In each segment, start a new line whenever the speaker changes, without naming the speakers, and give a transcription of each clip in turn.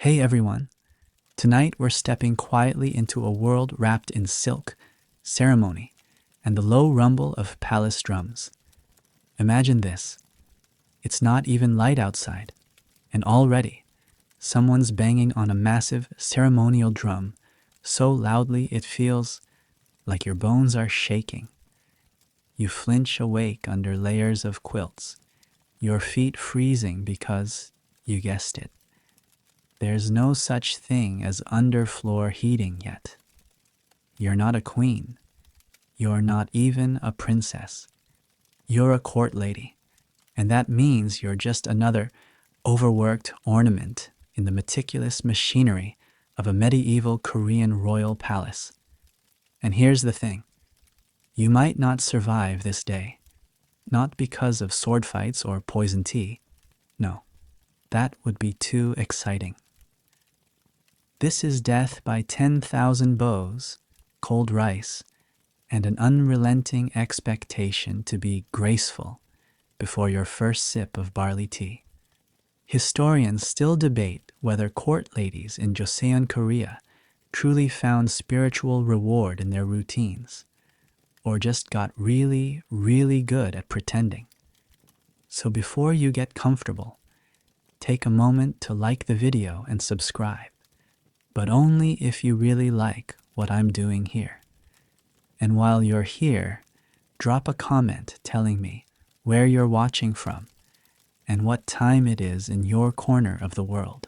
Hey everyone, tonight we're stepping quietly into a world wrapped in silk, ceremony, and the low rumble of palace drums. Imagine this, it's not even light outside, and already someone's banging on a massive ceremonial drum so loudly it feels like your bones are shaking. You flinch awake under layers of quilts, your feet freezing because, you guessed it, there's no such thing as underfloor heating yet. You're not a queen. You're not even a princess. You're a court lady, and that means you're just another overworked ornament in the meticulous machinery of a medieval Korean royal palace. And here's the thing. You might not survive this day, not because of sword fights or poison tea. No, that would be too exciting. This is death by 10,000 bows, cold rice, and an unrelenting expectation to be graceful before your first sip of barley tea. Historians still debate whether court ladies in Joseon, Korea truly found spiritual reward in their routines, or just got really, really good at pretending. So before you get comfortable, take a moment to like the video and subscribe, but only if you really like what I'm doing here. And while you're here, drop a comment telling me where you're watching from and what time it is in your corner of the world.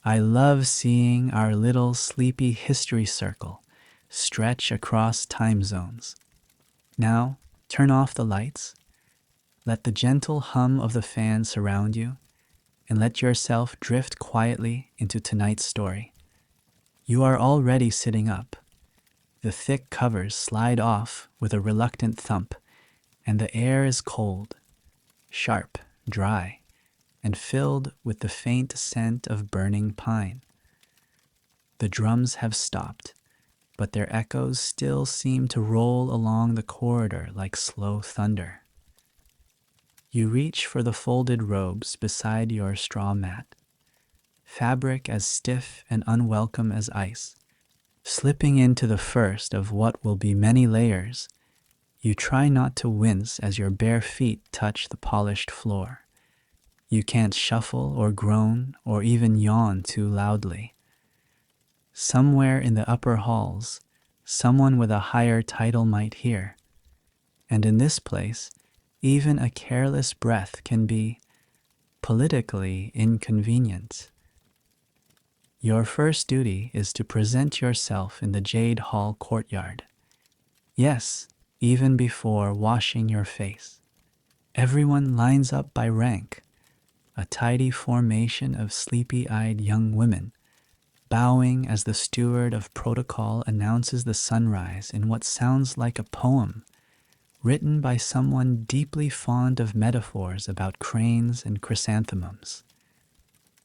I love seeing our little sleepy history circle stretch across time zones. Now, turn off the lights, let the gentle hum of the fan surround you, and let yourself drift quietly into tonight's story. You are already sitting up. The thick covers slide off with a reluctant thump, and the air is cold, sharp, dry, and filled with the faint scent of burning pine. The drums have stopped, but their echoes still seem to roll along the corridor like slow thunder. You reach for the folded robes beside your straw mat, fabric as stiff and unwelcome as ice. Slipping into the first of what will be many layers, you try not to wince as your bare feet touch the polished floor. You can't shuffle or groan or even yawn too loudly. Somewhere in the upper halls, someone with a higher title might hear. And in this place, even a careless breath can be politically inconvenient. Your first duty is to present yourself in the Jade Hall courtyard. Yes, even before washing your face. Everyone lines up by rank, a tidy formation of sleepy-eyed young women, bowing as the steward of protocol announces the sunrise in what sounds like a poem written by someone deeply fond of metaphors about cranes and chrysanthemums.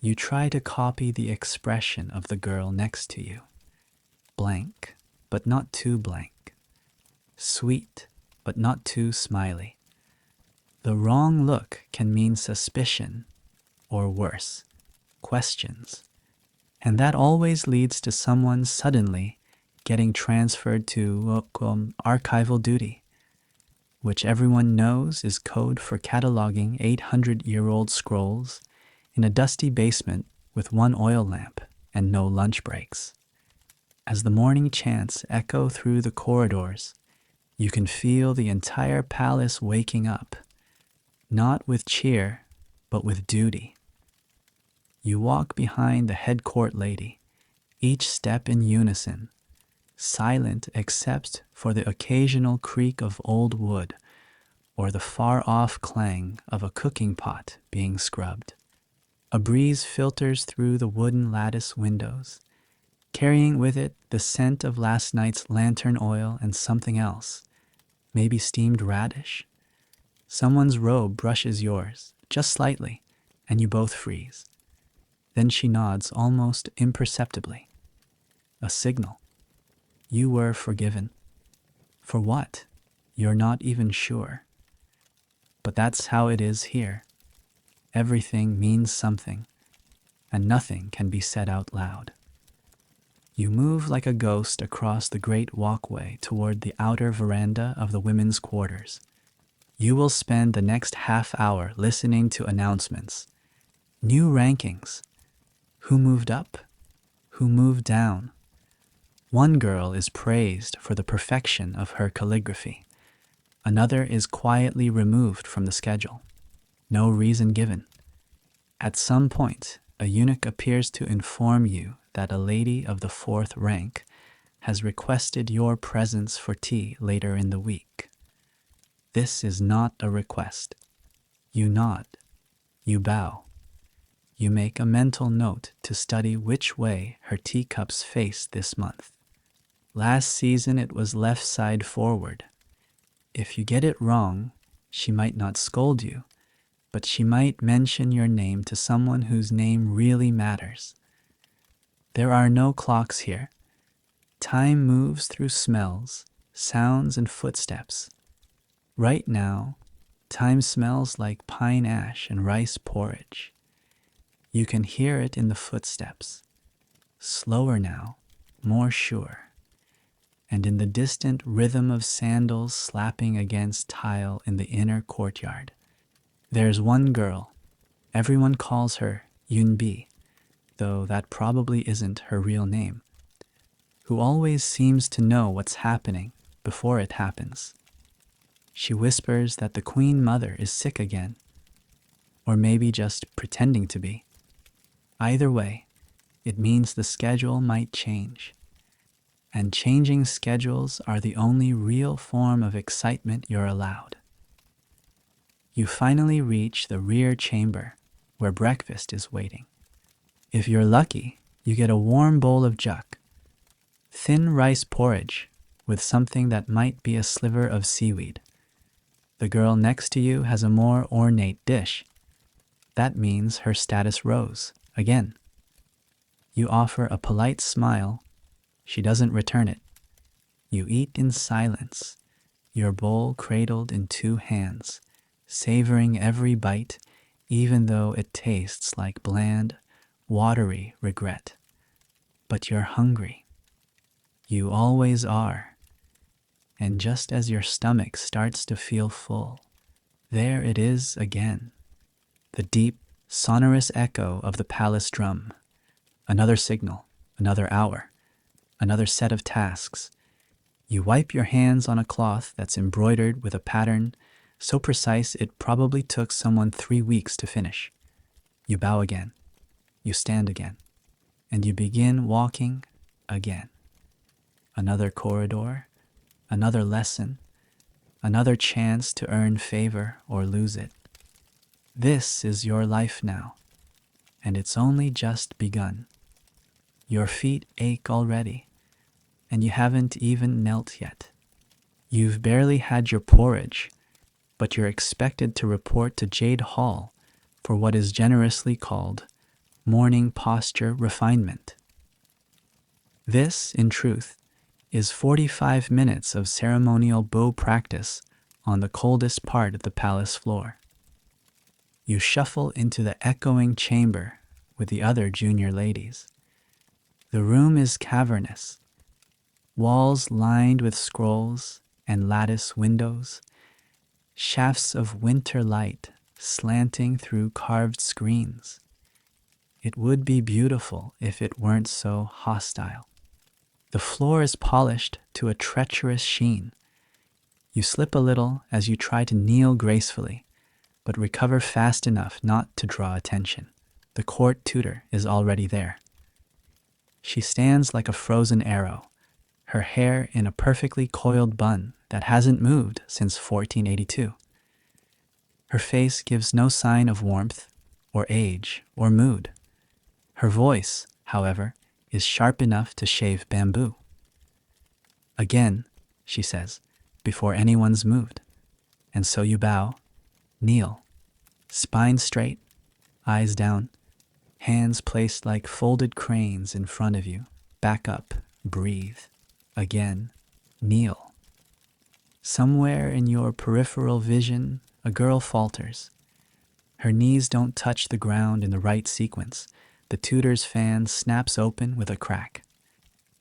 You try to copy the expression of the girl next to you. Blank, but not too blank. Sweet, but not too smiley. The wrong look can mean suspicion, or worse, questions. And that always leads to someone suddenly getting transferred to archival duty, which everyone knows is code for cataloging 800-year-old scrolls in a dusty basement with one oil lamp and no lunch breaks. As the morning chants echo through the corridors, you can feel the entire palace waking up, not with cheer, but with duty. You walk behind the head court lady, each step in unison, silent except for the occasional creak of old wood or the far-off clang of a cooking pot being scrubbed. A breeze filters through the wooden lattice windows, carrying with it the scent of last night's lantern oil and something else, maybe steamed radish. Someone's robe brushes yours, just slightly, and you both freeze. Then she nods almost imperceptibly. A signal. You were forgiven. For what? You're not even sure. But that's how it is here. Everything means something. and nothing can be said out loud. You move like a ghost across the great walkway toward the outer veranda of the women's quarters. You will spend the next half hour listening to announcements, new rankings, who moved up, who moved down. One girl is praised for the perfection of her calligraphy. Another is quietly removed from the schedule. No reason given. At some point, a eunuch appears to inform you that a lady of the fourth rank has requested your presence for tea later in the week. This is not a request. You nod. You bow. You make a mental note to study which way her teacups face this month. Last season it was left side forward. If you get it wrong, she might not scold you, but she might mention your name to someone whose name really matters. There are no clocks here. Time moves through smells, sounds, and footsteps. Right now, time smells like pine ash and rice porridge. You can hear it in the footsteps. Slower now, more sure. And in the distant rhythm of sandals slapping against tile in the inner courtyard. There's one girl. Everyone calls her Yunbi, though that probably isn't her real name, who always seems to know what's happening before it happens. She whispers that the Queen Mother is sick again, or maybe just pretending to be. Either way, it means the schedule might change. And changing schedules are the only real form of excitement you're allowed. You finally reach the rear chamber, where breakfast is waiting. If you're lucky, you get a warm bowl of juk, thin rice porridge with something that might be a sliver of seaweed. The girl next to you has a more ornate dish. That means her status rose, again. You offer a polite smile. She doesn't return it. You eat in silence, your bowl cradled in two hands, savoring every bite, even though it tastes like bland, watery regret. But you're hungry. You always are. And just as your stomach starts to feel full, there it is again, the deep, sonorous echo of the palace drum. Another signal, another hour, another set of tasks. You wipe your hands on a cloth that's embroidered with a pattern so precise it probably took someone 3 weeks to finish. You bow again. You stand again. And you begin walking again. Another corridor, another lesson, another chance to earn favor or lose it. This is your life now, and it's only just begun. Your feet ache already, and you haven't even knelt yet. You've barely had your porridge, but you're expected to report to Jade Hall for what is generously called morning posture refinement. This, in truth, is 45 minutes of ceremonial bow practice on the coldest part of the palace floor. You shuffle into the echoing chamber with the other junior ladies. The room is cavernous, walls lined with scrolls and lattice windows, shafts of winter light slanting through carved screens. It would be beautiful if it weren't so hostile. The floor is polished to a treacherous sheen. You slip a little as you try to kneel gracefully, but recover fast enough not to draw attention. The court tutor is already there. She stands like a frozen arrow, her hair in a perfectly coiled bun that hasn't moved since 1482. Her face gives no sign of warmth, or age, or mood. Her voice, however, is sharp enough to shave bamboo. Again, she says, before anyone's moved. And so you bow, kneel, spine straight, eyes down, hands placed like folded cranes in front of you. Back up, breathe. Again, kneel. Somewhere in your peripheral vision, a girl falters. Her knees don't touch the ground in the right sequence, The tutor's fan snaps open with a crack.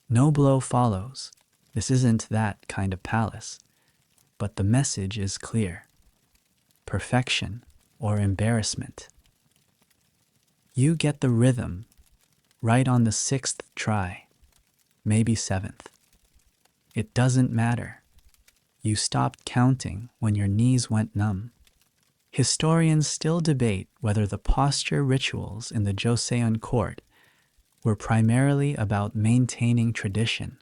No blow follows. This isn't that kind of palace. But the message is clear. Perfection or embarrassment. You get the rhythm right on the 6th try, maybe 7th. It doesn't matter. You stopped counting when your knees went numb. Historians still debate whether the posture rituals in the Joseon court were primarily about maintaining tradition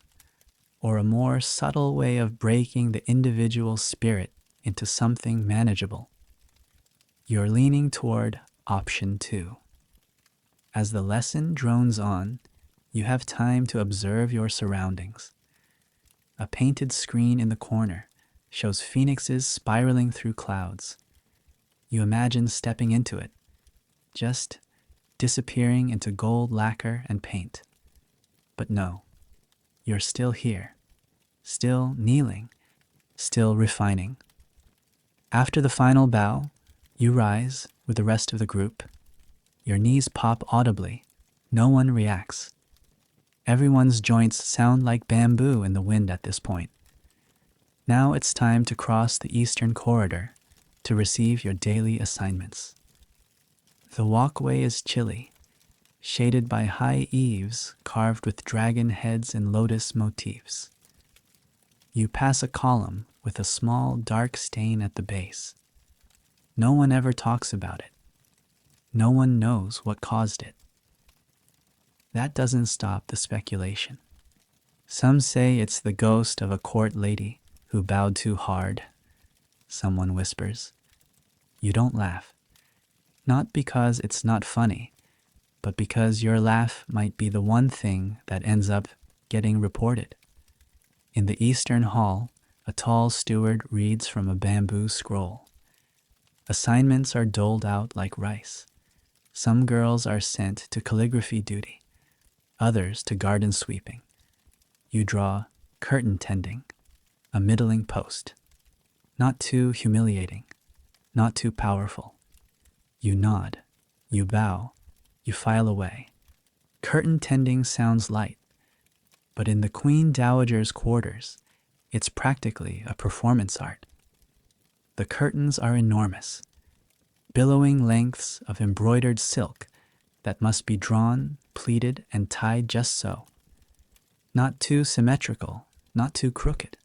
or a more subtle way of breaking the individual spirit into something manageable. You're leaning toward option 2. As the lesson drones on, you have time to observe your surroundings. A painted screen in the corner shows phoenixes spiraling through clouds. You imagine stepping into it, just disappearing into gold lacquer and paint. But no, you're still here, still kneeling, still refining. After the final bow, you rise with the rest of the group. Your knees pop audibly. No one reacts. Everyone's joints sound like bamboo in the wind at this point. Now it's time to cross the eastern corridor to receive your daily assignments. The walkway is chilly, shaded by high eaves carved with dragon heads and lotus motifs. You pass a column with a small dark stain at the base. No one ever talks about it. No one knows what caused it. That doesn't stop the speculation. Some say it's the ghost of a court lady who bowed too hard. Someone whispers. You don't laugh. Not because it's not funny, but because your laugh might be the one thing that ends up getting reported. In the eastern hall, a tall steward reads from a bamboo scroll. Assignments are doled out like rice. Some girls are sent to calligraphy duty, others to garden sweeping. You draw curtain tending, a middling post. Not too humiliating, not too powerful. You nod, you bow, you file away. Curtain tending sounds light, but in the Queen Dowager's quarters, it's practically a performance art. The curtains are enormous, billowing lengths of embroidered silk that must be drawn, pleated, and tied just so. Not too symmetrical, not too crooked.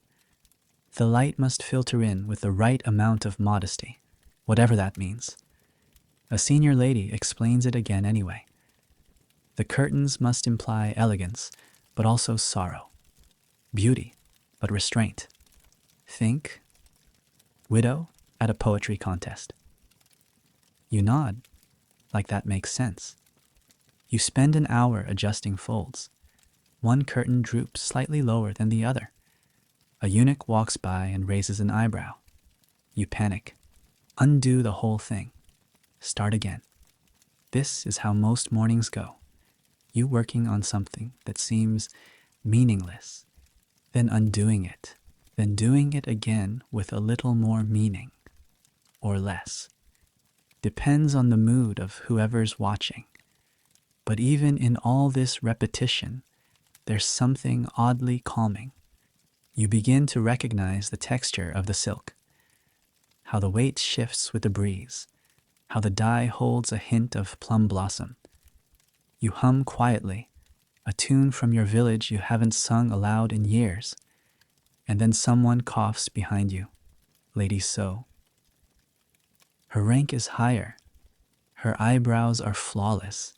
The light must filter in with the right amount of modesty, whatever that means. A senior lady explains it again anyway. The curtains must imply elegance, but also sorrow. Beauty, but restraint. Think widow at a poetry contest. You nod, like that makes sense. You spend an hour adjusting folds. One curtain droops slightly lower than the other. A eunuch walks by and raises an eyebrow. You panic. Undo the whole thing. Start again. This is how most mornings go. You working on something that seems meaningless, then undoing it, then doing it again with a little more meaning, or less. Depends on the mood of whoever's watching. But even in all this repetition, there's something oddly calming. You begin to recognize the texture of the silk, how the weight shifts with the breeze, how the dye holds a hint of plum blossom. You hum quietly, a tune from your village you haven't sung aloud in years, and then someone coughs behind you. Lady So. Her rank is higher. Her eyebrows are flawless.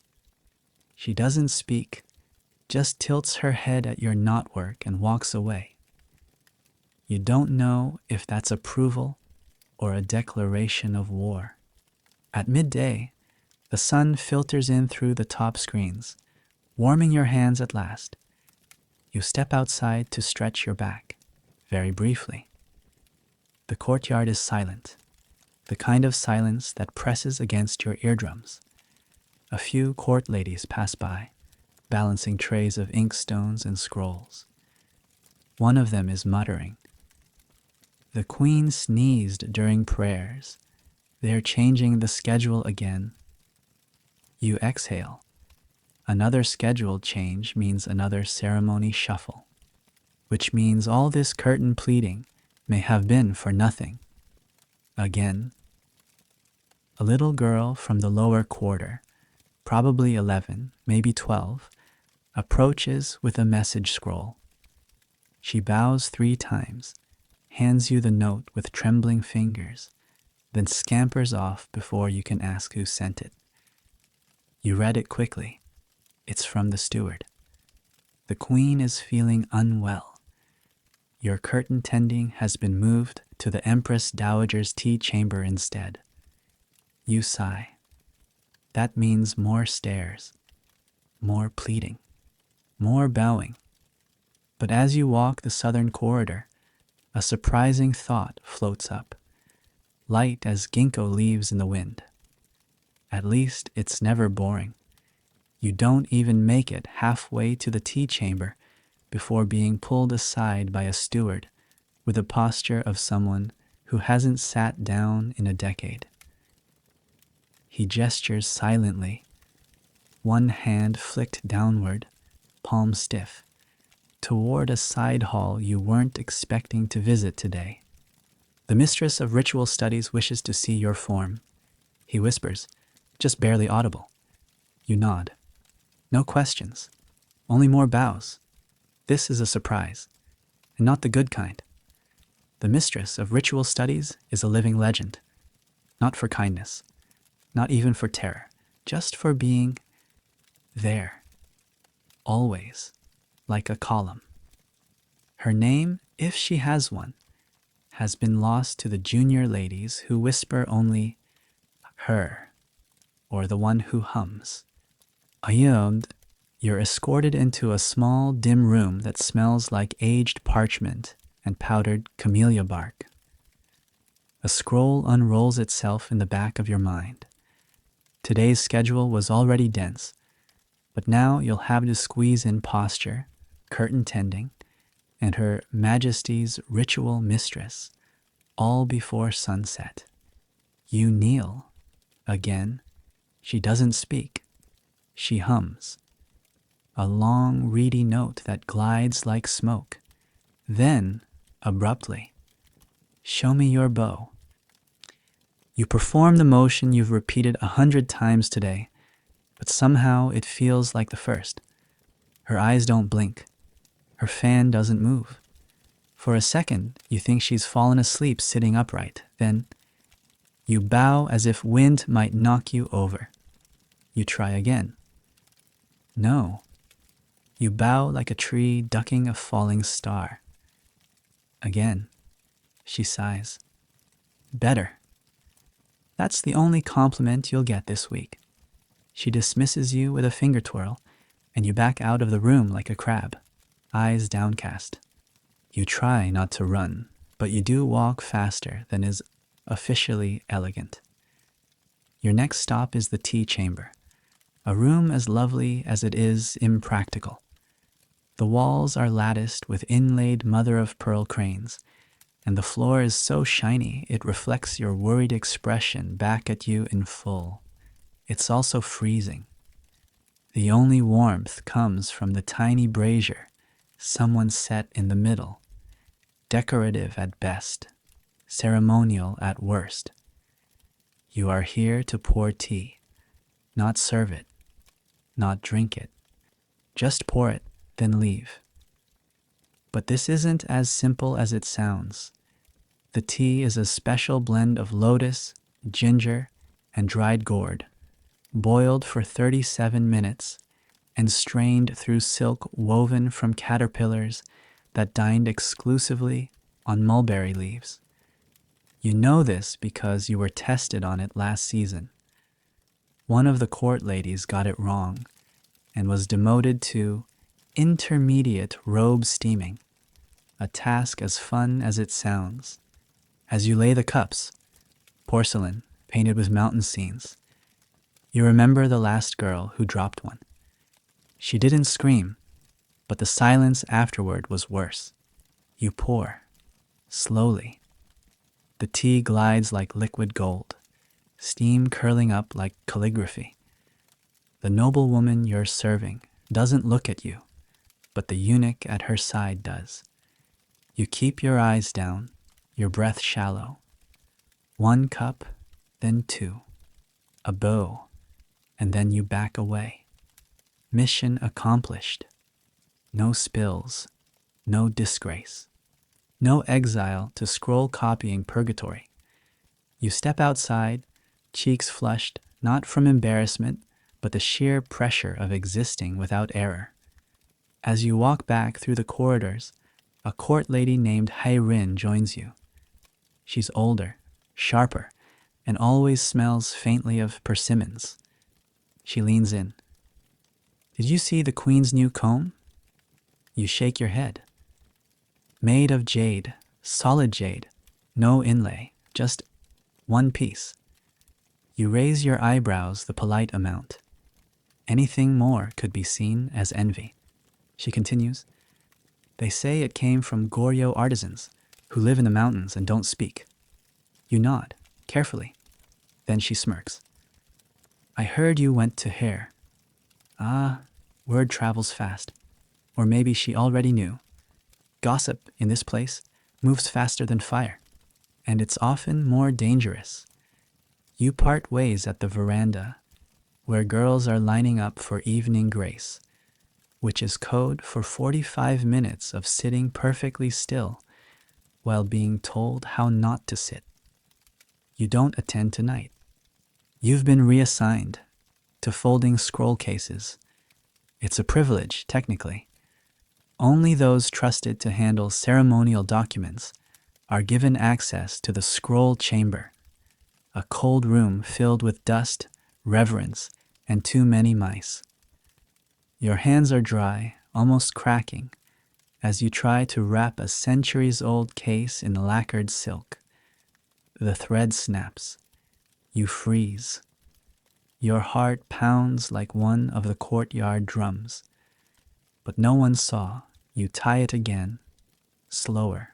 She doesn't speak, just tilts her head at your knotwork and walks away. You don't know if that's approval or a declaration of war. At midday, the sun filters in through the top screens, warming your hands at last. You step outside to stretch your back, very briefly. The courtyard is silent, the kind of silence that presses against your eardrums. A few court ladies pass by, balancing trays of inkstones and scrolls. One of them is muttering. The queen sneezed during prayers. They're changing the schedule again. You exhale. Another scheduled change means another ceremony shuffle, which means all this curtain pleating may have been for nothing. Again, a little girl from the lower quarter, probably 11, maybe 12, approaches with a message scroll. She bows 3 times, hands you the note with trembling fingers, then scampers off before you can ask who sent it. You read it quickly. It's from the steward. The queen is feeling unwell. Your curtain tending has been moved to the Empress Dowager's tea chamber instead. You sigh. That means more stairs, more pleading, more bowing. But as you walk the southern corridor, a surprising thought floats up, light as ginkgo leaves in the wind. At least it's never boring. You don't even make it halfway to the tea chamber before being pulled aside by a steward with the posture of someone who hasn't sat down in a decade. He gestures silently, one hand flicked downward, palm stiff, toward a side hall you weren't expecting to visit today. The mistress of ritual studies wishes to see your form. He whispers, just barely audible. You nod. No questions, only more bows. This is a surprise, and not the good kind. The mistress of ritual studies is a living legend, not for kindness, not even for terror, just for being there, always, like a column. Her name, if she has one, has been lost to the junior ladies who whisper only her, or the one who hums. You're escorted into a small, dim room that smells like aged parchment and powdered camellia bark. A scroll unrolls itself in the back of your mind. Today's schedule was already dense, but now you'll have to squeeze in posture, curtain tending, and Her Majesty's ritual mistress, all before sunset. You kneel. Again, she doesn't speak. She hums. A long, reedy note that glides like smoke. Then, abruptly, show me your bow. You perform the motion you've repeated 100 times today, but somehow it feels like the first. Her eyes don't blink. Her fan doesn't move. For a second, you think she's fallen asleep sitting upright. Then, you bow as if wind might knock you over. You try again. No. You bow like a tree ducking a falling star. Again, she sighs. Better. That's the only compliment you'll get this week. She dismisses you with a finger twirl, and you back out of the room like a crab, eyes downcast. You try not to run, but you do walk faster than is officially elegant. Your next stop is the tea chamber, a room as lovely as it is impractical. The walls are latticed with inlaid mother-of-pearl cranes, and the floor is so shiny it reflects your worried expression back at you in full. It's also freezing. The only warmth comes from the tiny brazier someone set in the middle, decorative at best, ceremonial at worst. You are here to pour tea, not serve it, not drink it. Just pour it, then leave. But this isn't as simple as it sounds. The tea is a special blend of lotus, ginger, and dried gourd, boiled for 37 minutes and strained through silk woven from caterpillars that dined exclusively on mulberry leaves. You know this because you were tested on it last season. One of the court ladies got it wrong and was demoted to intermediate robe steaming, a task as fun as it sounds. As you lay the cups, porcelain painted with mountain scenes, you remember the last girl who dropped one. She didn't scream, but the silence afterward was worse. You pour, slowly. The tea glides like liquid gold, steam curling up like calligraphy. The noblewoman you're serving doesn't look at you, but the eunuch at her side does. You keep your eyes down, your breath shallow. 1 cup, then 2. A bow, and then you back away. Mission accomplished. No spills, no disgrace. No exile to scroll copying purgatory. You step outside, cheeks flushed, not from embarrassment, but the sheer pressure of existing without error. As you walk back through the corridors, a court lady named Hai-rin joins you. She's older, sharper, and always smells faintly of persimmons. She leans in. Did you see the queen's new comb? You shake your head. Made of jade, solid jade, no inlay, just one piece. You raise your eyebrows the polite amount. Anything more could be seen as envy. She continues, they say it came from Goryeo artisans who live in the mountains and don't speak. You nod, carefully. Then she smirks. I heard you went to hair. Ah, word travels fast. Or maybe she already knew. Gossip in this place moves faster than fire, and it's often more dangerous. You part ways at the veranda, where girls are lining up for evening grace, which is code for 45 minutes of sitting perfectly still while being told how not to sit. You don't attend tonight. You've been reassigned to folding scroll cases. It's a privilege, technically. Only those trusted to handle ceremonial documents are given access to the scroll chamber, a cold room filled with dust, reverence, and too many mice. Your hands are dry, almost cracking, as you try to wrap a centuries-old case in lacquered silk. The thread snaps. You freeze. Your heart pounds like one of the courtyard drums. But no one saw. You tie it again, slower,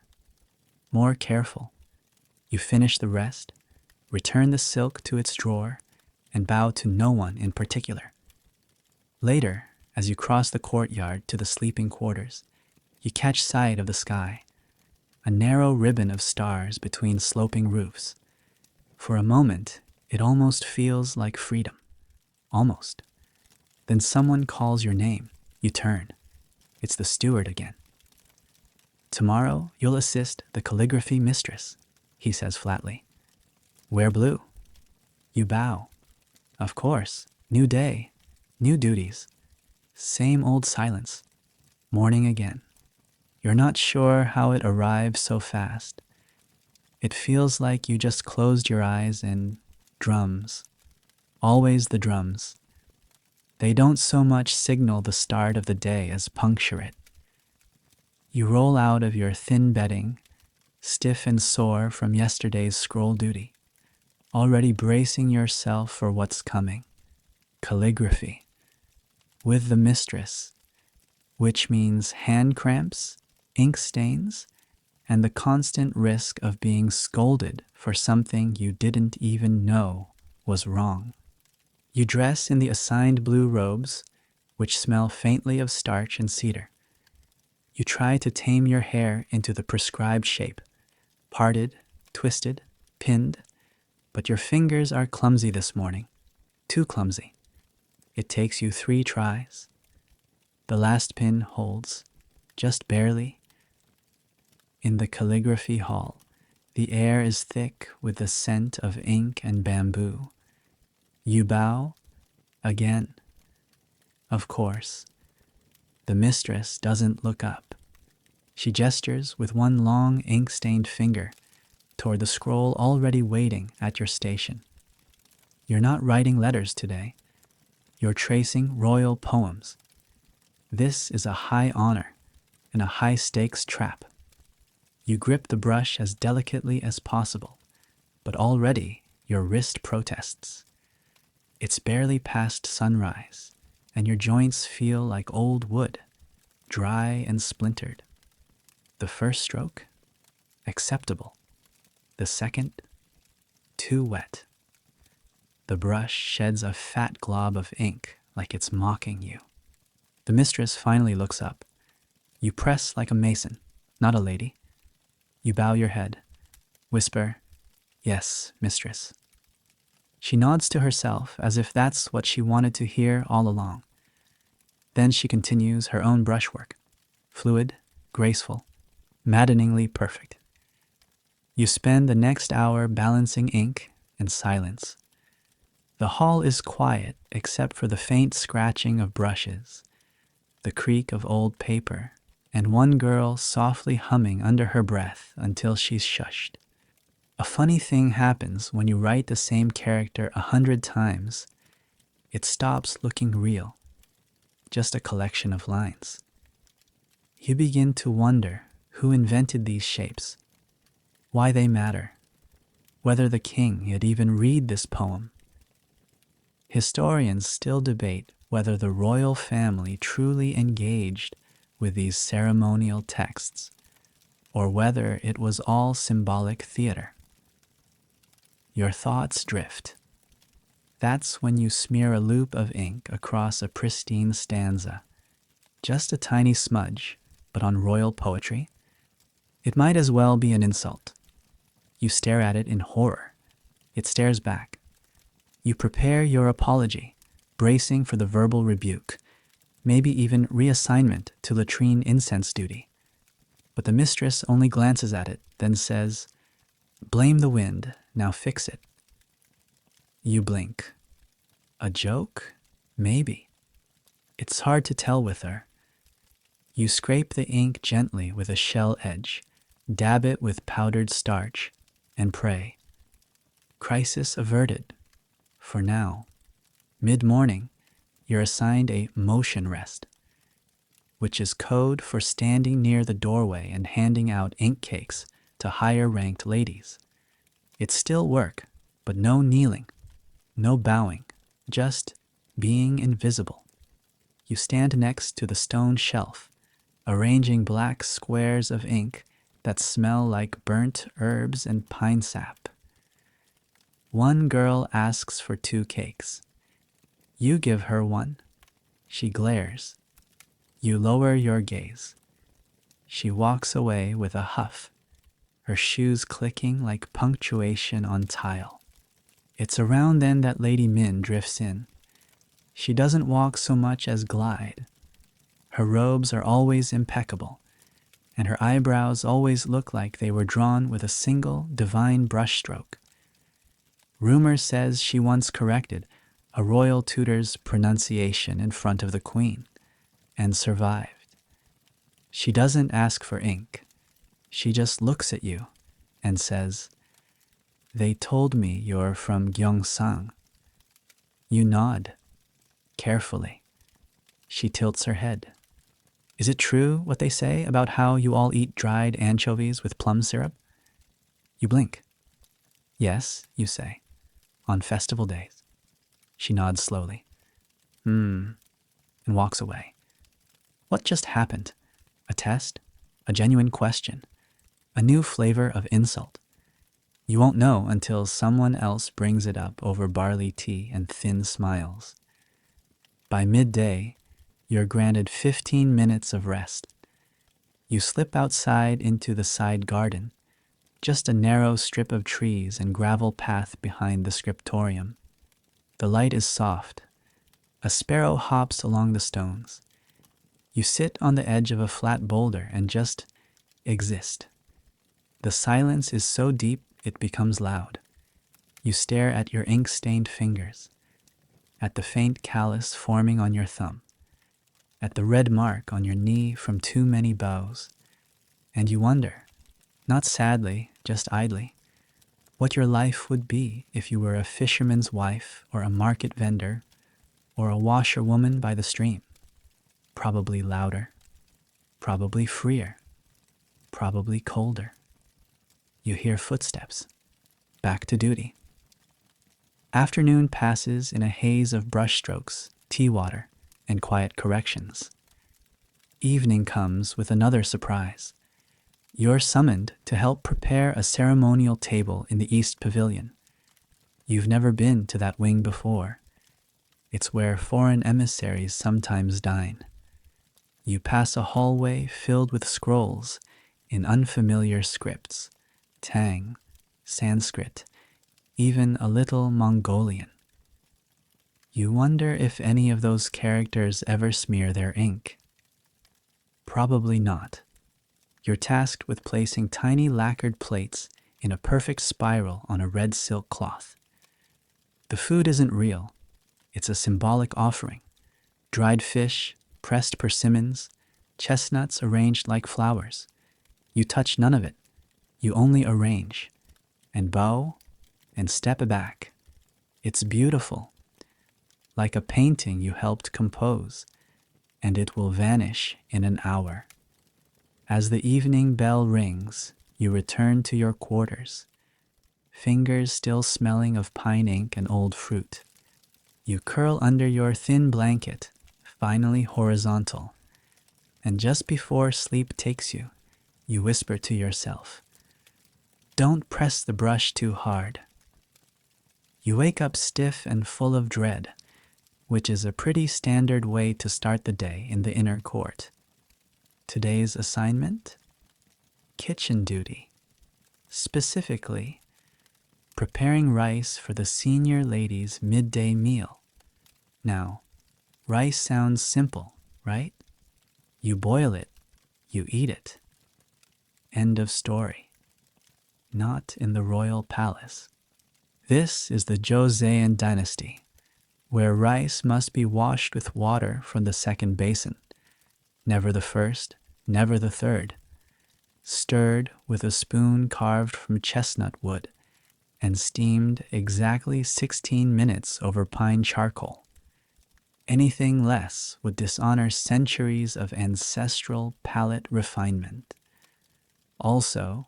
more careful. You finish the rest, return the silk to its drawer, and bow to no one in particular. Later, as you cross the courtyard to the sleeping quarters, you catch sight of the sky, a narrow ribbon of stars between sloping roofs. For a moment, it almost feels like freedom. Almost. Then someone calls your name. You turn. It's the steward again. Tomorrow, you'll assist the calligraphy mistress, he says flatly. Wear blue. You bow. Of course, new day, new duties. Same old silence. Morning again. You're not sure how it arrives so fast. It feels like you just closed your eyes and drums. Always the drums. They don't so much signal the start of the day as puncture it. You roll out of your thin bedding, stiff and sore from yesterday's scroll duty, already bracing yourself for what's coming. Calligraphy. With the mistress, which means hand cramps, ink stains, and the constant risk of being scolded for something you didn't even know was wrong. You dress in the assigned blue robes, which smell faintly of starch and cedar. You try to tame your hair into the prescribed shape, parted, twisted, pinned, but your fingers are clumsy this morning, too clumsy. It takes you 3 tries. The last pin holds, just barely. In the calligraphy hall, the air is thick with the scent of ink and bamboo. You bow again. Of course, the mistress doesn't look up. She gestures with one long ink-stained finger toward the scroll already waiting at your station. You're not writing letters today. You're tracing royal poems. This is a high honor and a high-stakes trap. You grip the brush as delicately as possible, but already your wrist protests. It's barely past sunrise, and your joints feel like old wood, dry and splintered. The first stroke? Acceptable. The second? Too wet. The brush sheds a fat glob of ink like it's mocking you. The mistress finally looks up. You press like a mason, not a lady. You bow your head, whisper, "Yes, mistress." She nods to herself as if that's what she wanted to hear all along. Then she continues her own brushwork, fluid, graceful, maddeningly perfect. You spend the next hour balancing ink and silence. The hall is quiet except for the faint scratching of brushes, the creak of old paper, and one girl softly humming under her breath until she's shushed. A funny thing happens when you write the same character 100 times. It stops looking real, just a collection of lines. You begin to wonder who invented these shapes, why they matter, whether the king had even read this poem. Historians still debate whether the royal family truly engaged with these ceremonial texts, or whether it was all symbolic theater. Your thoughts drift. That's when you smear a loop of ink across a pristine stanza. Just a tiny smudge, but on royal poetry? It might as well be an insult. You stare at it in horror. It stares back. You prepare your apology, bracing for the verbal rebuke, maybe even reassignment to latrine incense duty. But the mistress only glances at it, then says, "Blame the wind, now fix it." You blink. A joke? Maybe. It's hard to tell with her. You scrape the ink gently with a shell edge, dab it with powdered starch, and pray. Crisis averted. For now. Mid-morning, you're assigned a motion rest, which is code for standing near the doorway and handing out ink cakes to higher-ranked ladies. It's still work, but no kneeling, no bowing, just being invisible. You stand next to the stone shelf, arranging black squares of ink that smell like burnt herbs and pine sap. One girl asks for 2 cakes. You give her one. She glares. You lower your gaze. She walks away with a huff, her shoes clicking like punctuation on tile. It's around then that Lady Min drifts in. She doesn't walk so much as glide. Her robes are always impeccable, and her eyebrows always look like they were drawn with a single divine brushstroke. Rumor says she once corrected a royal tutor's pronunciation in front of the queen, and survived. She doesn't ask for ink. She just looks at you and says, "They told me you're from Gyeongsang." You nod, carefully. She tilts her head. "Is it true what they say about how you all eat dried anchovies with plum syrup?" You blink. "Yes," you say, "on festival days." She nods slowly. And walks away. What just happened? A test? A genuine question? A new flavor of insult? You won't know until someone else brings it up over barley tea and thin smiles. By midday, you're granted 15 minutes of rest. You slip outside into the side garden, just a narrow strip of trees and gravel path behind the scriptorium. The light is soft. A sparrow hops along the stones. You sit on the edge of a flat boulder and just exist. The silence is so deep it becomes loud. You stare at your ink-stained fingers, at the faint callus forming on your thumb, at the red mark on your knee from too many bows, and you wonder, not sadly, just idly, what your life would be if you were a fisherman's wife or a market vendor or a washerwoman by the stream. Probably louder, probably freer, probably colder. You hear footsteps. Back to duty. Afternoon passes in a haze of brushstrokes, tea water, and quiet corrections. Evening comes with another surprise. You're summoned to help prepare a ceremonial table in the East Pavilion. You've never been to that wing before. It's where foreign emissaries sometimes dine. You pass a hallway filled with scrolls in unfamiliar scripts, Tang, Sanskrit, even a little Mongolian. You wonder if any of those characters ever smear their ink. Probably not. You're tasked with placing tiny lacquered plates in a perfect spiral on a red silk cloth. The food isn't real. It's a symbolic offering. Dried fish, pressed persimmons, chestnuts arranged like flowers. You touch none of it. You only arrange and bow and step back. It's beautiful, like a painting you helped compose, and it will vanish in an hour. As the evening bell rings, you return to your quarters, fingers still smelling of pine ink and old fruit. You curl under your thin blanket, finally horizontal, and just before sleep takes you, you whisper to yourself, "Don't press the brush too hard." You wake up stiff and full of dread, which is a pretty standard way to start the day in the inner court. Today's assignment? Kitchen duty. Specifically, preparing rice for the senior lady's midday meal. Now, rice sounds simple, right? You boil it, you eat it. End of story. Not in the royal palace. This is the Joseon dynasty, where rice must be washed with water from the second basin. Never the first, never the third. Stirred with a spoon carved from chestnut wood and steamed exactly 16 minutes over pine charcoal. Anything less would dishonor centuries of ancestral palate refinement. Also,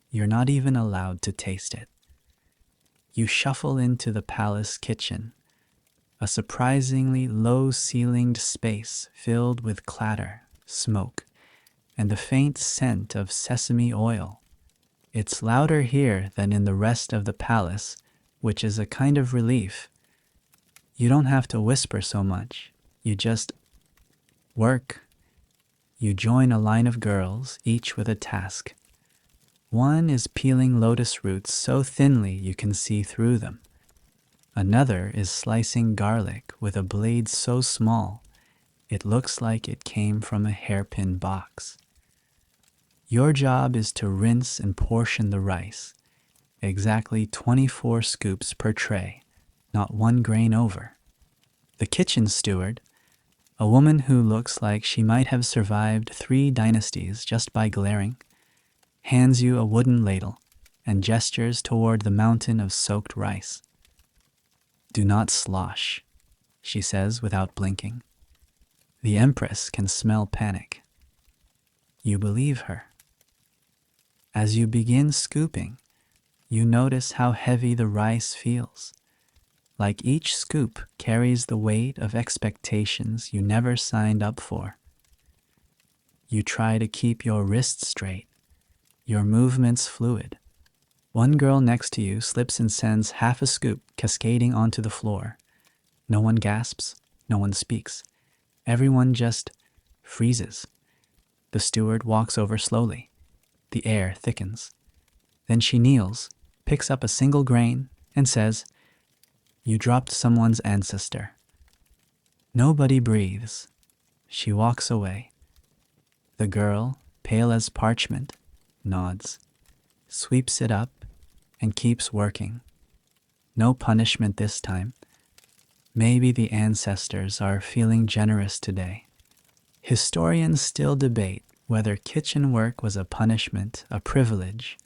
you're not even allowed to taste it. You shuffle into the palace kitchen, a surprisingly low-ceilinged space filled with clatter, smoke, and the faint scent of sesame oil. It's louder here than in the rest of the palace, which is a kind of relief. You don't have to whisper so much. You just work. You join a line of girls, each with a task. One is peeling lotus roots so thinly you can see through them. Another is slicing garlic with a blade so small it looks like it came from a hairpin box. Your job is to rinse and portion the rice, exactly 24 scoops per tray, not one grain over. The kitchen steward, a woman who looks like she might have survived 3 dynasties just by glaring, hands you a wooden ladle and gestures toward the mountain of soaked rice. "Do not slosh," she says without blinking. The Empress can smell panic. You believe her. As you begin scooping, you notice how heavy the rice feels. Like each scoop carries the weight of expectations you never signed up for. You try to keep your wrists straight, your movements fluid. One girl next to you slips and sends half a scoop cascading onto the floor. No one gasps, no one speaks. Everyone just freezes. The steward walks over slowly. The air thickens. Then she kneels, picks up a single grain, and says, "You dropped someone's ancestor." Nobody breathes. She walks away. The girl, pale as parchment, nods, sweeps it up, and keeps working. No punishment this time. Maybe the ancestors are feeling generous today. Historians still debate whether kitchen work was a punishment, a privilege,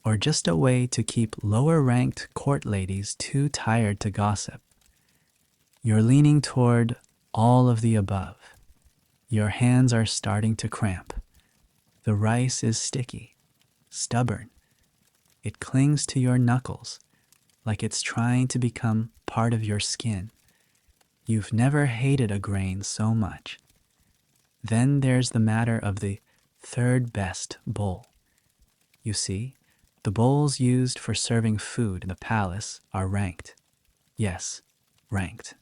or just a way to keep lower-ranked court ladies too tired to gossip. You're leaning toward all of the above. Your hands are starting to cramp. The rice is sticky, stubborn. It clings to your knuckles like it's trying to become part of your skin. You've never hated a grain so much. Then there's the matter of the third best bowl. You see, the bowls used for serving food in the palace are ranked. Yes, ranked.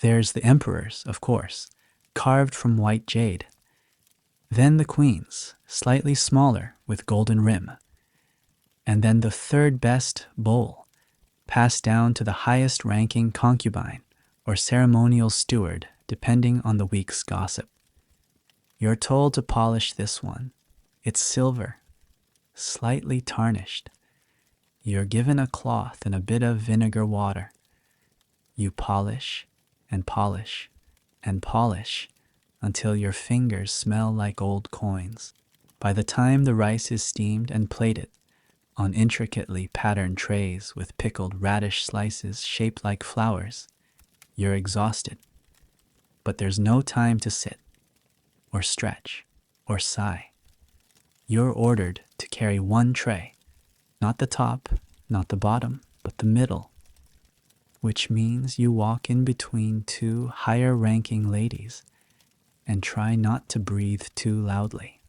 There's the emperor's, of course, carved from white jade. Then the queen's, slightly smaller with golden rim. And then the third best bowl, passed down to the highest ranking concubine or ceremonial steward depending on the week's gossip. You're told to polish this one. It's silver, slightly tarnished. You're given a cloth and a bit of vinegar water. You polish and polish and polish until your fingers smell like old coins. By the time the rice is steamed and plated on intricately patterned trays with pickled radish slices shaped like flowers, you're exhausted. But there's no time to sit, or stretch, or sigh. You're ordered to carry one tray, not the top, not the bottom, but the middle, which means you walk in between two higher-ranking ladies and try not to breathe too loudly.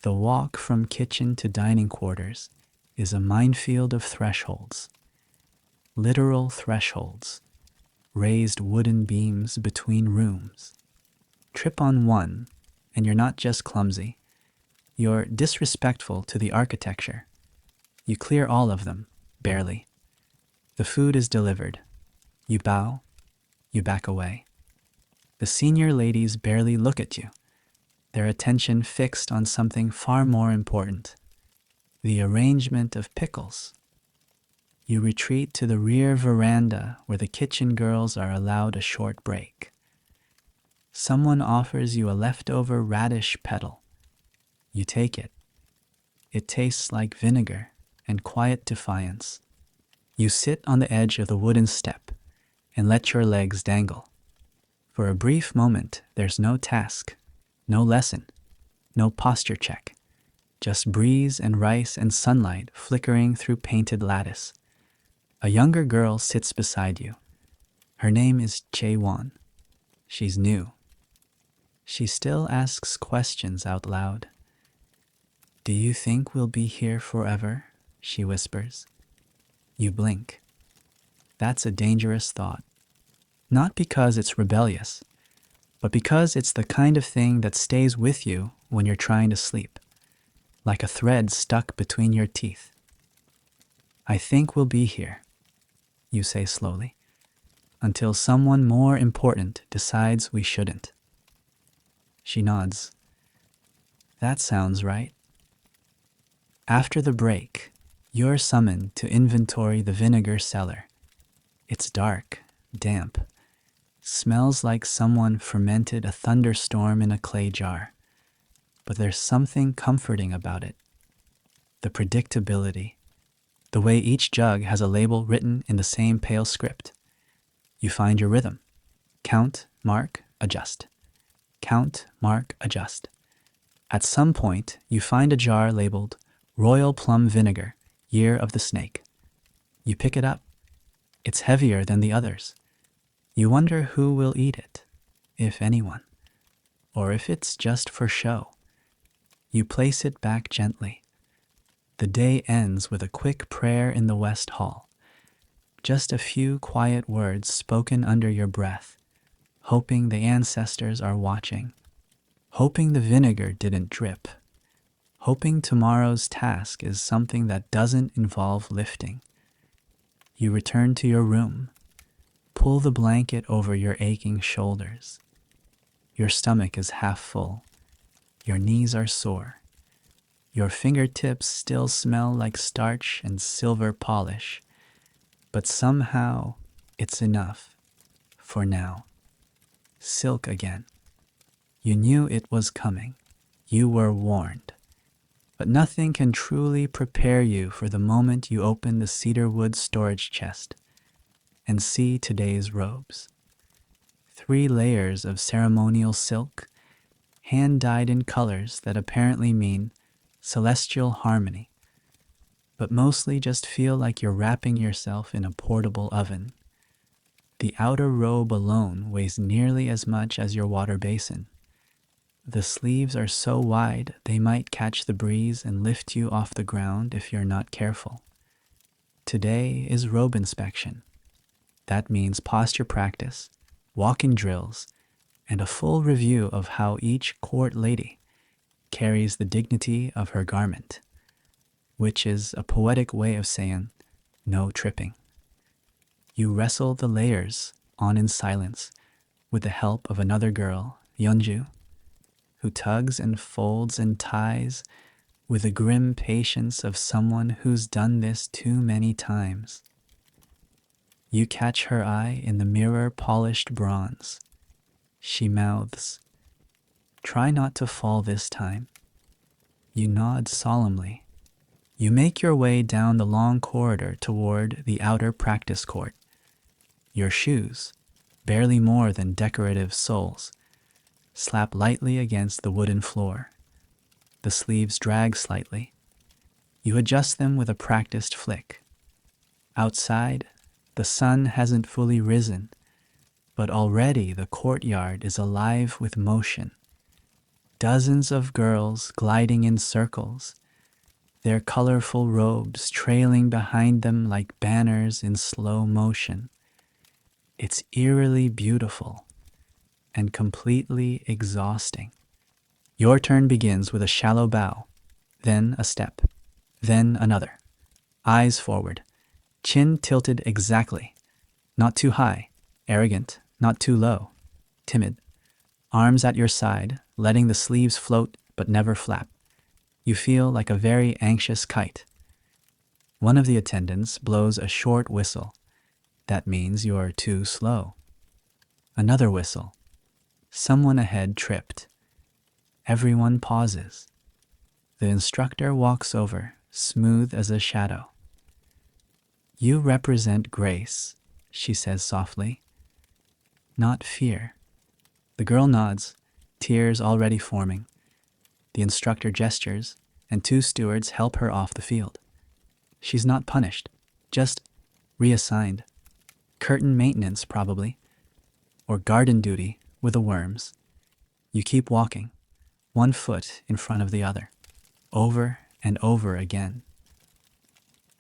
The walk from kitchen to dining quarters is a minefield of thresholds, literal thresholds, raised wooden beams between rooms. Trip on one, and you're not just clumsy, you're disrespectful to the architecture. You clear all of them, barely. The food is delivered. You bow, you back away. The senior ladies barely look at you, their attention fixed on something far more important, the arrangement of pickles. You retreat to the rear veranda where the kitchen girls are allowed a short break. Someone offers you a leftover radish petal. You take it. It tastes like vinegar and quiet defiance. You sit on the edge of the wooden step and let your legs dangle. For a brief moment, there's no task, no lesson, no posture check, just breeze and rice and sunlight flickering through painted lattice. A younger girl sits beside you. Her name is Chae-won. She's new. She still asks questions out loud. "Do you think we'll be here forever?" she whispers. You blink. That's a dangerous thought. Not because it's rebellious, but because it's the kind of thing that stays with you when you're trying to sleep, like a thread stuck between your teeth. "I think we'll be here," you say slowly, "until someone more important decides we shouldn't." She nods. That sounds right. After the break, you're summoned to inventory the vinegar cellar. It's dark, damp, smells like someone fermented a thunderstorm in a clay jar. But there's something comforting about it. The predictability, the way each jug has a label written in the same pale script. You find your rhythm. Count, mark, adjust. Count, mark, adjust. At some point, you find a jar labeled Royal Plum Vinegar, Year of the Snake. You pick it up. It's heavier than the others. You wonder who will eat it, if anyone, or if it's just for show. You place it back gently. The day ends with a quick prayer in the West Hall. Just a few quiet words spoken under your breath, hoping the ancestors are watching, hoping the vinegar didn't drip, hoping tomorrow's task is something that doesn't involve lifting. You return to your room, pull the blanket over your aching shoulders. Your stomach is half full. Your knees are sore. Your fingertips still smell like starch and silver polish, but somehow it's enough for now. Silk again. You knew it was coming. You were warned. But nothing can truly prepare you for the moment you open the cedarwood storage chest and see today's robes. 3 layers of ceremonial silk, hand-dyed in colors that apparently mean celestial harmony, but mostly just feel like you're wrapping yourself in a portable oven. The outer robe alone weighs nearly as much as your water basin. The sleeves are so wide they might catch the breeze and lift you off the ground if you're not careful. Today is robe inspection. That means posture practice, walking drills, and a full review of how each court lady carries the dignity of her garment, which is a poetic way of saying no tripping. You wrestle the layers on in silence with the help of another girl, Yeonju, who tugs and folds and ties with the grim patience of someone who's done this too many times. You catch her eye in the mirror-polished bronze. She mouths, "Try not to fall this time." You nod solemnly. You make your way down the long corridor toward the outer practice court. Your shoes, barely more than decorative soles, slap lightly against the wooden floor. The sleeves drag slightly. You adjust them with a practiced flick. Outside, the sun hasn't fully risen, but already the courtyard is alive with motion. Dozens of girls gliding in circles, their colorful robes trailing behind them like banners in slow motion. It's eerily beautiful and completely exhausting. Your turn begins with a shallow bow, then a step, then another. Eyes forward, chin tilted exactly, not too high, arrogant, not too low, timid. Arms at your side, letting the sleeves float but never flap. You feel like a very anxious kite. One of the attendants blows a short whistle. That means you're too slow. Another whistle. Someone ahead tripped. Everyone pauses. The instructor walks over, smooth as a shadow. "You represent grace," she says softly, "not fear." The girl nods, tears already forming. The instructor gestures, and two stewards help her off the field. She's not punished, just reassigned. Curtain maintenance, probably, or garden duty with the worms. You keep walking, one foot in front of the other, over and over again.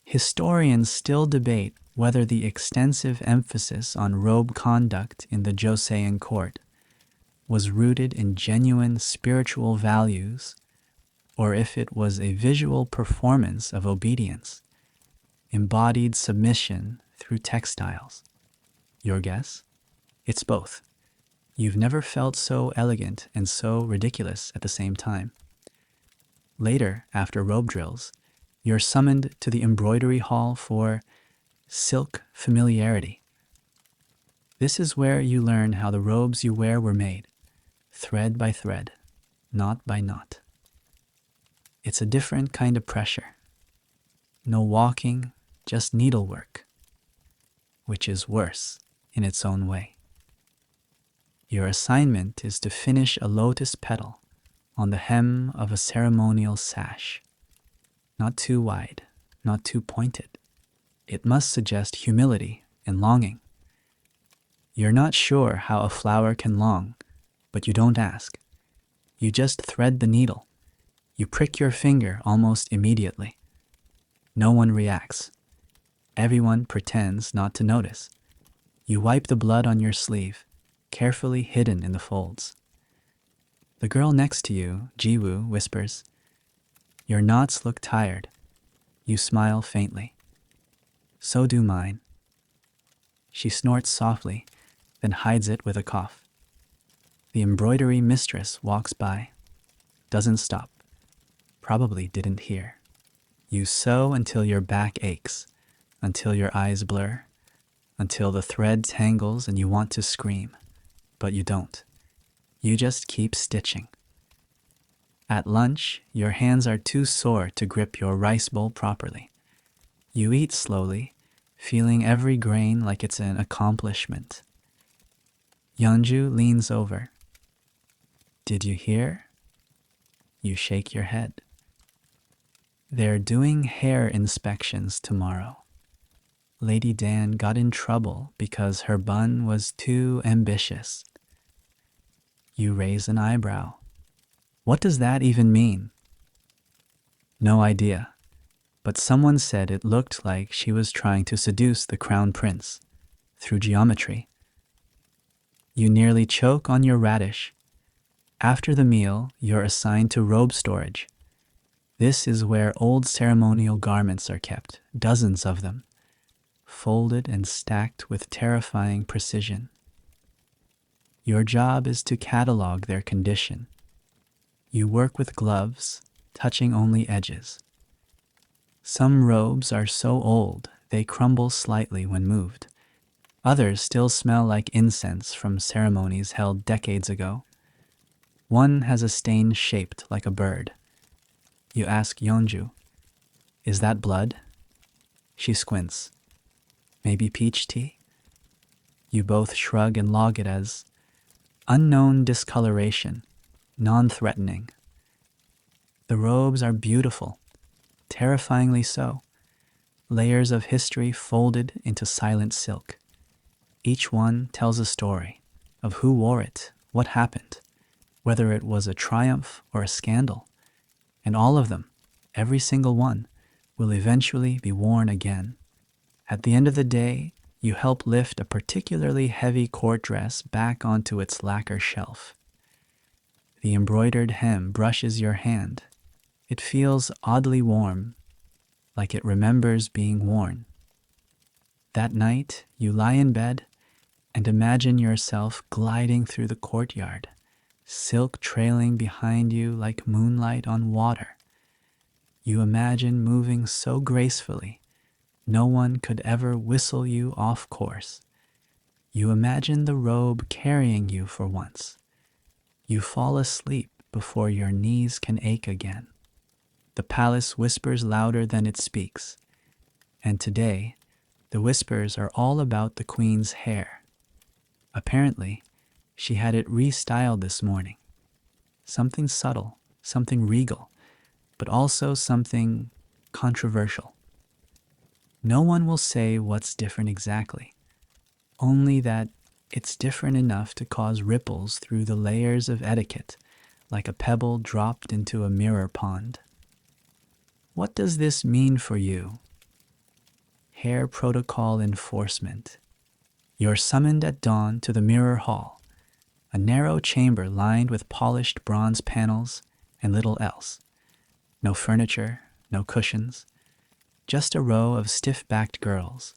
Historians still debate whether the extensive emphasis on robe conduct in the Joseon court was rooted in genuine spiritual values or if it was a visual performance of obedience, embodied submission through textiles. Your guess? It's both. You've never felt so elegant and so ridiculous at the same time. Later, after robe drills, you're summoned to the embroidery hall for silk familiarity. This is where you learn how the robes you wear were made, thread by thread, knot by knot. It's a different kind of pressure. No walking, just needlework, which is worse in its own way. Your assignment is to finish a lotus petal on the hem of a ceremonial sash. Not too wide, not too pointed. It must suggest humility and longing. You're not sure how a flower can long, but you don't ask. You just thread the needle. You prick your finger almost immediately. No one reacts. Everyone pretends not to notice. You wipe the blood on your sleeve, carefully hidden in the folds. The girl next to you, Jiwoo, whispers, "Your knots look tired." You smile faintly. "So do mine." She snorts softly, then hides it with a cough. The embroidery mistress walks by, doesn't stop, probably didn't hear. You sew until your back aches, until your eyes blur, until the thread tangles and you want to scream, but you don't. You just keep stitching. At lunch, your hands are too sore to grip your rice bowl properly. You eat slowly, feeling every grain like it's an accomplishment. Yeonju leans over. "Did you hear?" You shake your head. "They're doing hair inspections tomorrow. Lady Dan got in trouble because her bun was too ambitious." You raise an eyebrow. "What does that even mean?" "No idea, but someone said it looked like she was trying to seduce the crown prince. through geometry. You nearly choke on your radish. After the meal, you're assigned to robe storage. This is where old ceremonial garments are kept, dozens of them, folded and stacked with terrifying precision. Your job is to catalog their condition. You work with gloves, touching only edges. Some robes are so old they crumble slightly when moved. Others still smell like incense from ceremonies held decades ago. One has a stain shaped like a bird. You ask Yeonju, "Is that blood?" She squints. "Maybe peach tea?" You both shrug and log it as unknown discoloration, non-threatening. The robes are beautiful, terrifyingly so. Layers of history folded into silent silk. Each one tells a story of who wore it, what happened, whether it was a triumph or a scandal. And all of them, every single one, will eventually be worn again. At the end of the day, you help lift a particularly heavy court dress back onto its lacquer shelf. The embroidered hem brushes your hand. It feels oddly warm, like it remembers being worn. That night, you lie in bed and imagine yourself gliding through the courtyard, silk trailing behind you like moonlight on water. You imagine moving so gracefully, no one could ever whistle you off course. You imagine the robe carrying you for once. You fall asleep before your knees can ache again. The palace whispers louder than it speaks. And today, the whispers are all about the queen's hair. Apparently, she had it restyled this morning. Something subtle, something regal, but also something controversial. No one will say what's different exactly, only that it's different enough to cause ripples through the layers of etiquette, like a pebble dropped into a mirror pond. What does this mean for you? Hair protocol enforcement. You're summoned at dawn to the mirror hall, a narrow chamber lined with polished bronze panels and little else. No furniture, no cushions, just a row of stiff-backed girls,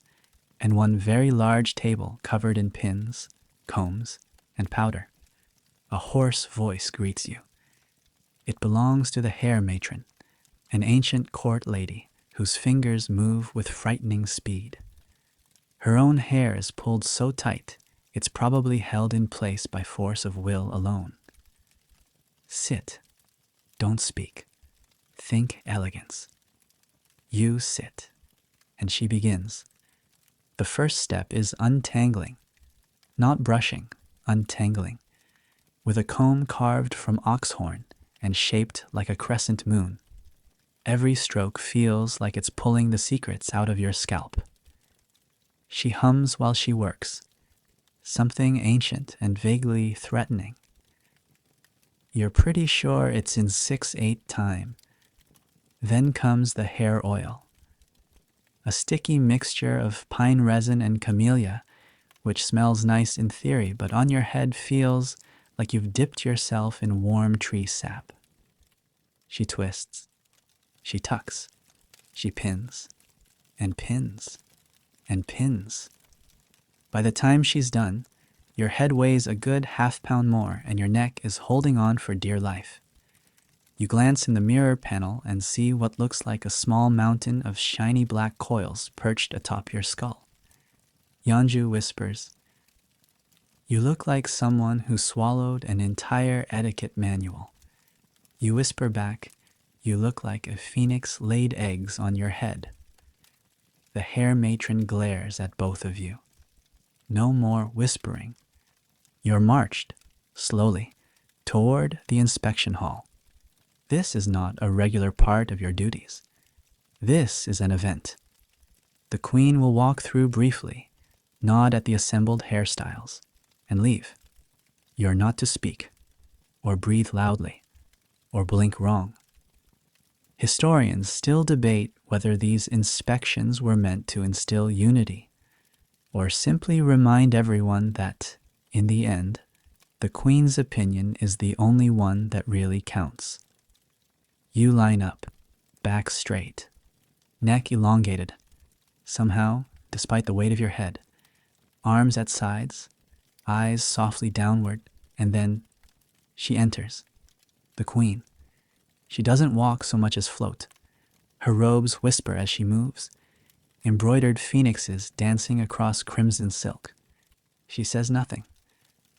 and one very large table covered in pins, combs, and powder. A hoarse voice greets you. It belongs to the hair matron, an ancient court lady whose fingers move with frightening speed. Her own hair is pulled so tight, it's probably held in place by force of will alone. Sit. Don't speak. Think elegance. You sit. And she begins. The first step is untangling. Not brushing, untangling. With a comb carved from oxhorn and shaped like a crescent moon. Every stroke feels like it's pulling the secrets out of your scalp. She hums while she works, something ancient and vaguely threatening. You're pretty sure it's in 6/8 time. Then comes the hair oil, a sticky mixture of pine resin and camellia, which smells nice in theory, but on your head feels like you've dipped yourself in warm tree sap. She twists, she tucks, she pins, and pins, and pins. By the time she's done, your head weighs a good half-pound more and your neck is holding on for dear life. You glance in the mirror panel and see what looks like a small mountain of shiny black coils perched atop your skull. Yeonju whispers, "You look like someone who swallowed an entire etiquette manual." You whisper back, "You look like a phoenix laid eggs on your head." The hair matron glares at both of you. No more whispering. You're marched, slowly, toward the inspection hall. This is not a regular part of your duties. This is an event. The queen will walk through briefly, nod at the assembled hairstyles, and leave. You're not to speak, or breathe loudly, or blink wrong. Historians still debate whether these inspections were meant to instill unity, or simply remind everyone that, in the end, the queen's opinion is the only one that really counts. You line up, back straight, neck elongated, somehow, despite the weight of your head, arms at sides, eyes softly downward, and then she enters, the queen. She doesn't walk so much as float. Her robes whisper as she moves, embroidered phoenixes dancing across crimson silk. She says nothing,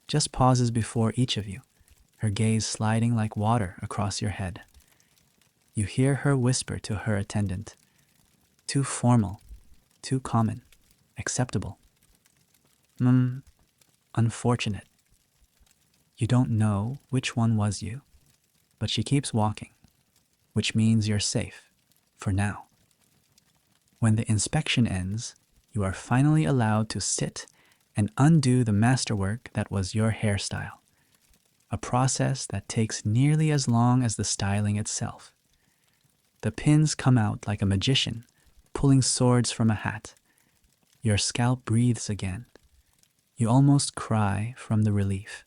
just pauses before each of you, her gaze sliding like water across your head. You hear her whisper to her attendant, too formal, too common, acceptable. Unfortunate. You don't know which one was you, but she keeps walking, which means you're safe, for now. When the inspection ends, you are finally allowed to sit and undo the masterwork that was your hairstyle, a process that takes nearly as long as the styling itself. The pins come out like a magician, pulling swords from a hat. Your scalp breathes again. You almost cry from the relief,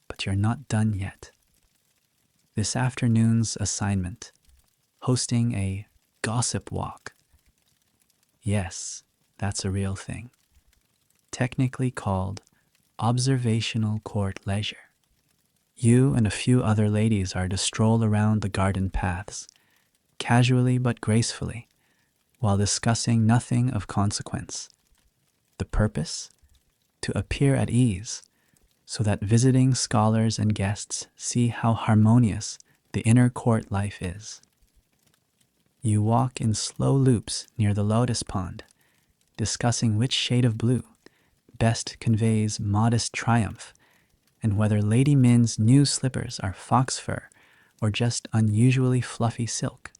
but you're not done yet. This afternoon's assignment, hosting a gossip walk. Yes, that's a real thing. Technically called observational court leisure. You and a few other ladies are to stroll around the garden paths, casually but gracefully, while discussing nothing of consequence. The purpose? To appear at ease, so that visiting scholars and guests see how harmonious the inner court life is. You walk in slow loops near the lotus pond, discussing which shade of blue best conveys modest triumph, and whether Lady Min's new slippers are fox fur or just unusually fluffy silk.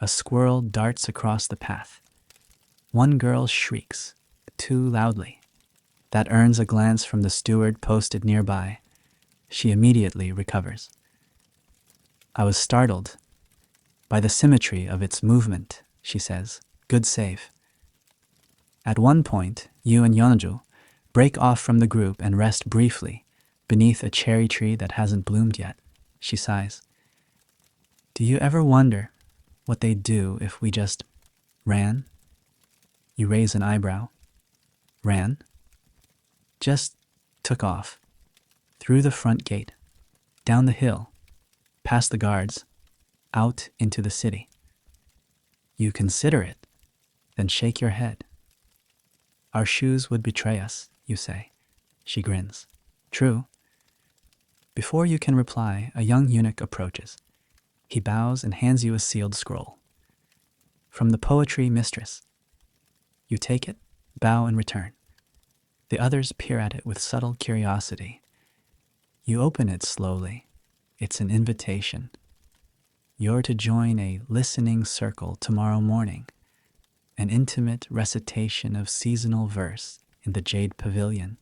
A squirrel darts across the path. One girl shrieks, too loudly. That earns a glance from the steward posted nearby. She immediately recovers. I was startled by the symmetry of its movement, she says. Good save. At one point, you and Yeonju break off from the group and rest briefly beneath a cherry tree that hasn't bloomed yet. She sighs. Do you ever wonder what they'd do if we just ran? You raise an eyebrow. Ran? Just took off. Through the front gate. Down the hill. Past the guards. Out into the city. You consider it, then shake your head. Our shoes would betray us, you say. She grins. True. Before you can reply, a young eunuch approaches. He bows and hands you a sealed scroll. From the poetry mistress. You take it, bow in return. The others peer at it with subtle curiosity. You open it slowly. It's an invitation. You're to join a listening circle tomorrow morning, an intimate recitation of seasonal verse in the Jade Pavilion.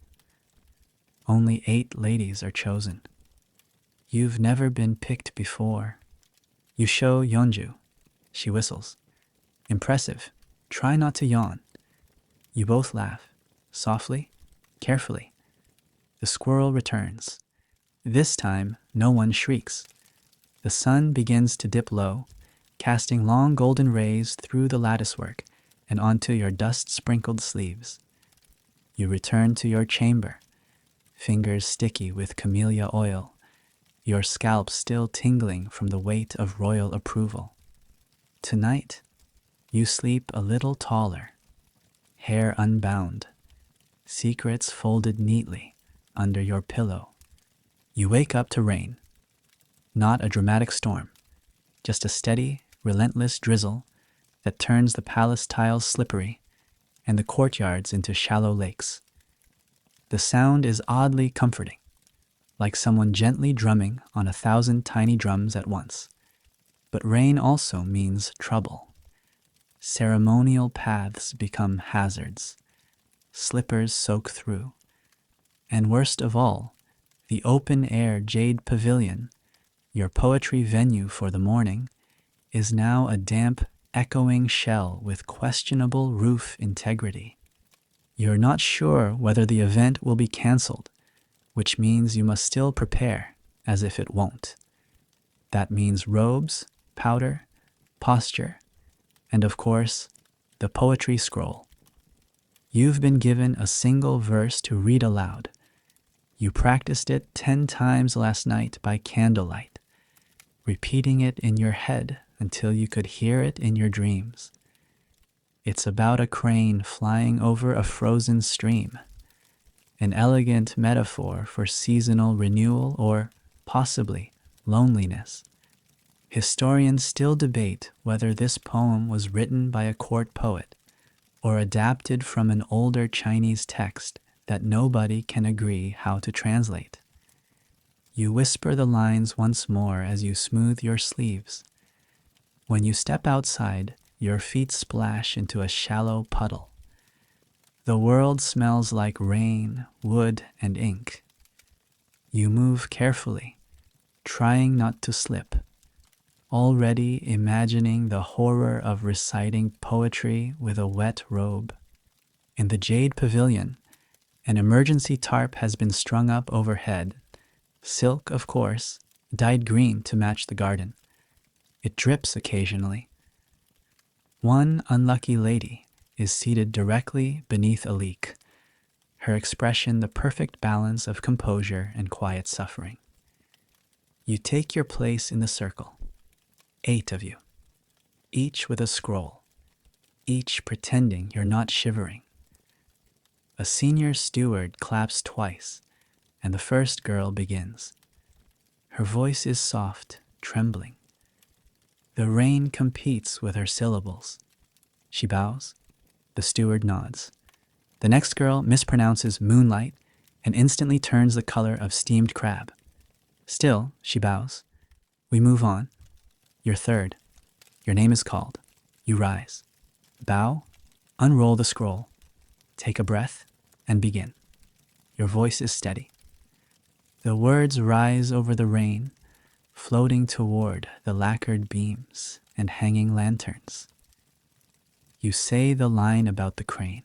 Only 8 ladies are chosen. You've never been picked before. You show Yeonju. She whistles. Impressive. Try not to yawn. You both laugh, softly, carefully. The squirrel returns. This time, no one shrieks. The sun begins to dip low, casting long golden rays through the latticework and onto your dust-sprinkled sleeves. You return to your chamber, fingers sticky with camellia oil, your scalp still tingling from the weight of royal approval. Tonight, you sleep a little taller, hair unbound, secrets folded neatly under your pillow. You wake up to rain. Not a dramatic storm, just a steady, relentless drizzle that turns the palace tiles slippery and the courtyards into shallow lakes. The sound is oddly comforting, like someone gently drumming on 1,000 tiny drums at once. But rain also means trouble. Ceremonial paths become hazards. Slippers soak through. And worst of all, the open-air Jade Pavilion, your poetry venue for the morning, is now a damp, echoing shell with questionable roof integrity. You're not sure whether the event will be cancelled, which means you must still prepare as if it won't. That means robes, powder, posture, and of course, the poetry scroll. You've been given a single verse to read aloud. You practiced it 10 times last night by candlelight, repeating it in your head until you could hear it in your dreams. It's about a crane flying over a frozen stream, an elegant metaphor for seasonal renewal or, possibly, loneliness. Historians still debate whether this poem was written by a court poet or adapted from an older Chinese text that nobody can agree how to translate. You whisper the lines once more as you smooth your sleeves. When you step outside, your feet splash into a shallow puddle. The world smells like rain, wood, and ink. You move carefully, trying not to slip, already imagining the horror of reciting poetry with a wet robe. In the Jade Pavilion, an emergency tarp has been strung up overhead. Silk, of course, dyed green to match the garden. It drips occasionally. One unlucky lady is seated directly beneath a leak, her expression the perfect balance of composure and quiet suffering. You take your place in the circle, 8 of you, each with a scroll, each pretending you're not shivering. A senior steward claps twice, and the first girl begins. Her voice is soft, trembling. The rain competes with her syllables. She bows. The steward nods. The next girl mispronounces moonlight and instantly turns the color of steamed crab. Still, she bows. We move on. You're third. Your name is called. You rise. Bow. Unroll the scroll. Take a breath and begin. Your voice is steady. The words rise over the rain, floating toward the lacquered beams and hanging lanterns. You say the line about the crane.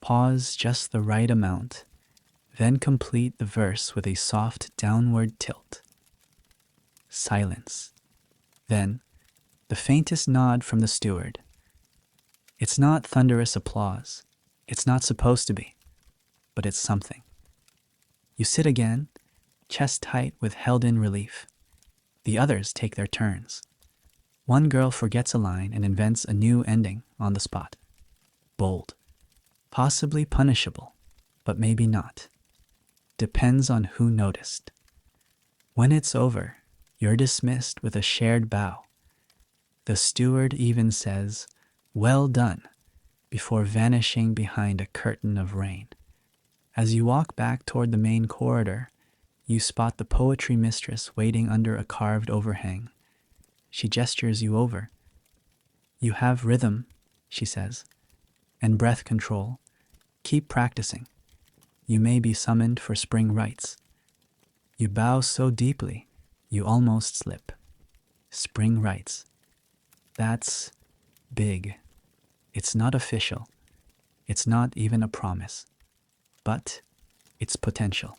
Pause just the right amount, then complete the verse with a soft downward tilt. Silence. Then, the faintest nod from the steward. It's not thunderous applause. It's not supposed to be, but it's something. You sit again, chest tight with held-in relief. The others take their turns. One girl forgets a line and invents a new ending on the spot. Bold. Possibly punishable, but maybe not. Depends on who noticed. When it's over, you're dismissed with a shared bow. The steward even says, "Well done," before vanishing behind a curtain of rain. As you walk back toward the main corridor, you spot the poetry mistress waiting under a carved overhang. She gestures you over. You have rhythm, she says, and breath control. Keep practicing. You may be summoned for spring rites. You bow so deeply, you almost slip. Spring rites. That's big. It's not official. It's not even a promise. But it's potential.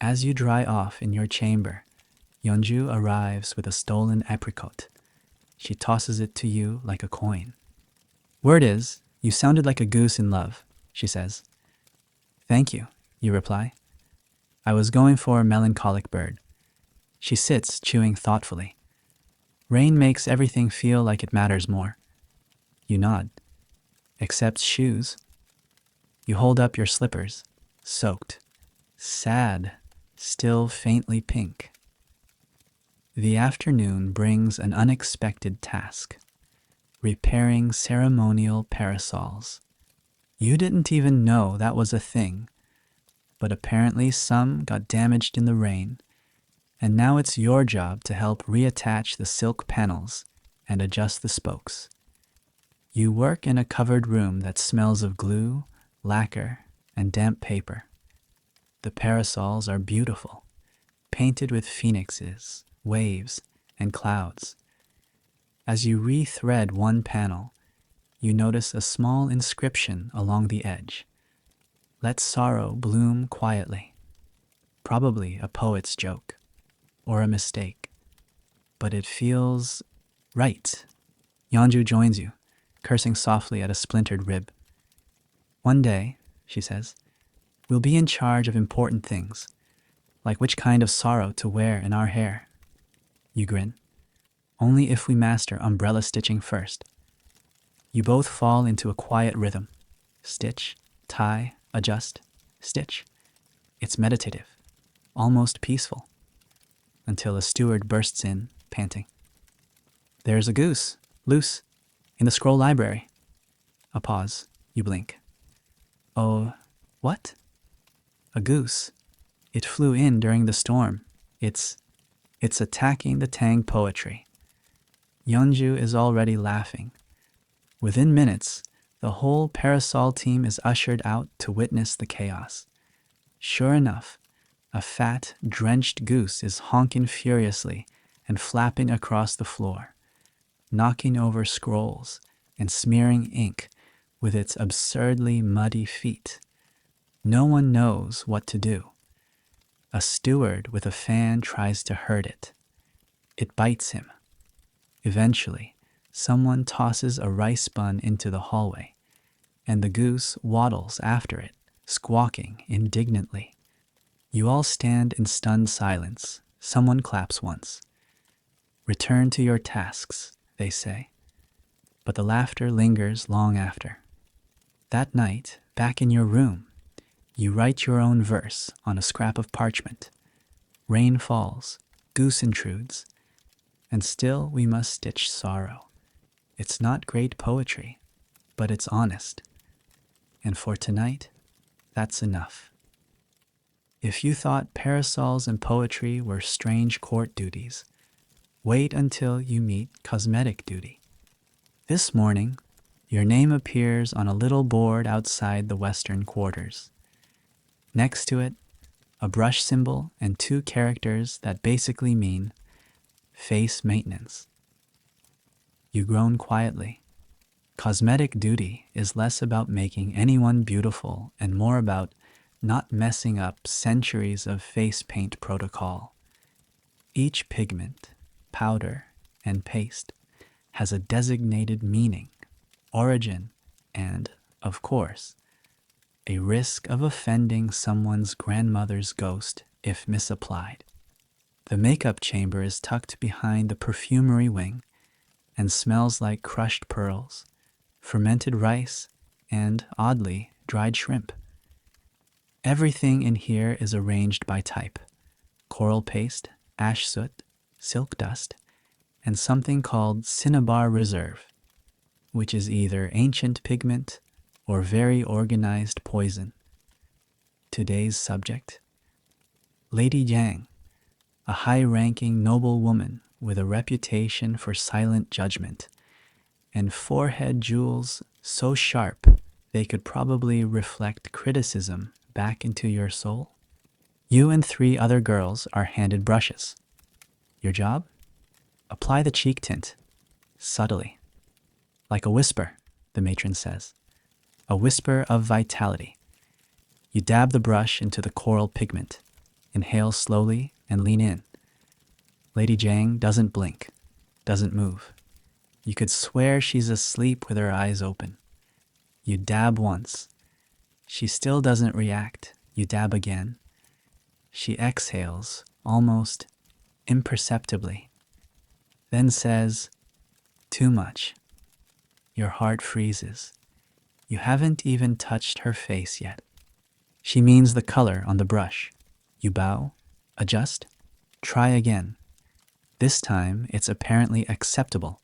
As you dry off in your chamber, Yeonju arrives with a stolen apricot. She tosses it to you like a coin. "Word is, you sounded like a goose in love," she says. "Thank you," you reply. "I was going for a melancholic bird." She sits, chewing thoughtfully. Rain makes everything feel like it matters more. You nod. Except shoes. You hold up your slippers, soaked, sad, still faintly pink. The afternoon brings an unexpected task: repairing ceremonial parasols. You didn't even know that was a thing, but apparently some got damaged in the rain, and now it's your job to help reattach the silk panels and adjust the spokes. You work in a covered room that smells of glue, lacquer, and damp paper. The parasols are beautiful, painted with phoenixes, waves, and clouds. As you rethread one panel, you notice a small inscription along the edge. Let sorrow bloom quietly. Probably a poet's joke or a mistake, but it feels right. Yeonju joins you, cursing softly at a splintered rib. One day, she says, we'll be in charge of important things, like which kind of sorrow to wear in our hair. You grin. Only if we master umbrella stitching first. You both fall into a quiet rhythm. Stitch, tie, adjust, stitch. It's meditative, almost peaceful, until a steward bursts in, panting. There's a goose, loose, in the scroll library. A pause. You blink. Oh, what? A goose. It flew in during the storm. It's attacking the Tang poetry. Yeonju is already laughing. Within minutes, the whole parasol team is ushered out to witness the chaos. Sure enough, a fat, drenched goose is honking furiously and flapping across the floor, knocking over scrolls and smearing ink with its absurdly muddy feet. No one knows what to do. A steward with a fan tries to herd it. It bites him. Eventually, someone tosses a rice bun into the hallway, and the goose waddles after it, squawking indignantly. You all stand in stunned silence. Someone claps once. Return to your tasks, they say. But the laughter lingers long after. That night, back in your room, you write your own verse on a scrap of parchment. Rain falls, goose intrudes, and still we must stitch sorrow. It's not great poetry, but it's honest. And for tonight, that's enough. If you thought parasols and poetry were strange court duties, wait until you meet cosmetic duty. This morning, your name appears on a little board outside the western quarters. Next to it, a brush symbol and two characters that basically mean face maintenance. You groan quietly. Cosmetic duty is less about making anyone beautiful and more about not messing up centuries of face paint protocol. Each pigment, powder, and paste has a designated meaning, origin, and, of course, a risk of offending someone's grandmother's ghost if misapplied. The makeup chamber is tucked behind the perfumery wing and smells like crushed pearls, fermented rice, and, oddly, dried shrimp. Everything in here is arranged by type: coral paste, ash soot, silk dust, and something called cinnabar reserve, which is either ancient pigment or very organized poison. Today's subject: Lady Yang, a high-ranking noble woman with a reputation for silent judgment, and forehead jewels so sharp they could probably reflect criticism back into your soul. You and 3 other girls are handed brushes. Your job? Apply the cheek tint, subtly. Like a whisper, the matron says. A whisper of vitality. You dab the brush into the coral pigment, inhale slowly, and lean in. Lady Jang doesn't blink, doesn't move. You could swear she's asleep with her eyes open. You dab once. She still doesn't react. You dab again. She exhales, almost imperceptibly, then says, "Too much." Your heart freezes. You haven't even touched her face yet. She means the color on the brush. You bow, adjust, try again. This time it's apparently acceptable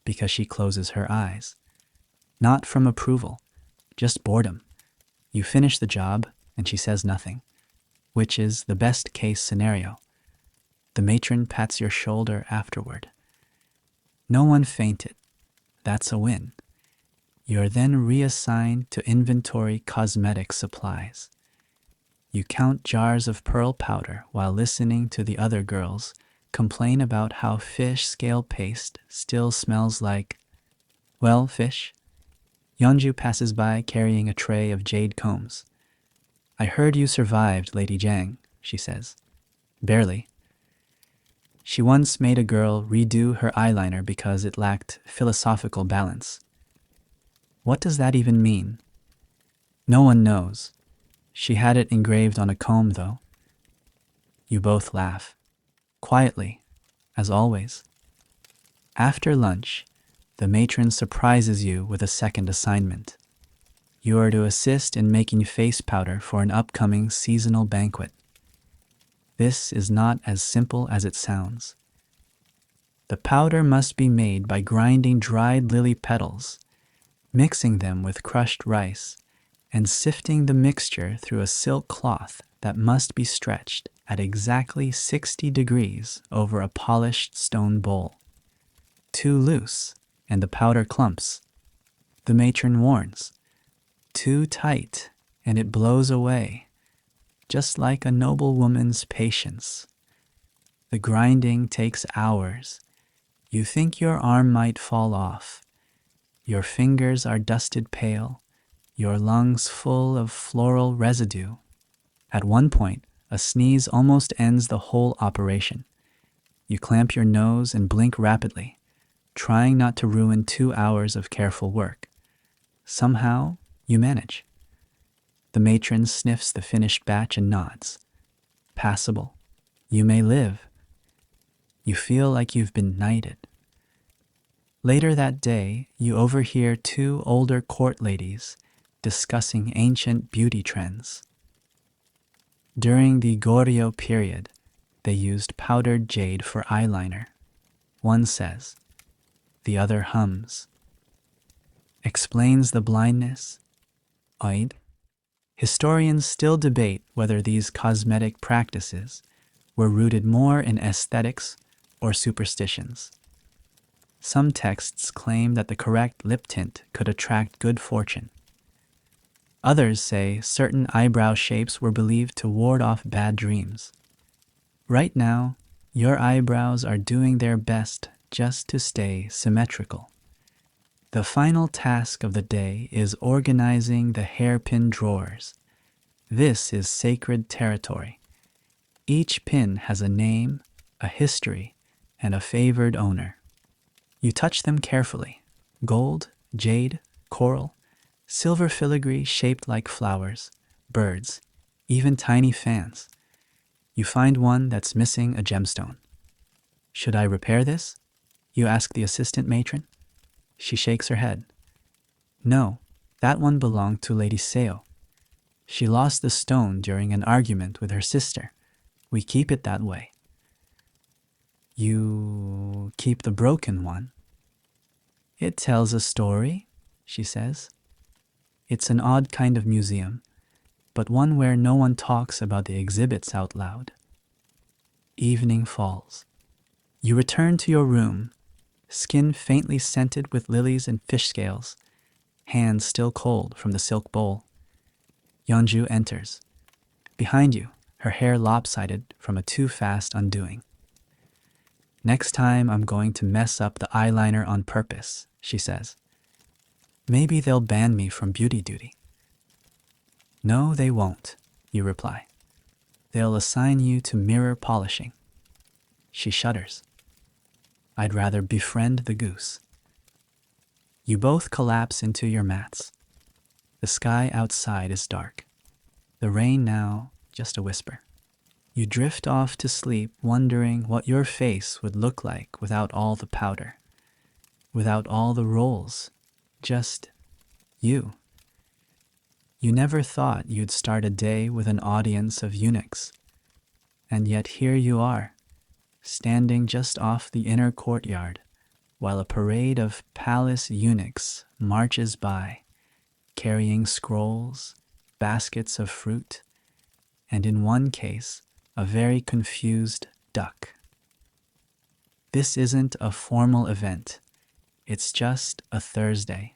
because she closes her eyes. Not from approval, just boredom. You finish the job and she says nothing, which is the best case scenario. The matron pats your shoulder afterward. No one fainted. That's a win. You're then reassigned to inventory cosmetic supplies. You count jars of pearl powder while listening to the other girls complain about how fish scale paste still smells like, well, fish. Yeonju passes by carrying a tray of jade combs. I heard you survived, Lady Jang, she says. Barely. She once made a girl redo her eyeliner because it lacked philosophical balance. What does that even mean? No one knows. She had it engraved on a comb, though. You both laugh. Quietly, as always. After lunch, the matron surprises you with a second assignment. You are to assist in making face powder for an upcoming seasonal banquet. This is not as simple as it sounds. The powder must be made by grinding dried lily petals, mixing them with crushed rice, and sifting the mixture through a silk cloth that must be stretched at exactly 60 degrees over a polished stone bowl. Too loose, and the powder clumps. The matron warns. Too tight, and it blows away, just like a noble woman's patience. The grinding takes hours. You think your arm might fall off. Your fingers are dusted pale, your lungs full of floral residue. At one point, a sneeze almost ends the whole operation. You clamp your nose and blink rapidly, trying not to ruin 2 hours of careful work. Somehow, you manage. The matron sniffs the finished batch and nods. Passable. You may live. You feel like you've been knighted. Later that day, you overhear 2 older court ladies discussing ancient beauty trends. During the Goryeo period, they used powdered jade for eyeliner. One says, the other hums. Explains the blindness. Oid. Historians still debate whether these cosmetic practices were rooted more in aesthetics or superstitions. Some texts claim that the correct lip tint could attract good fortune. Others say certain eyebrow shapes were believed to ward off bad dreams. Right now, your eyebrows are doing their best just to stay symmetrical. The final task of the day is organizing the hairpin drawers. This is sacred territory. Each pin has a name, a history, and a favored owner. You touch them carefully. Gold, jade, coral, silver filigree shaped like flowers, birds, even tiny fans. You find one that's missing a gemstone. Should I repair this? You ask the assistant matron. She shakes her head. No, that one belonged to Lady Seo. She lost the stone during an argument with her sister. We keep it that way. You keep the broken one. It tells a story, she says. It's an odd kind of museum, but one where no one talks about the exhibits out loud. Evening falls. You return to your room, skin faintly scented with lilies and fish scales, hands still cold from the silk bowl. Yeonju enters. Behind you, her hair lopsided from a too-fast undoing. Next time I'm going to mess up the eyeliner on purpose, she says. Maybe they'll ban me from beauty duty. No, they won't, you reply. They'll assign you to mirror polishing. She shudders. I'd rather befriend the goose. You both collapse into your mats. The sky outside is dark. The rain now just a whisper. You drift off to sleep wondering what your face would look like without all the powder, without all the rolls, just you. You never thought you'd start a day with an audience of eunuchs, and yet here you are, standing just off the inner courtyard, while a parade of palace eunuchs marches by, carrying scrolls, baskets of fruit, and in one case, a very confused duck. This isn't a formal event. It's just a Thursday.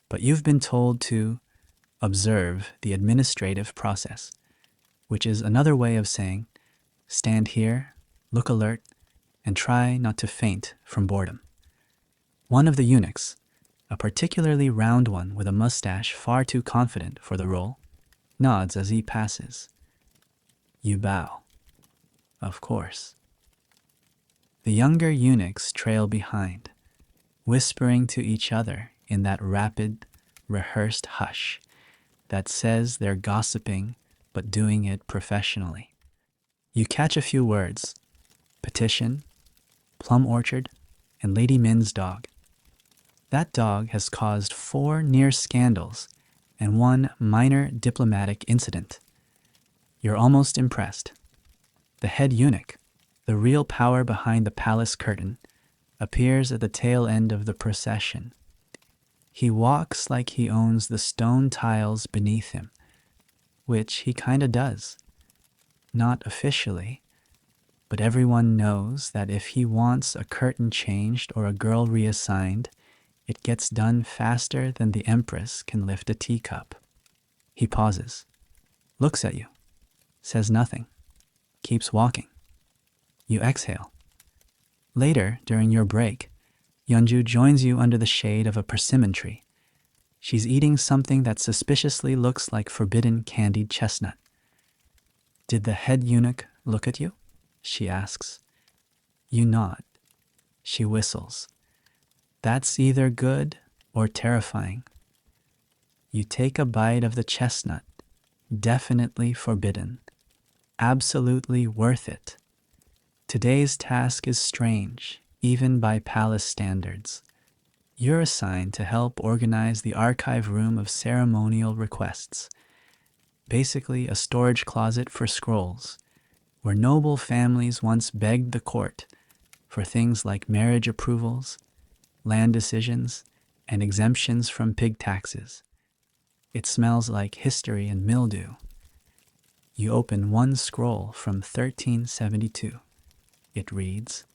But you've been told to observe the administrative process, which is another way of saying, stand here, look alert, and try not to faint from boredom. One of the eunuchs, A particularly round one with a mustache far too confident for the role nods as he passes. You bow. Of course. The younger eunuchs trail behind, whispering to each other in that rapid, rehearsed hush that says they're gossiping but doing it professionally. You catch a few words: petition, plum orchard, and Lady Min's dog. That dog has caused 4 near scandals and 1 minor diplomatic incident. You're almost impressed. The head eunuch, the real power behind the palace curtain, appears at the tail end of the procession. He walks like he owns the stone tiles beneath him, which he kinda does. Not officially, but everyone knows that if he wants a curtain changed or a girl reassigned, it gets done faster than the Empress can lift a teacup. He pauses, looks at you, says nothing, keeps walking. You exhale. Later, during your break, Yeonju joins you under the shade of a persimmon tree. She's eating something that suspiciously looks like forbidden candied chestnut. Did the head eunuch look at you? She asks. You nod. She whistles. That's either good or terrifying. You take a bite of the chestnut. Definitely forbidden. Absolutely worth it. Today's task is strange, even by palace standards. You're assigned to help organize the archive room of ceremonial requests, basically a storage closet for scrolls, where noble families once begged the court for things like marriage approvals, land decisions, and exemptions from pig taxes. It smells like history and mildew. You open one scroll from 1372. It reads,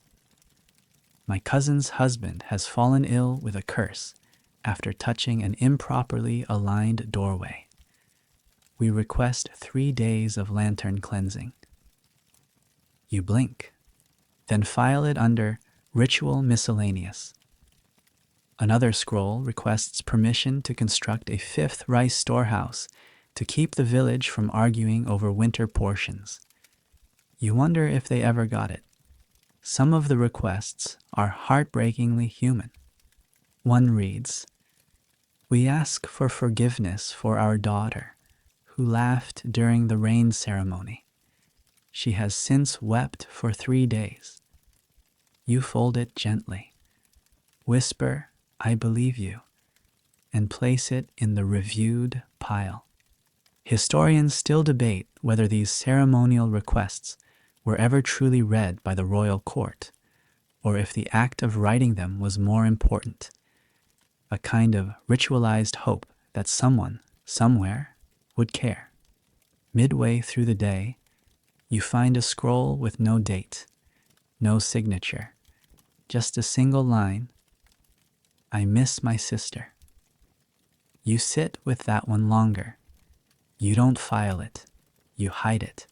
"My cousin's husband has fallen ill with a curse after touching an improperly aligned doorway. We request 3 days of lantern cleansing." You blink, then file it under Ritual Miscellaneous. Another scroll requests permission to construct a 5th rice storehouse to keep the village from arguing over winter portions. You wonder if they ever got it. Some of the requests are heartbreakingly human. One reads, "We ask for forgiveness for our daughter, who laughed during the rain ceremony. She has since wept for 3 days." You fold it gently, whisper, "I believe you," and place it in the reviewed pile. Historians still debate whether these ceremonial requests were ever truly read by the royal court, or if the act of writing them was more important, a kind of ritualized hope that someone, somewhere, would care. Midway through the day, you find a scroll with no date, no signature, just a single line, "I miss my sister." You sit with that one longer. You don't file it. You hide it,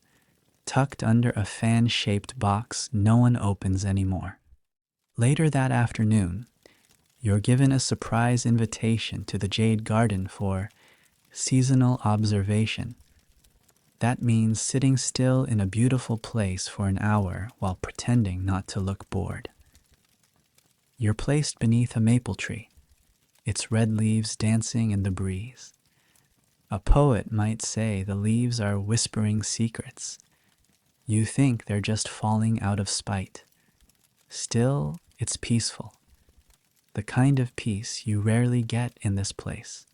tucked under a fan-shaped box no one opens anymore. Later that afternoon, you're given a surprise invitation to the Jade Garden for seasonal observation. That means sitting still in a beautiful place for an hour while pretending not to look bored. You're placed beneath a maple tree, its red leaves dancing in the breeze. A poet might say the leaves are whispering secrets. You think they're just falling out of spite. Still, it's peaceful. The kind of peace you rarely get in this place.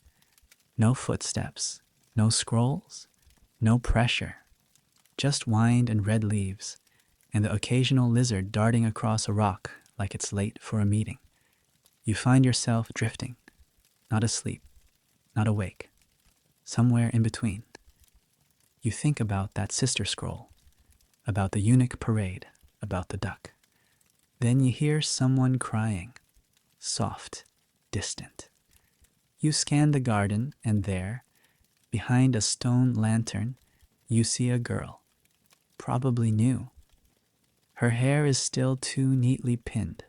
No footsteps, no scrolls, no pressure. Just wind and red leaves, and the occasional lizard darting across a rock like it's late for a meeting. You find yourself drifting, not asleep, not awake, somewhere in between. You think about that sister scroll, about the eunuch parade, about the duck. Then you hear someone crying, soft, distant. You scan the garden, and there, behind a stone lantern, you see a girl, probably new. Her hair is still too neatly pinned.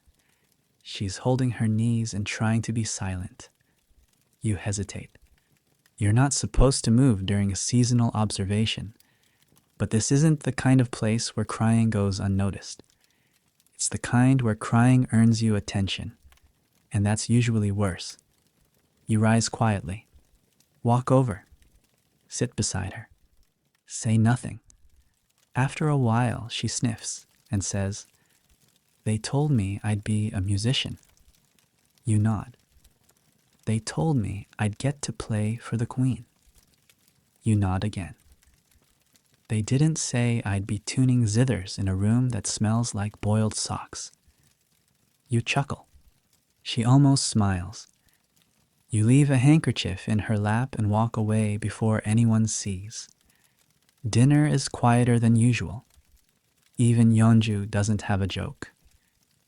She's holding her knees and trying to be silent. You hesitate. You're not supposed to move during a seasonal observation, but this isn't the kind of place where crying goes unnoticed. It's the kind where crying earns you attention, and that's usually worse. You rise quietly, walk over, sit beside her, say nothing. After a while, she sniffs and says, "They told me I'd be a musician." You nod. "They told me I'd get to play for the Queen." You nod again. "They didn't say I'd be tuning zithers in a room that smells like boiled socks." You chuckle. She almost smiles. You leave a handkerchief in her lap and walk away before anyone sees. Dinner is quieter than usual. Even Yeonju doesn't have a joke.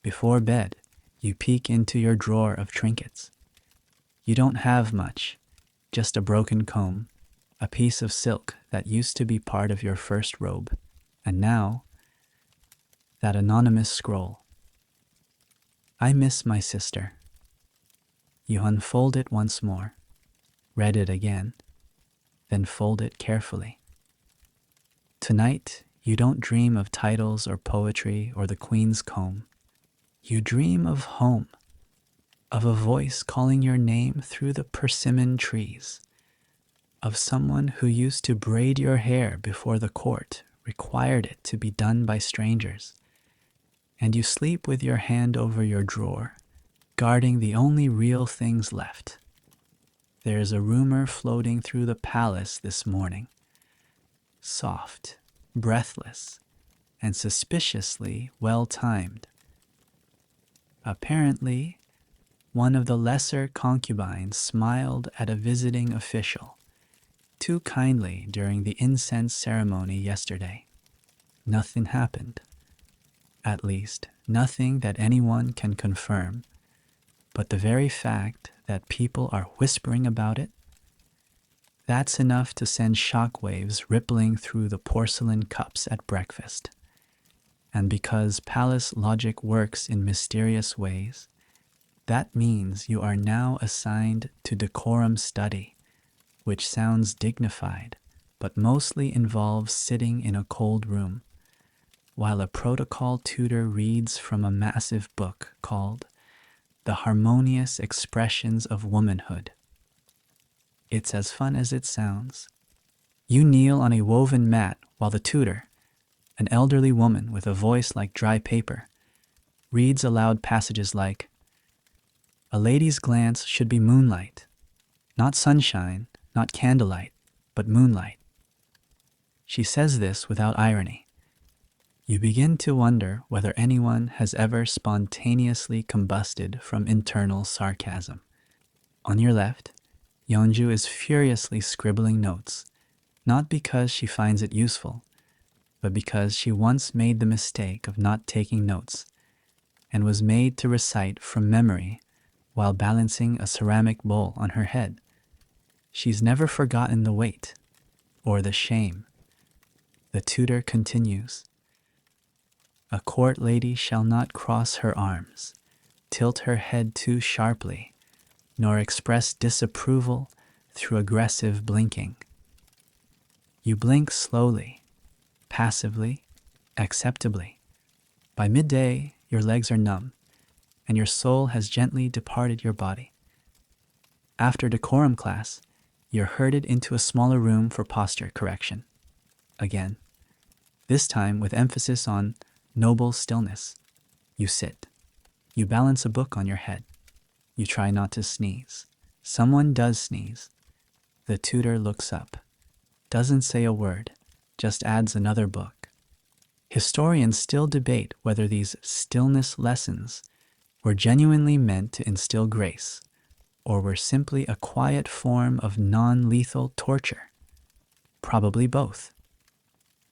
Before bed, you peek into your drawer of trinkets. You don't have much, just a broken comb, a piece of silk that used to be part of your first robe, and now, that anonymous scroll. "I miss my sister." You unfold it once more, read it again, then fold it carefully. Tonight, you don't dream of titles or poetry or the Queen's comb. You dream of home, of a voice calling your name through the persimmon trees, of someone who used to braid your hair before the court required it to be done by strangers. And you sleep with your hand over your drawer, guarding the only real things left. There's a rumor floating through the palace this morning, soft, breathless, and suspiciously well-timed. Apparently, one of the lesser concubines smiled at a visiting official too kindly during the incense ceremony yesterday. Nothing happened. At least, nothing that anyone can confirm. But the very fact that people are whispering about it, that's enough to send shockwaves rippling through the porcelain cups at breakfast. And because palace logic works in mysterious ways, that means you are now assigned to decorum study, which sounds dignified, but mostly involves sitting in a cold room, while a protocol tutor reads from a massive book called The Harmonious Expressions of Womanhood. It's as fun as it sounds. You kneel on a woven mat while the tutor, an elderly woman with a voice like dry paper, reads aloud passages like, "A lady's glance should be moonlight, not sunshine, not candlelight, but moonlight." She says this without irony. You begin to wonder whether anyone has ever spontaneously combusted from internal sarcasm. On your left, Yeonju is furiously scribbling notes, not because she finds it useful, but because she once made the mistake of not taking notes and was made to recite from memory while balancing a ceramic bowl on her head. She's never forgotten the weight or the shame. The tutor continues. "A court lady shall not cross her arms, tilt her head too sharply, nor express disapproval through aggressive blinking." You blink slowly, passively, acceptably. By midday, your legs are numb, and your soul has gently departed your body. After decorum class, you're herded into a smaller room for posture correction. Again, this time with emphasis on noble stillness. You sit. You balance a book on your head. You try not to sneeze. Someone does sneeze. The tutor looks up, doesn't say a word, just adds another book. Historians still debate whether these stillness lessons were genuinely meant to instill grace, or were simply a quiet form of non-lethal torture. Probably both.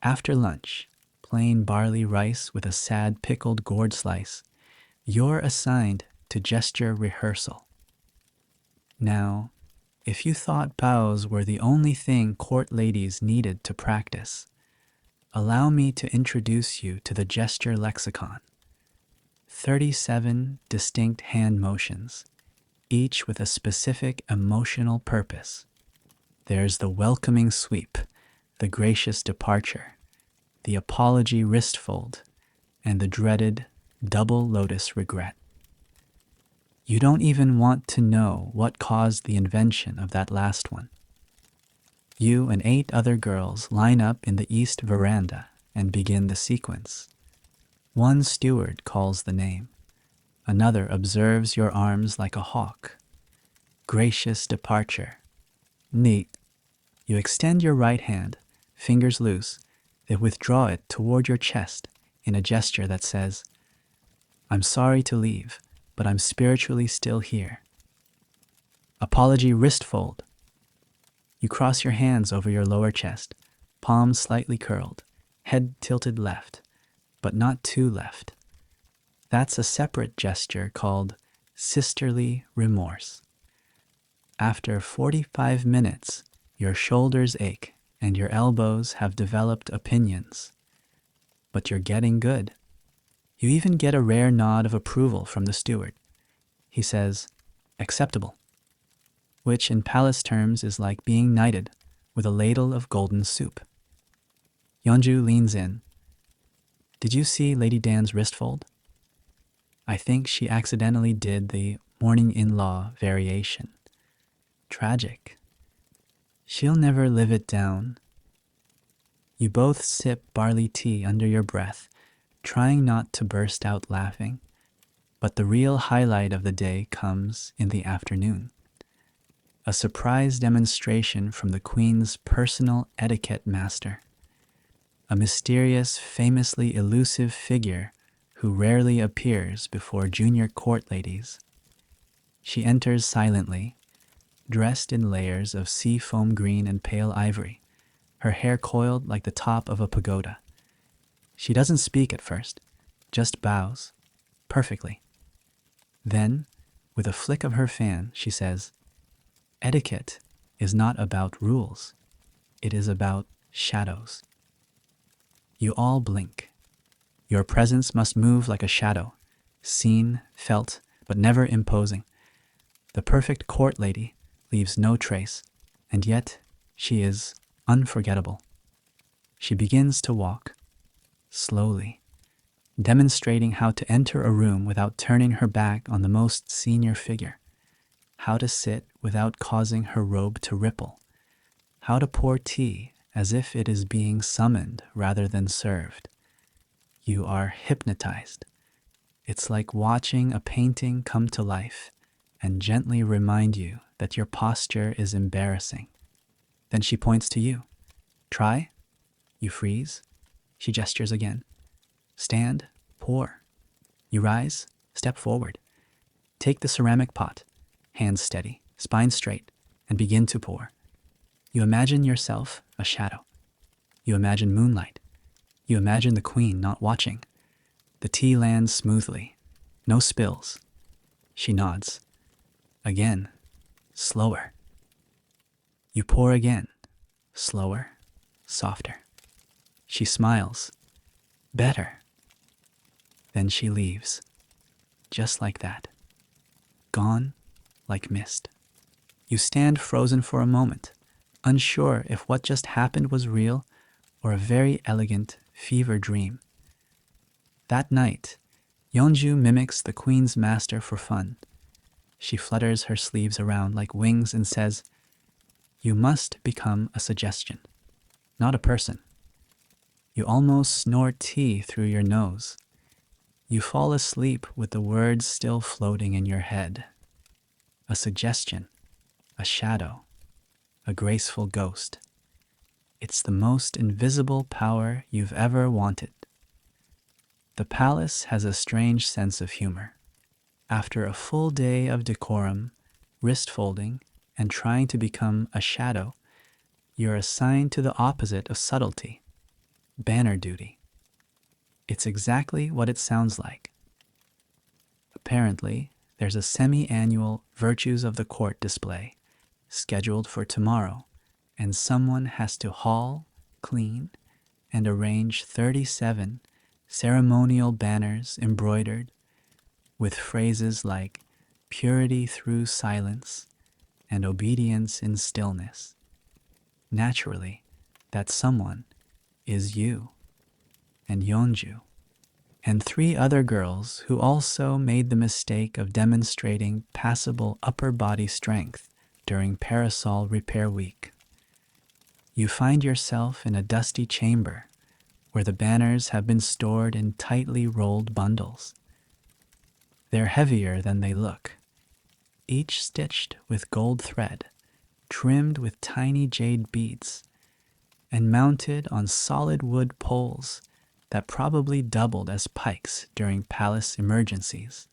After lunch, plain barley rice with a sad pickled gourd slice, you're assigned to gesture rehearsal. Now, if you thought bows were the only thing court ladies needed to practice, allow me to introduce you to the gesture lexicon. 37 distinct hand motions, each with a specific emotional purpose. There's the welcoming sweep, the gracious departure, the apology wrist fold, and the dreaded double lotus regret. You don't even want to know what caused the invention of that last one. You and 8 other girls line up in the east veranda and begin the sequence. One steward calls the name. Another observes your arms like a hawk. Gracious departure. Neat. You extend your right hand, fingers loose, then withdraw it toward your chest in a gesture that says, "I'm sorry to leave, but I'm spiritually still here." Apology wrist fold. You cross your hands over your lower chest, palms slightly curled, head tilted left, but not too left. That's a separate gesture called sisterly remorse. After 45 minutes, your shoulders ache and your elbows have developed opinions. But you're getting good. You even get a rare nod of approval from the steward. He says, "Acceptable," which in palace terms is like being knighted with a ladle of golden soup. Yeonju leans in. "Did you see Lady Dan's wrist fold? I think she accidentally did the morning-in-law variation. Tragic. She'll never live it down." You both sip barley tea under your breath, trying not to burst out laughing. But the real highlight of the day comes in the afternoon. A surprise demonstration from the Queen's personal etiquette master. A mysterious, famously elusive figure who rarely appears before junior court ladies. She enters silently, dressed in layers of seafoam green and pale ivory, her hair coiled like the top of a pagoda. She doesn't speak at first, just bows, perfectly. Then, with a flick of her fan, she says, "Etiquette is not about rules. It is about shadows." You all blink. Your presence must move like a shadow, seen, felt, but never imposing. The perfect court lady leaves no trace, and yet she is unforgettable. She begins to walk, slowly, demonstrating how to enter a room without turning her back on the most senior figure, how to sit without causing her robe to ripple, how to pour tea as if it is being summoned rather than served. You are hypnotized. It's like watching a painting come to life and gently remind you that your posture is embarrassing. Then she points to you. "Try." You freeze. She gestures again. "Stand, pour." You rise, step forward. Take the ceramic pot, hands steady, spine straight, and begin to pour. You imagine yourself a shadow. You imagine moonlight. You imagine the Queen not watching. The tea lands smoothly. No spills. She nods. Again, slower. You pour again, slower, softer. She smiles. Better. Then she leaves. Just like that. Gone like mist. You stand frozen for a moment, unsure if what just happened was real or a very elegant fever dream. That night, Yeonju mimics the Queen's master for fun. She flutters her sleeves around like wings and says, "You must become a suggestion, not a person." You almost snort tea through your nose. You fall asleep with the words still floating in your head. A suggestion, a shadow, a graceful ghost. It's the most invisible power you've ever wanted. The palace has a strange sense of humor. After a full day of decorum, wrist folding, and trying to become a shadow, you're assigned to the opposite of subtlety, banner duty. It's exactly what it sounds like. Apparently, there's a semi-annual Virtues of the Court display scheduled for tomorrow, and someone has to haul, clean, and arrange 37 ceremonial banners embroidered with phrases like purity through silence and obedience in stillness. Naturally, that someone is you and Yeonju, and three other girls who also made the mistake of demonstrating passable upper body strength during Parasol Repair Week. You find yourself in a dusty chamber where the banners have been stored in tightly rolled bundles. They're heavier than they look, each stitched with gold thread, trimmed with tiny jade beads, and mounted on solid wood poles that probably doubled as pikes during palace emergencies.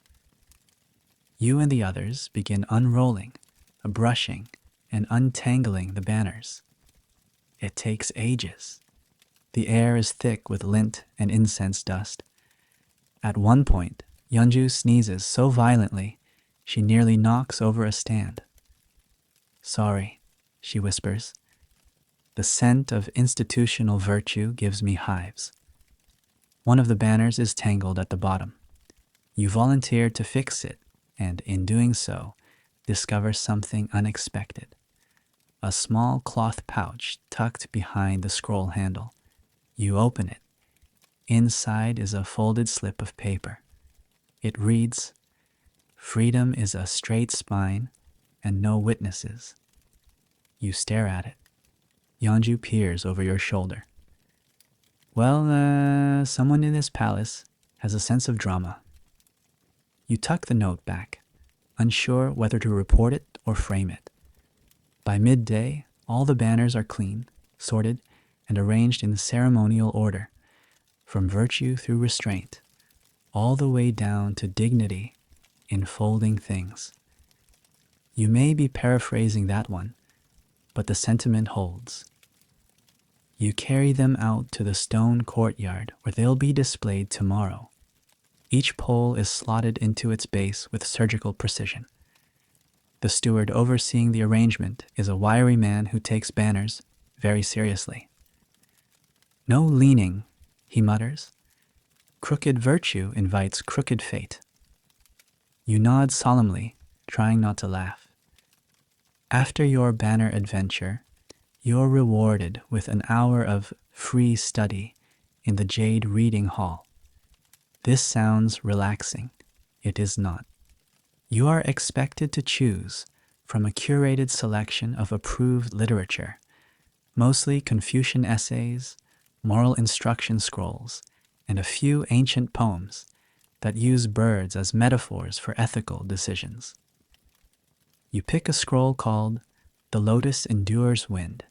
You and the others begin unrolling, brushing, and untangling the banners. It takes ages. The air is thick with lint and incense dust. At one point, Yeonju sneezes so violently she nearly knocks over a stand. "Sorry," she whispers. "The scent of institutional virtue gives me hives." One of the banners is tangled at the bottom. You volunteer to fix it, and in doing so, discover something unexpected. A small cloth pouch tucked behind the scroll handle. You open it. Inside is a folded slip of paper. It reads, "Freedom is a straight spine and no witnesses." You stare at it. Yeonju peers over your shoulder. "Well, someone in this palace has a sense of drama." You tuck the note back, unsure whether to report it or frame it. By midday, all the banners are clean, sorted, and arranged in ceremonial order, from virtue through restraint, all the way down to dignity in folding things. You may be paraphrasing that one, but the sentiment holds. You carry them out to the stone courtyard where they'll be displayed tomorrow. Each pole is slotted into its base with surgical precision. The steward overseeing the arrangement is a wiry man who takes banners very seriously. "No leaning," he mutters. "Crooked virtue invites crooked fate." You nod solemnly, trying not to laugh. After your banner adventure, you're rewarded with an hour of free study in the Jade Reading Hall. This sounds relaxing. It is not. You are expected to choose from a curated selection of approved literature, mostly Confucian essays, moral instruction scrolls, and a few ancient poems that use birds as metaphors for ethical decisions. You pick a scroll called "The Lotus Endures Wind"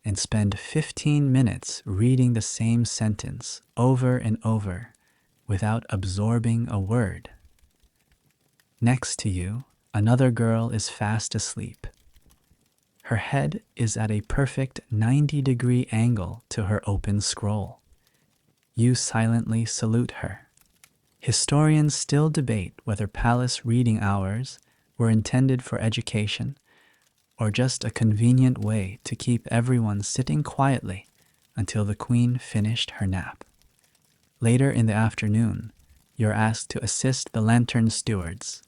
and spend 15 minutes reading the same sentence over and over without absorbing a word. Next to you, another girl is fast asleep. Her head is at a perfect 90-degree angle to her open scroll. You silently salute her. Historians still debate whether palace reading hours were intended for education or just a convenient way to keep everyone sitting quietly until the queen finished her nap. Later in the afternoon, you're asked to assist the lantern stewards.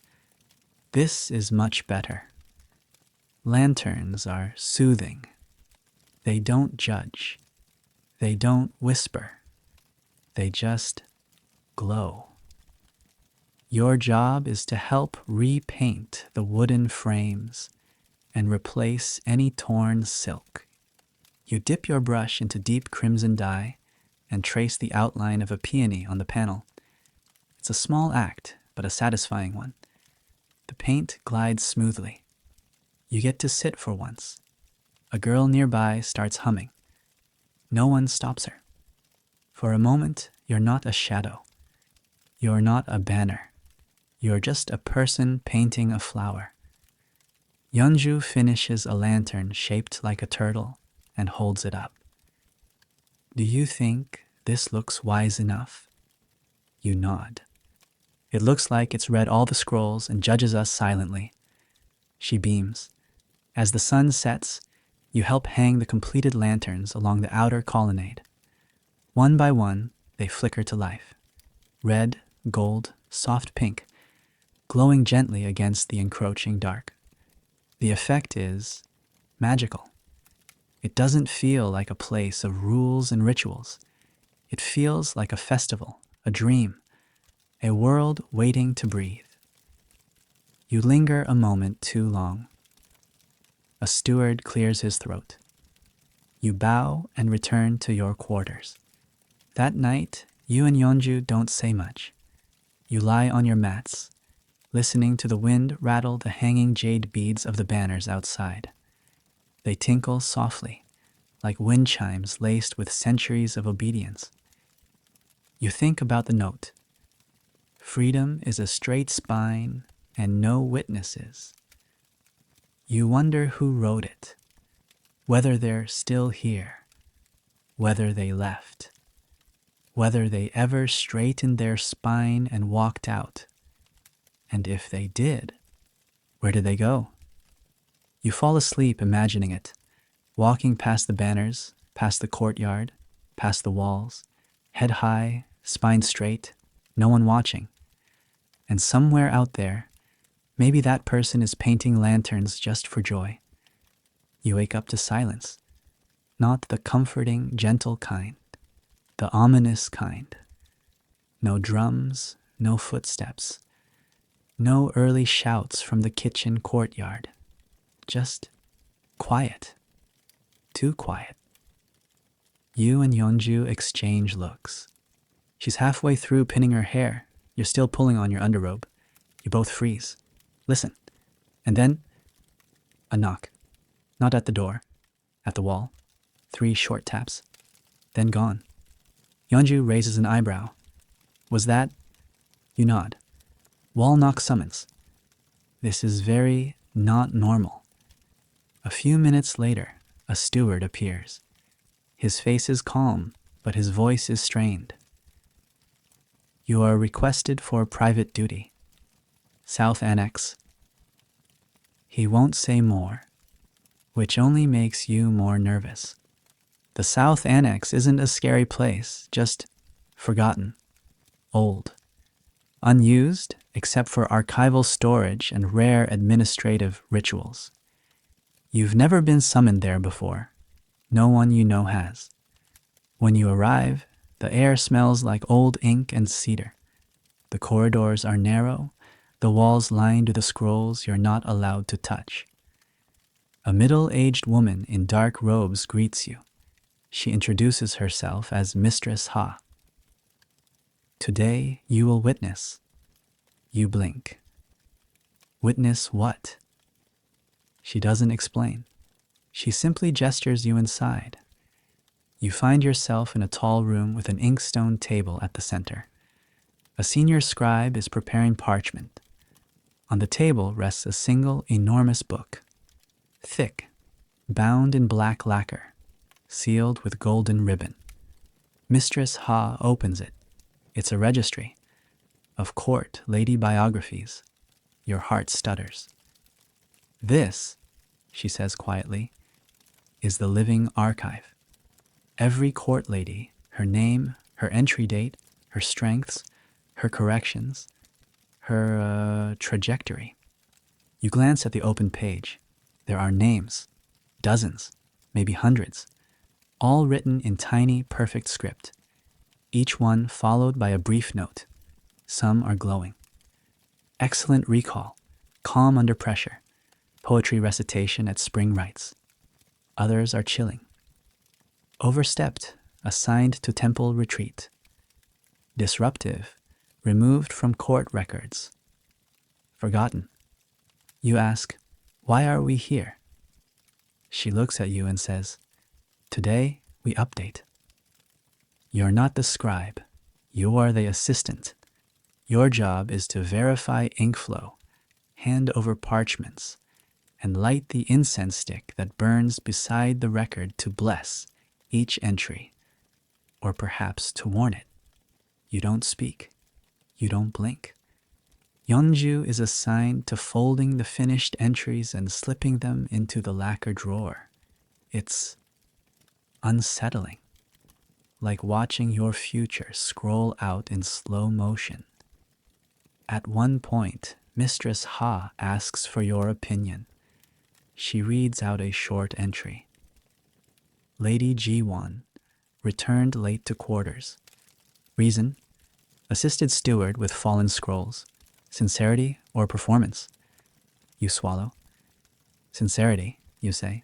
This is much better. Lanterns are soothing. They don't judge. They don't whisper. They just glow. Your job is to help repaint the wooden frames and replace any torn silk. You dip your brush into deep crimson dye and trace the outline of a peony on the panel. It's a small act, but a satisfying one. The paint glides smoothly. You get to sit for once. A girl nearby starts humming. No one stops her. For a moment, you're not a shadow. You're not a banner. You're just a person painting a flower. Yeonju finishes a lantern shaped like a turtle and holds it up. "Do you think this looks wise enough?" You nod. "It looks like it's read all the scrolls and judges us silently." She beams. As the sun sets, you help hang the completed lanterns along the outer colonnade. One by one, they flicker to life. Red, gold, soft pink, glowing gently against the encroaching dark. The effect is magical. It doesn't feel like a place of rules and rituals. It feels like a festival, a dream, a world waiting to breathe. You linger a moment too long. A steward clears his throat. You bow and return to your quarters. That night, you and Yeonju don't say much. You lie on your mats, listening to the wind rattle the hanging jade beads of the banners outside. They tinkle softly, like wind chimes laced with centuries of obedience. You think about the note. Freedom is a straight spine and no witnesses. You wonder who wrote it, whether they're still here, whether they left, whether they ever straightened their spine and walked out. And if they did, where did they go? You fall asleep imagining it, walking past the banners, past the courtyard, past the walls, head high, spine straight, no one watching. And somewhere out there, maybe that person is painting lanterns just for joy. You wake up to silence, not the comforting, gentle kind, the ominous kind. No drums, no footsteps, no early shouts from the kitchen courtyard. Just quiet. Too quiet. You and Yeonju exchange looks. She's halfway through pinning her hair. You're still pulling on your underrobe. You both freeze. Listen. And then, a knock. Not at the door. At the wall. 3 short taps. Then gone. Yeonju raises an eyebrow. Was that? You nod. Wall knock summons. This is very not normal. A few minutes later, a steward appears. His face is calm, but his voice is strained. You are requested for private duty. South Annex. He won't say more, which only makes you more nervous. The South Annex isn't a scary place, just forgotten, old, unused except for archival storage and rare administrative rituals. You've never been summoned there before. No one you know has. When you arrive, the air smells like old ink and cedar. The corridors are narrow, the walls lined with the scrolls you're not allowed to touch. A middle-aged woman in dark robes greets you. She introduces herself as Mistress Ha. Today you will witness. You blink. Witness what? She doesn't explain. She simply gestures you inside. You find yourself in a tall room with an inkstone table at the center. A senior scribe is preparing parchment. On the table rests a single enormous book. Thick, bound in black lacquer, sealed with golden ribbon. Mistress Ha opens it. It's a registry of court lady biographies. Your heart stutters. This, she says quietly, is the living archive. Every court lady, her name, her entry date, her strengths, her corrections, her trajectory. You glance at the open page. There are names, dozens, maybe hundreds, all written in tiny, perfect script, each one followed by a brief note. Some are glowing. Excellent recall, calm under pressure, poetry recitation at spring rites. Others are chilling. Overstepped, assigned to temple retreat. Disruptive, removed from court records. Forgotten. You ask, why are we here? She looks at you and says, today we update. You're not the scribe. You are the assistant. Your job is to verify ink flow, hand over parchments, and light the incense stick that burns beside the record to bless each entry, or perhaps to warn it. You don't speak. You don't blink. Yeonju is assigned to folding the finished entries and slipping them into the lacquer drawer. It's unsettling, like watching your future scroll out in slow motion. At one point, Mistress Ha asks for your opinion. She reads out a short entry. Lady Ji-won returned late to quarters. Reason: assisted steward with fallen scrolls. Sincerity or performance? You swallow. Sincerity, you say.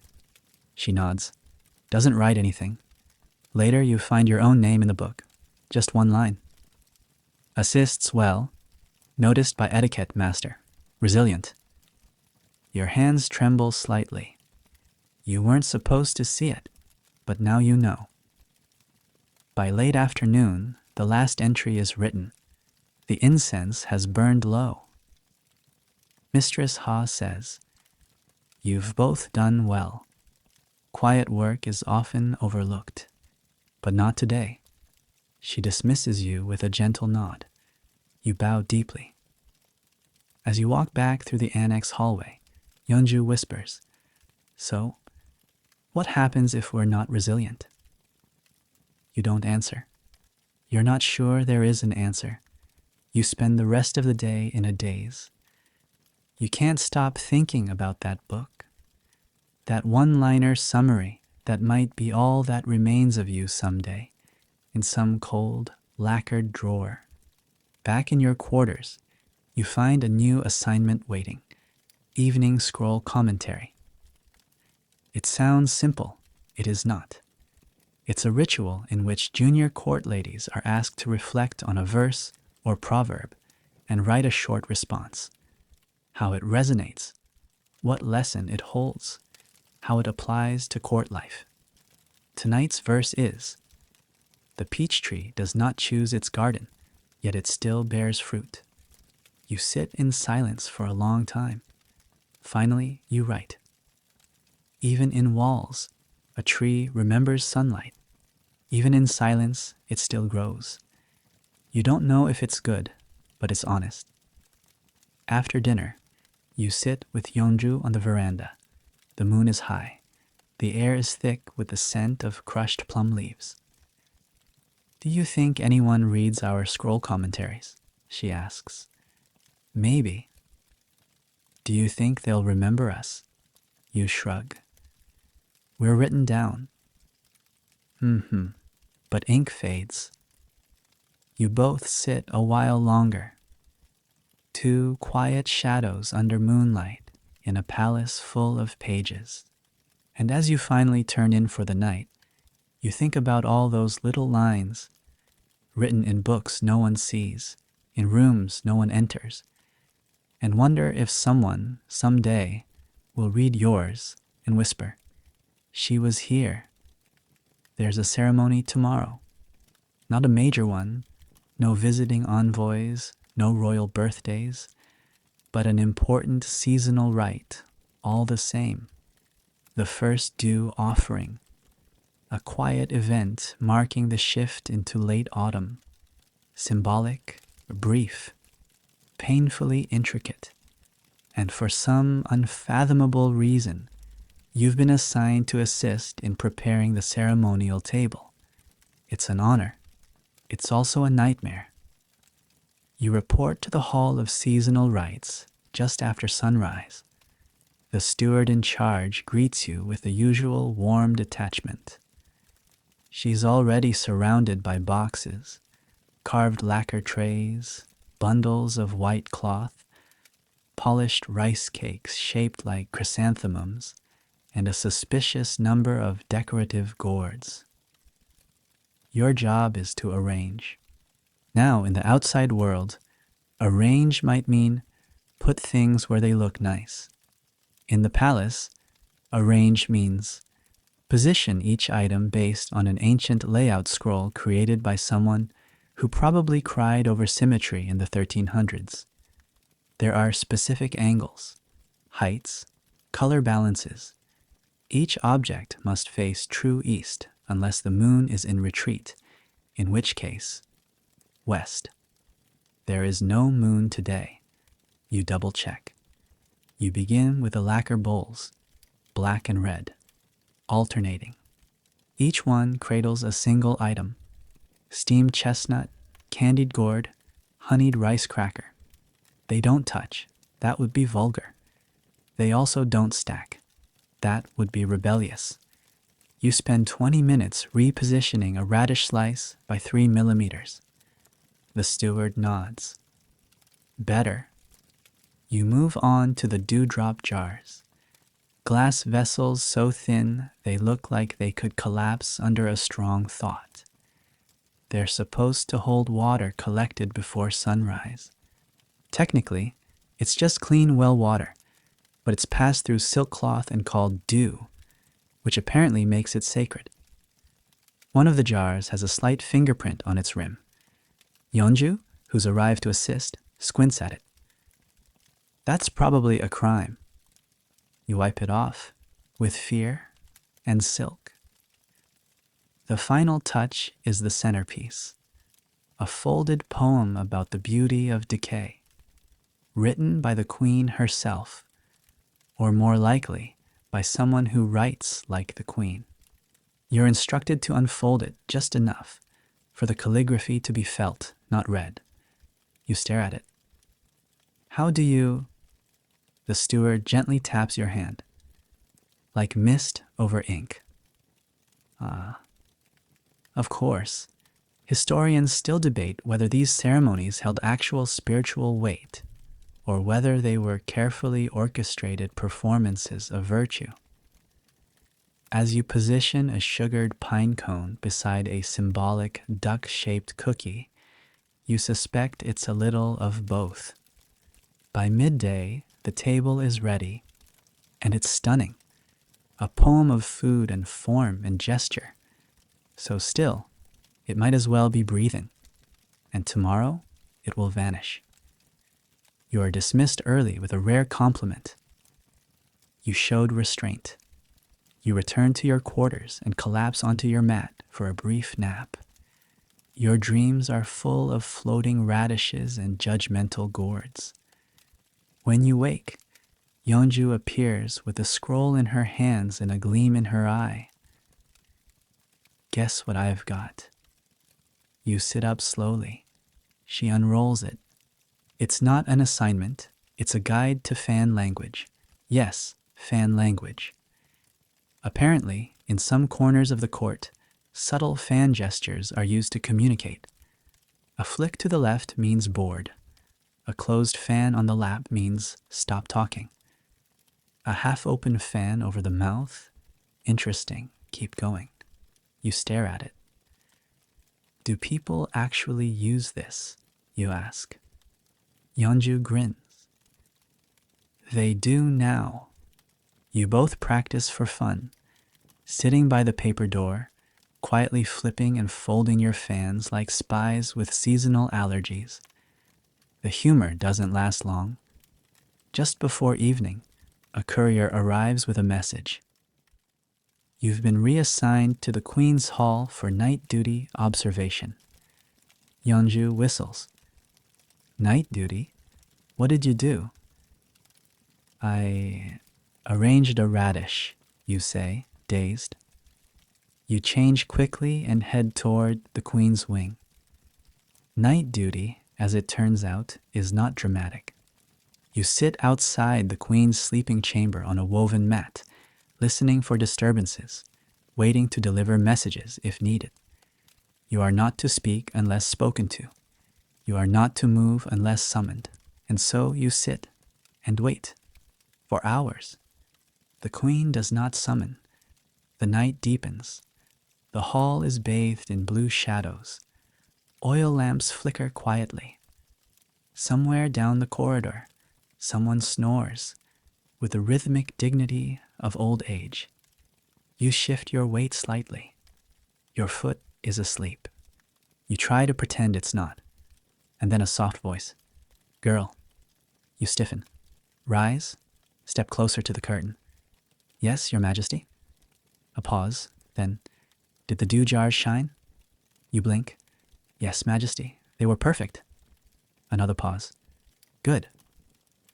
She nods. Doesn't write anything. Later you find your own name in the book. Just one line. Assists well. Noticed by etiquette master. Resilient. Your hands tremble slightly. You weren't supposed to see it, but now you know. By late afternoon, the last entry is written. The incense has burned low. Mistress Ha says, you've both done well. Quiet work is often overlooked, but not today. She dismisses you with a gentle nod. You bow deeply. As you walk back through the annex hallway, Yeonju whispers, so, what happens if we're not resilient? You don't answer. You're not sure there is an answer. You spend the rest of the day in a daze. You can't stop thinking about that book. That one-liner summary that might be all that remains of you someday, in some cold, lacquered drawer. Back in your quarters, you find a new assignment waiting. Evening scroll commentary. It sounds simple. It is not. It's a ritual in which junior court ladies are asked to reflect on a verse or proverb and write a short response. How it resonates, what lesson it holds, how it applies to court life. Tonight's verse is, the peach tree does not choose its garden, yet it still bears fruit. You sit in silence for a long time. Finally, you write. Even in walls, a tree remembers sunlight. Even in silence, it still grows. You don't know if it's good, but it's honest. After dinner, you sit with Yeonju on the veranda. The moon is high. The air is thick with the scent of crushed plum leaves. Do you think anyone reads our scroll commentaries? She asks. Maybe. Do you think they'll remember us? You shrug. We're written down. But ink fades. You both sit a while longer. Two quiet shadows under moonlight in a palace full of pages. And as you finally turn in for the night, you think about all those little lines written in books no one sees, in rooms no one enters, and wonder if someone, someday, will read yours and whisper, she was here. There's a ceremony tomorrow. Not a major one, no visiting envoys, no royal birthdays, but an important seasonal rite, all the same. The first dew offering, a quiet event marking the shift into late autumn, symbolic, brief, painfully intricate, and for some unfathomable reason, you've been assigned to assist in preparing the ceremonial table. It's an honor. It's also a nightmare. You report to the Hall of Seasonal Rites just after sunrise. The steward in charge greets you with the usual warm detachment. She's already surrounded by boxes, carved lacquer trays, bundles of white cloth, polished rice cakes shaped like chrysanthemums, and a suspicious number of decorative gourds. Your job is to arrange. Now, in the outside world, arrange might mean put things where they look nice. In the palace, arrange means position each item based on an ancient layout scroll created by someone who probably cried over symmetry in the 1300s. There are specific angles, heights, color balances. Each object must face true east unless the moon is in retreat, in which case, west. There is no moon today. You double check. You begin with the lacquer bowls, black and red, alternating. Each one cradles a single item: steamed chestnut, candied gourd, honeyed rice cracker. They don't touch. That would be vulgar. They also don't stack. That would be rebellious. You spend 20 minutes repositioning a radish slice by 3 millimeters. The steward nods. Better. You move on to the dewdrop jars. Glass vessels so thin they look like they could collapse under a strong thought. They're supposed to hold water collected before sunrise. Technically, it's just clean well water, but it's passed through silk cloth and called dew, which apparently makes it sacred. One of the jars has a slight fingerprint on its rim. Yeonju, who's arrived to assist, squints at it. That's probably a crime. You wipe it off with fear and silk. The final touch is the centerpiece, a folded poem about the beauty of decay, written by the queen herself, or more likely, by someone who writes like the queen. You're instructed to unfold it just enough for the calligraphy to be felt, not read. You stare at it. How do you... The steward gently taps your hand, like mist over ink. Of course, historians still debate whether these ceremonies held actual spiritual weight or whether they were carefully orchestrated performances of virtue. As you position a sugared pine cone beside a symbolic duck-shaped cookie, you suspect it's a little of both. By midday, the table is ready, and it's stunning, a poem of food and form and gesture. So still, it might as well be breathing, and tomorrow it will vanish. You are dismissed early with a rare compliment. You showed restraint. You return to your quarters and collapse onto your mat for a brief nap. Your dreams are full of floating radishes and judgmental gourds. When you wake, Yeonju appears with a scroll in her hands and a gleam in her eye. Guess what I've got? You sit up slowly. She unrolls it. It's not an assignment. It's a guide to fan language. Yes, fan language. Apparently, in some corners of the court, subtle fan gestures are used to communicate. A flick to the left means bored. A closed fan on the lap means stop talking. A half-open fan over the mouth? Interesting. Keep going. You stare at it. Do people actually use this? You ask. Yeonju grins. They do now. You both practice for fun, sitting by the paper door, quietly flipping and folding your fans like spies with seasonal allergies. The humor doesn't last long. Just before evening, a courier arrives with a message. You've been reassigned to the Queen's Hall for night duty observation. Yeonju whistles. Night duty? What did you do? I arranged a radish, you say, dazed. You change quickly and head toward the Queen's wing. Night duty, as it turns out, is not dramatic. You sit outside the Queen's sleeping chamber on a woven mat, listening for disturbances, waiting to deliver messages if needed. You are not to speak unless spoken to. You are not to move unless summoned. And so you sit and wait for hours. The Queen does not summon. The night deepens. The hall is bathed in blue shadows. Oil lamps flicker quietly. Somewhere down the corridor, someone snores with the rhythmic dignity of old age. You shift your weight slightly. Your foot is asleep. You try to pretend it's not. And then a soft voice. Girl. You stiffen. Rise. Step closer to the curtain. Yes, Your Majesty. A pause. Then, did the dew jars shine? You blink. Yes, Majesty. They were perfect. Another pause. Good.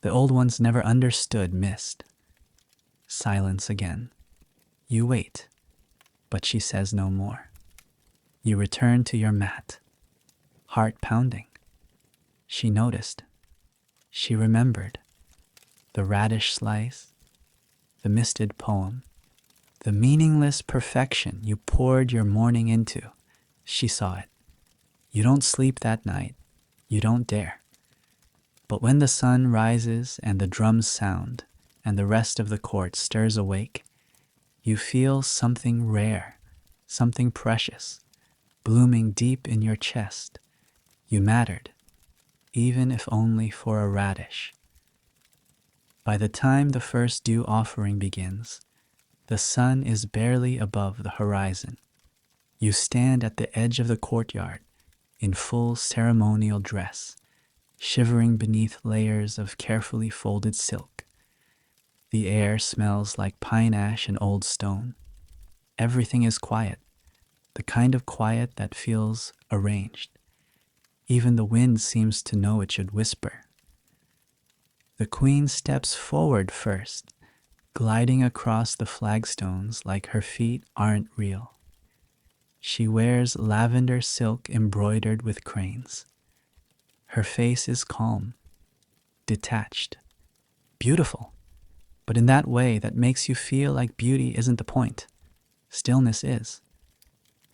The old ones never understood mist. Silence again. You wait, but she says no more. You return to your mat, heart pounding. She noticed. She remembered. the radish slice, the misted poem, the meaningless perfection you poured your morning into. She saw it. You don't sleep that night. You don't dare. But when the sun rises and the drums sound and the rest of the court stirs awake, you feel something rare, something precious, blooming deep in your chest. You mattered, even if only for a radish. By the time the first dew offering begins, the sun is barely above the horizon. You stand at the edge of the courtyard in full ceremonial dress, shivering beneath layers of carefully folded silk. The air smells like pine ash and old stone. Everything is quiet, the kind of quiet that feels arranged. Even the wind seems to know it should whisper. The queen steps forward first, gliding across the flagstones like her feet aren't real. She wears lavender silk embroidered with cranes. Her face is calm, detached, beautiful, but in that way that makes you feel like beauty isn't the point. Stillness is.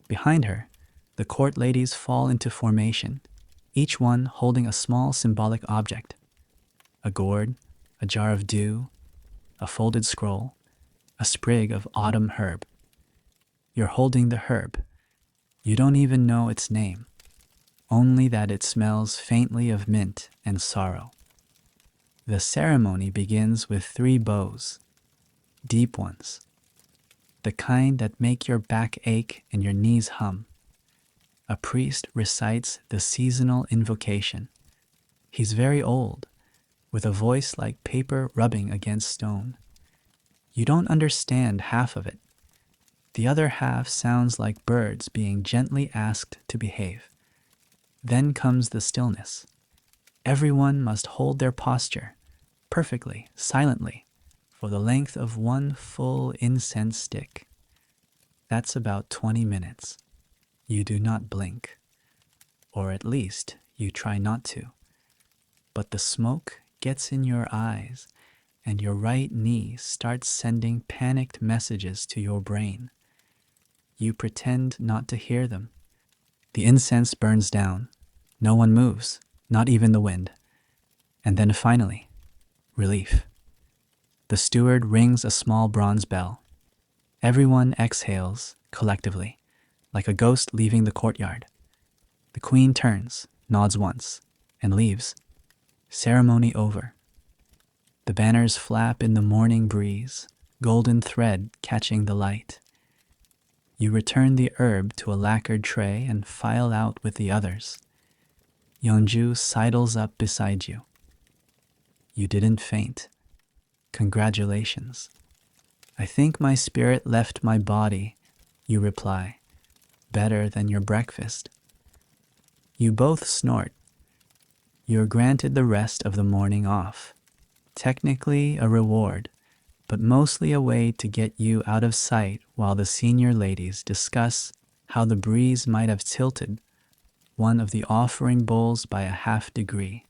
Behind her, the court ladies fall into formation, each one holding a small symbolic object. A gourd, a jar of dew, a folded scroll, a sprig of autumn herb. You're holding the herb. You don't even know its name, only that it smells faintly of mint and sorrow. The ceremony begins with 3 bows, deep ones, the kind that make your back ache and your knees hum. A priest recites the seasonal invocation. He's very old, with a voice like paper rubbing against stone. You don't understand half of it. The other half sounds like birds being gently asked to behave. Then comes the stillness. Everyone must hold their posture, perfectly, silently, for the length of 1 full incense stick. That's about 20 minutes. You do not blink, or at least you try not to. But the smoke gets in your eyes, and your right knee starts sending panicked messages to your brain. You pretend not to hear them. The incense burns down. No one moves, not even the wind. And then finally, relief. The steward rings a small bronze bell. Everyone exhales collectively, like a ghost leaving the courtyard. The queen turns, nods once, and leaves. Ceremony over. The banners flap in the morning breeze, golden thread catching the light. You return the herb to a lacquered tray and file out with the others. Yeonju sidles up beside you. You didn't faint. Congratulations. I think my spirit left my body, you reply. Better than your breakfast. You both snort. You're granted the rest of the morning off. Technically a reward, but mostly a way to get you out of sight while the senior ladies discuss how the breeze might have tilted one of the offering bowls by a half-degree.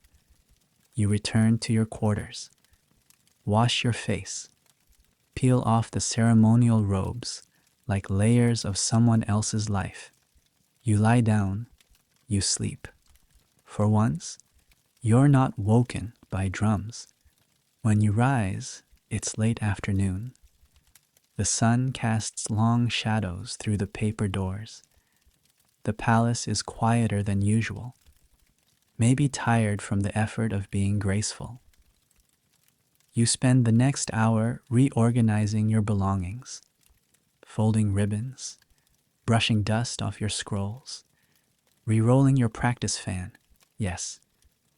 You return to your quarters. Wash your face. Peel off the ceremonial robes like layers of someone else's life. You lie down. You sleep. For once, you're not woken by drums. When you rise, it's late afternoon. The sun casts long shadows through the paper doors. The palace is quieter than usual, maybe tired from the effort of being graceful. You spend the next hour reorganizing your belongings, folding ribbons, brushing dust off your scrolls, re-rolling your practice fan. Yes,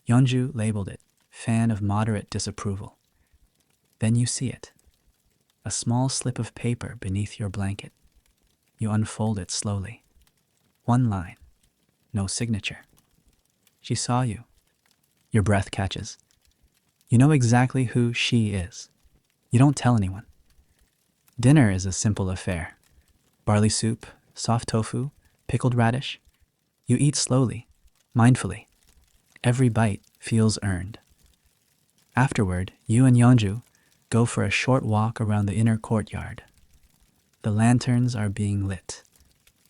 Yeonju labeled it, fan of moderate disapproval. Then you see it, a small slip of paper beneath your blanket. You unfold it slowly. 1 line, no signature. She saw you. Your breath catches. You know exactly who she is. You don't tell anyone. Dinner is a simple affair. Barley soup, soft tofu, pickled radish. You eat slowly, mindfully. Every bite feels earned. Afterward, you and Yeonju go for a short walk around the inner courtyard. The lanterns are being lit.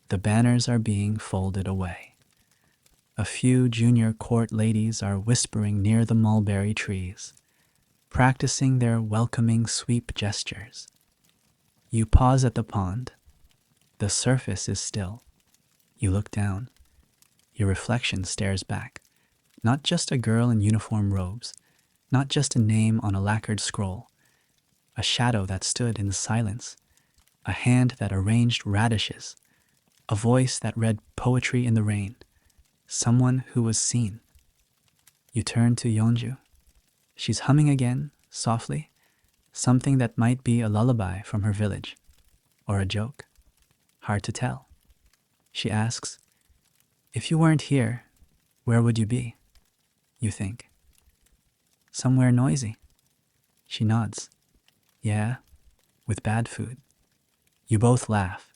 The banners are being folded away. A few junior court ladies are whispering near the mulberry trees, practicing their welcoming sweep gestures. You pause at the pond. The surface is still. You look down. Your reflection stares back. Not just a girl in uniform robes, not just a name on a lacquered scroll, a shadow that stood in the silence, a hand that arranged radishes, a voice that read poetry in the rain, someone who was seen. You turn to Yeonju. She's humming again, softly, something that might be a lullaby from her village, or a joke. Hard to tell. She asks, "If you weren't here, where would you be?" You think. "Somewhere noisy." She nods. "Yeah, with bad food." You both laugh.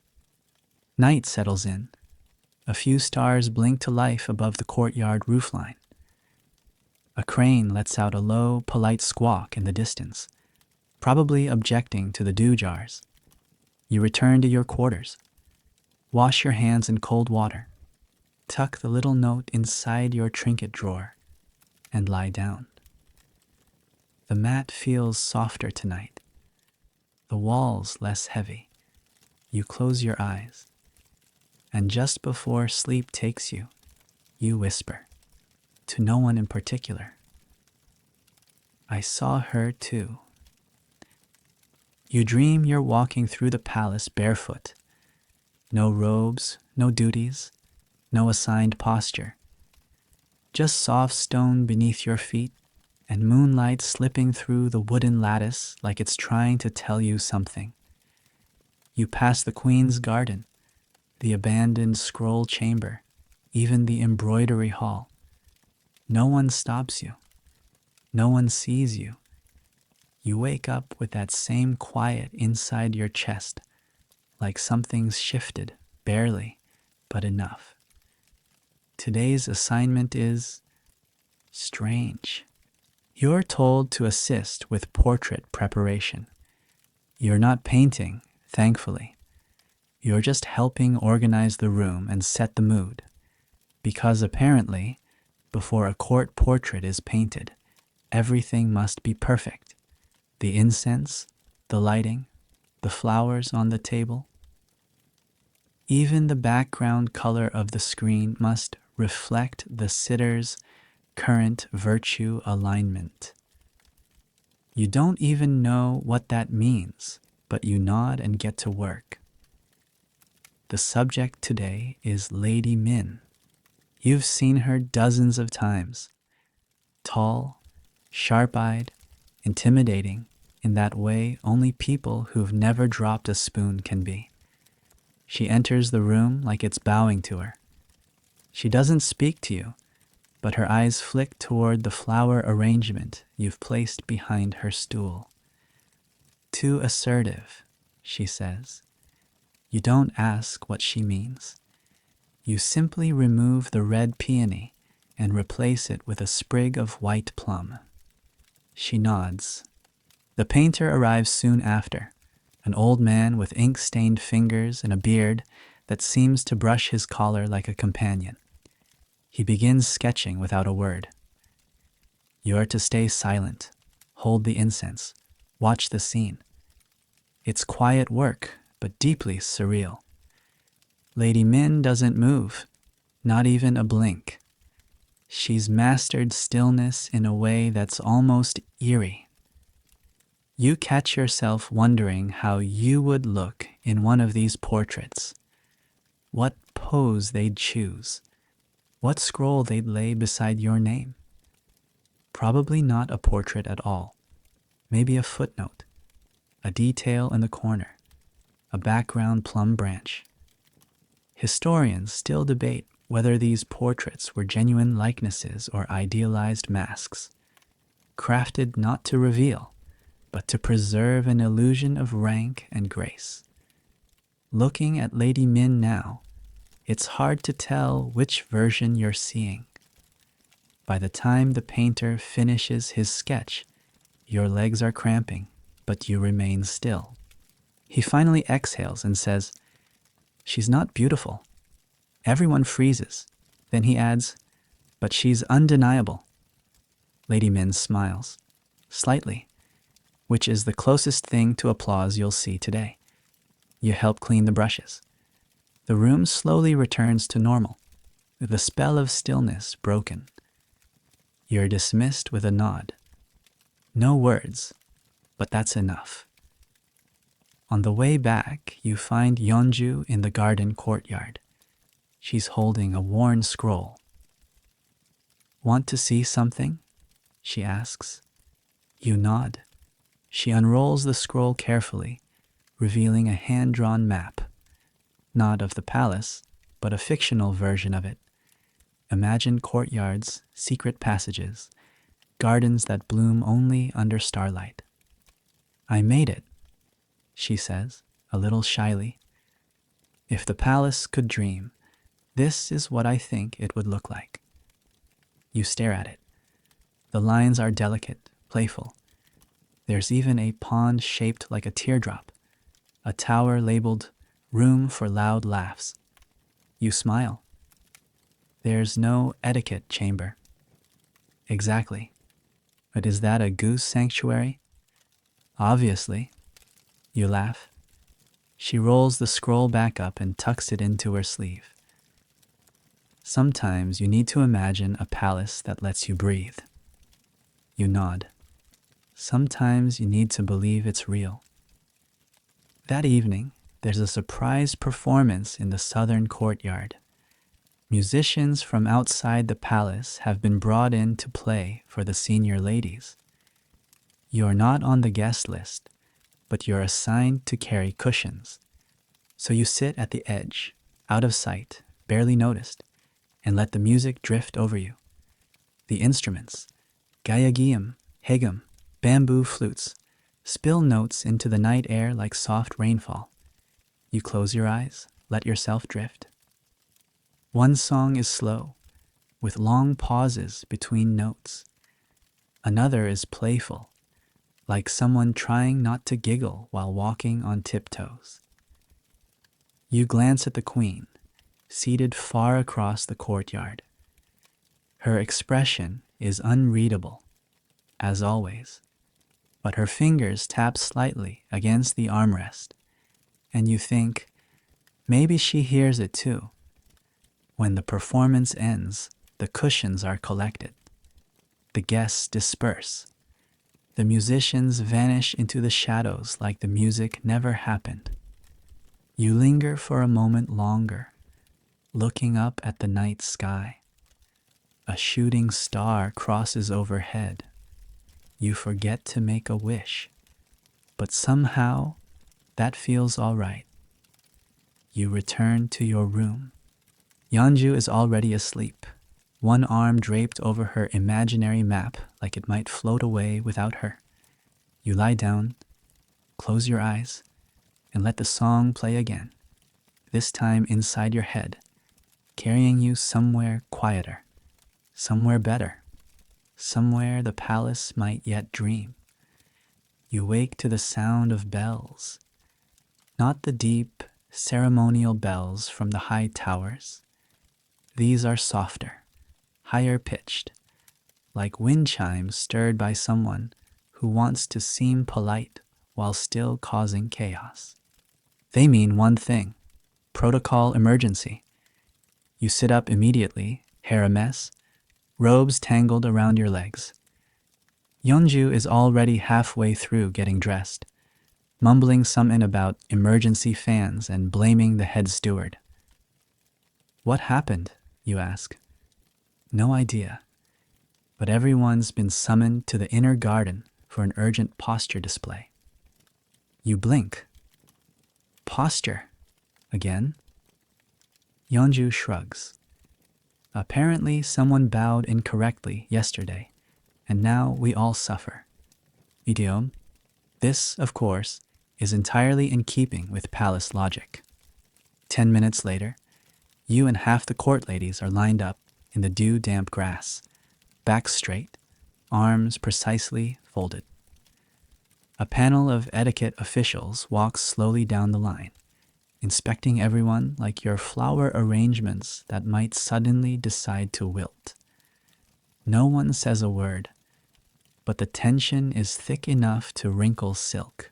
Night settles in. A few stars blink to life above the courtyard roofline. A crane lets out a low, polite squawk in the distance, probably objecting to the dew jars. You return to your quarters. Wash your hands in cold water. Tuck the little note inside your trinket drawer and lie down. The mat feels softer tonight. The walls less heavy. You close your eyes. And just before sleep takes you, you whisper, to no one in particular, "I saw her too." You dream you're walking through the palace barefoot. No robes, no duties, no assigned posture. Just soft stone beneath your feet and moonlight slipping through the wooden lattice like it's trying to tell you something. You pass the Queen's garden, the abandoned scroll chamber, even the embroidery hall. No one stops you. No one sees you. You wake up with that same quiet inside your chest, like something's shifted, barely, but enough. Today's assignment is strange. You're told to assist with portrait preparation. You're not painting, thankfully. You're just helping organize the room and set the mood. Because apparently, before a court portrait is painted, everything must be perfect. The incense, the lighting, the flowers on the table. Even the background color of the screen must reflect the sitter's current virtue alignment. You don't even know what that means, but you nod and get to work. The subject today is Lady Min. You've seen her dozens of times. Tall, sharp-eyed, intimidating in that way only people who've never dropped a spoon can be. She enters the room like it's bowing to her. She doesn't speak to you, but her eyes flick toward the flower arrangement you've placed behind her stool. "Too assertive," she says. You don't ask what she means. You simply remove the red peony and replace it with a sprig of white plum. She nods. The painter arrives soon after, an old man with ink-stained fingers and a beard that seems to brush his collar like a companion. He begins sketching without a word. You're to stay silent, hold the incense, watch the scene. It's quiet work, but deeply surreal. Lady Min doesn't move, not even a blink. She's mastered stillness in a way that's almost eerie. You catch yourself wondering how you would look in one of these portraits. What pose they'd choose. What scroll they'd lay beside your name. Probably not a portrait at all. Maybe a footnote, a detail in the corner, a background plum branch. Historians still debate whether these portraits were genuine likenesses or idealized masks, crafted not to reveal, but to preserve an illusion of rank and grace. Looking at Lady Min now, it's hard to tell which version you're seeing. By the time the painter finishes his sketch, Your legs are cramping, but you remain still. He finally exhales and says, "She's not beautiful." Everyone freezes. Then he adds, "But she's undeniable." Lady Min smiles, slightly, which is the closest thing to applause you'll see today. You help clean the brushes. The room slowly returns to normal, the spell of stillness broken. You're dismissed with a nod. No words, but that's enough. On the way back, you find Yeonju in the garden courtyard. She's holding a worn scroll. "Want to see something?" she asks. You nod. She unrolls the scroll carefully, revealing a hand-drawn map. Not of the palace, but a fictional version of it. Imagined courtyards, secret passages, gardens that bloom only under starlight. "I made it," she says, a little shyly. "If the palace could dream, this is what I think it would look like." You stare at it. The lines are delicate, playful. There's even a pond shaped like a teardrop, a tower labeled "Room for Loud Laughs." You smile. There's no etiquette chamber. Exactly. But is that a goose sanctuary? Obviously. You laugh. She rolls the scroll back up and tucks it into her sleeve. Sometimes you need to imagine a palace that lets you breathe. You nod. Sometimes you need to believe it's real. That evening, there's a surprise performance in the southern courtyard. Musicians from outside the palace have been brought in to play for the senior ladies. You're not on the guest list, but you're assigned to carry cushions. So you sit at the edge, out of sight, barely noticed, and let the music drift over you. The instruments, gayagiyum, hegum, bamboo flutes, spill notes into the night air like soft rainfall. You close your eyes, let yourself drift. One song is slow, with long pauses between notes. Another is playful, like someone trying not to giggle while walking on tiptoes. You glance at the queen, seated far across the courtyard. Her expression is unreadable, as always, but her fingers tap slightly against the armrest, and you think, maybe she hears it too. When the performance ends, the cushions are collected. The guests disperse. The musicians vanish into the shadows like the music never happened. You linger for a moment longer, looking up at the night sky. A shooting star crosses overhead. You forget to make a wish, but somehow that feels all right. You return to your room. Yeonju is already asleep, one arm draped over her imaginary map like it might float away without her. You lie down, close your eyes, and let the song play again, this time inside your head, carrying you somewhere quieter, somewhere better, somewhere the palace might yet dream. You wake to the sound of bells, not the deep, ceremonial bells from the high towers. These are softer, higher pitched, like wind chimes stirred by someone who wants to seem polite while still causing chaos. They mean one thing: protocol emergency. You sit up immediately, hair a mess, robes tangled around your legs. Yeonju is already halfway through getting dressed, mumbling something about emergency fans and blaming the head steward. "What happened?" you ask. "No idea, but everyone's been summoned to the inner garden for an urgent posture display." You blink. "Posture? Again?" Yeonju shrugs. "Apparently someone bowed incorrectly yesterday, and now we all suffer." Idiom. This, of course, is entirely in keeping with palace logic. 10 minutes later, you and half the court ladies are lined up in the dew-damp grass, backs straight, arms precisely folded. A panel of etiquette officials walks slowly down the line, inspecting everyone like your flower arrangements that might suddenly decide to wilt. No one says a word, but the tension is thick enough to wrinkle silk.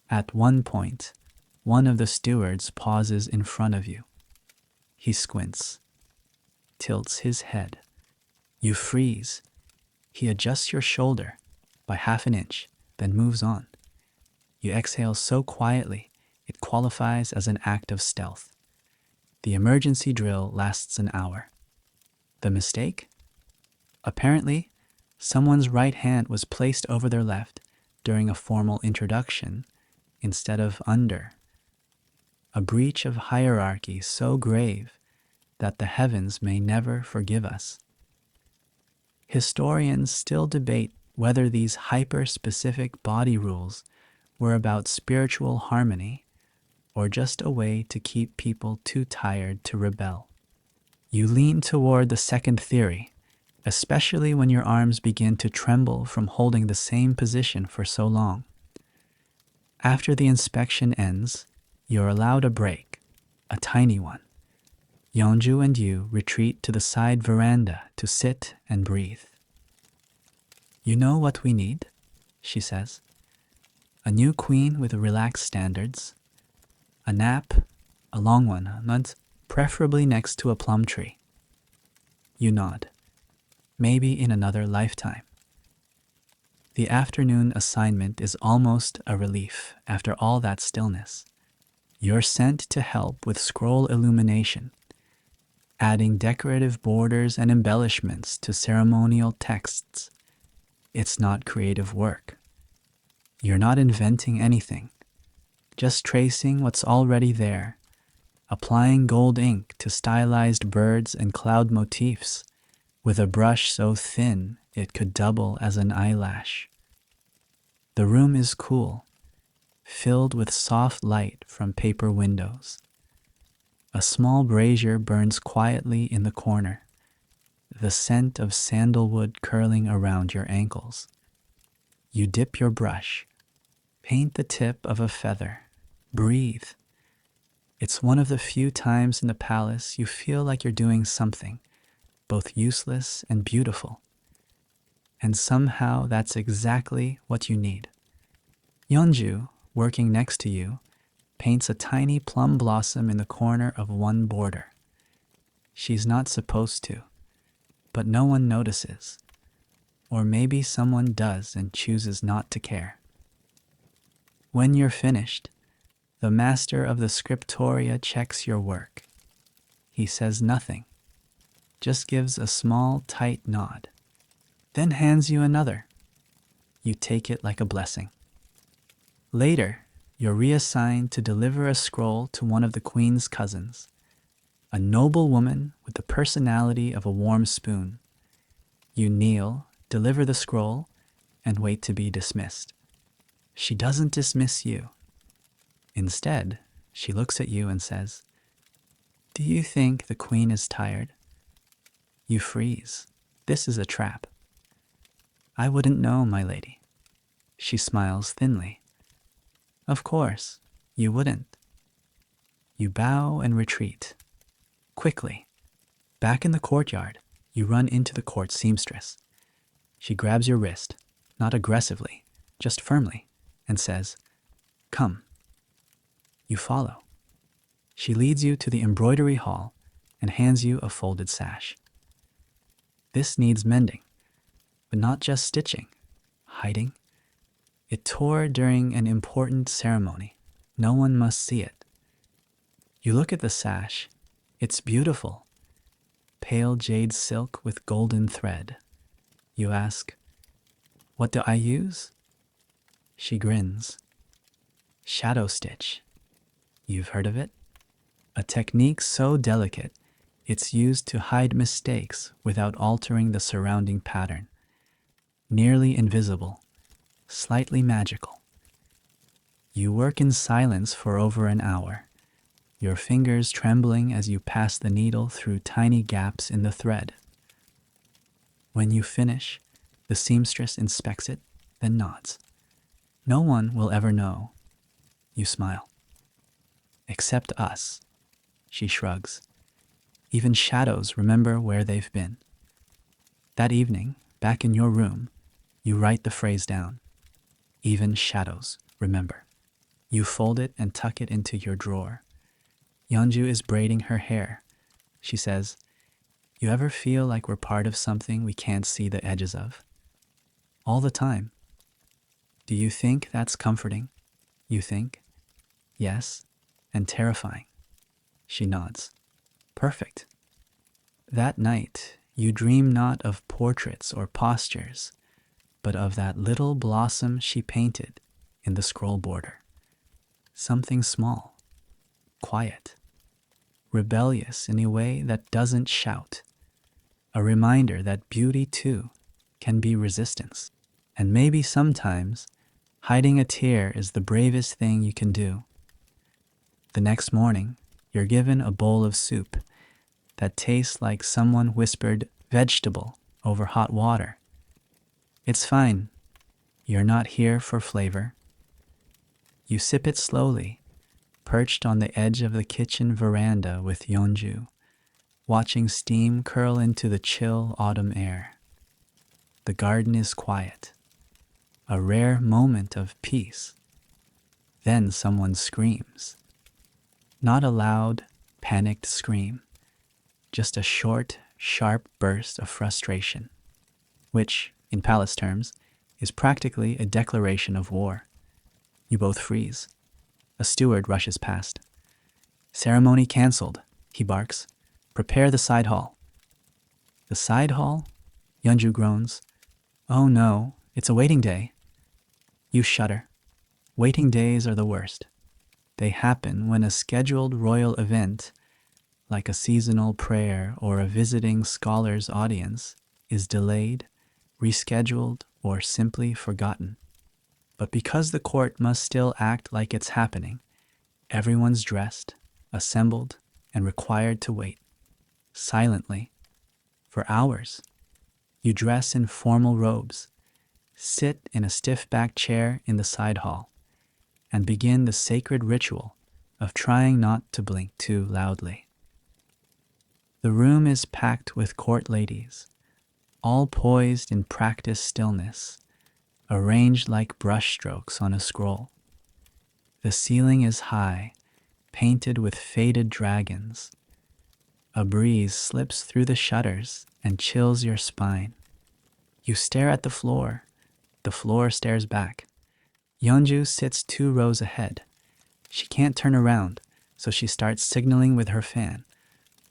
At one point, one of the stewards pauses in front of you. He squints, tilts his head. You freeze. He adjusts your shoulder by half an inch, then moves on. You exhale so quietly, it qualifies as an act of stealth. The emergency drill lasts an hour. The mistake? Apparently, someone's right hand was placed over their left during a formal introduction instead of under. A breach of hierarchy so grave that the heavens may never forgive us. Historians still debate whether these hyper-specific body rules were about spiritual harmony or just a way to keep people too tired to rebel. You lean toward the second theory, especially when your arms begin to tremble from holding the same position for so long. After the inspection ends, you're allowed a break, a tiny one. Yeonju and you retreat to the side veranda to sit and breathe. You know what we need, she says. A new queen with relaxed standards. A nap, a long one, not preferably next to a plum tree. You nod. Maybe in another lifetime. The afternoon assignment is almost a relief after all that stillness. You're sent to help with scroll illumination, adding decorative borders and embellishments to ceremonial texts. It's not creative work. You're not inventing anything, just tracing what's already there, applying gold ink to stylized birds and cloud motifs with a brush so thin it could double as an eyelash. The room is cool, filled with soft light from paper windows. A small brazier burns quietly in the corner, the scent of sandalwood curling around your ankles. You dip your brush, paint the tip of a feather, breathe. It's one of the few times in the palace you feel like you're doing something, both useless and beautiful. And somehow that's exactly what you need. Yeonju, working next to you, paints a tiny plum blossom in the corner of one border. She's not supposed to, but no one notices. Or maybe someone does and chooses not to care. When you're finished, the master of the scriptoria checks your work. He says nothing, just gives a small, tight nod, then hands you another. You take it like a blessing. Later, you're reassigned to deliver a scroll to one of the queen's cousins, a noble woman with the personality of a warm spoon. You kneel, deliver the scroll, and wait to be dismissed. She doesn't dismiss you. Instead, she looks at you and says, "Do you think the queen is tired?" You freeze. This is a trap. "I wouldn't know, my lady." She smiles thinly. "Of course, you wouldn't." You bow and retreat. Quickly, back in the courtyard, you run into the court seamstress. She grabs your wrist, not aggressively, just firmly, and says, "Come." You follow. She leads you to the embroidery hall and hands you a folded sash. This needs mending, but not just stitching, hiding. It tore during an important ceremony. No one must see it. You look at the sash. It's beautiful. Pale jade silk with golden thread. You ask, "What do I use?" She grins. Shadow stitch. You've heard of it? A technique so delicate, it's used to hide mistakes without altering the surrounding pattern. Nearly invisible, slightly magical. You work in silence for over an hour, your fingers trembling as you pass the needle through tiny gaps in the thread. When you finish, the seamstress inspects it, then nods. No one will ever know. You smile. Except us, she shrugs. Even shadows remember where they've been. That evening, back in your room, you write the phrase down. Even shadows remember. You fold it and tuck it into your drawer. Yeonju is braiding her hair. She says, "You ever feel like we're part of something we can't see the edges of?" All the time. Do you think that's comforting? You think? Yes. And terrifying. She nods. Perfect. That night, you dream not of portraits or postures, but of that little blossom she painted in the scroll border. Something small, quiet, rebellious in a way that doesn't shout. A reminder that beauty, too, can be resistance. And maybe sometimes, hiding a tear is the bravest thing you can do. The next morning, you're given a bowl of soup that tastes like someone whispered vegetable over hot water. It's fine. You're not here for flavor. You sip it slowly, perched on the edge of the kitchen veranda with Yeonju, watching steam curl into the chill autumn air. The garden is quiet, a rare moment of peace. Then someone screams. Not a loud, panicked scream, just a short, sharp burst of frustration, which, in palace terms, is practically a declaration of war. You both freeze. A steward rushes past. "Ceremony cancelled," he barks. "Prepare the side hall." "The side hall?" Yeonju groans. "Oh no, it's a waiting day." You shudder. Waiting days are the worst. They happen when a scheduled royal event, like a seasonal prayer or a visiting scholar's audience, is delayed, rescheduled, or simply forgotten. But because the court must still act like it's happening, everyone's dressed, assembled, and required to wait. Silently. For hours. You dress in formal robes, sit in a stiff-backed chair in the side hall, and begin the sacred ritual of trying not to blink too loudly. The room is packed with court ladies, all poised in practiced stillness, arranged like brushstrokes on a scroll. The ceiling is high, painted with faded dragons. A breeze slips through the shutters and chills your spine. You stare at the floor stares back. Yeonju sits 2 rows ahead. She can't turn around, so she starts signaling with her fan.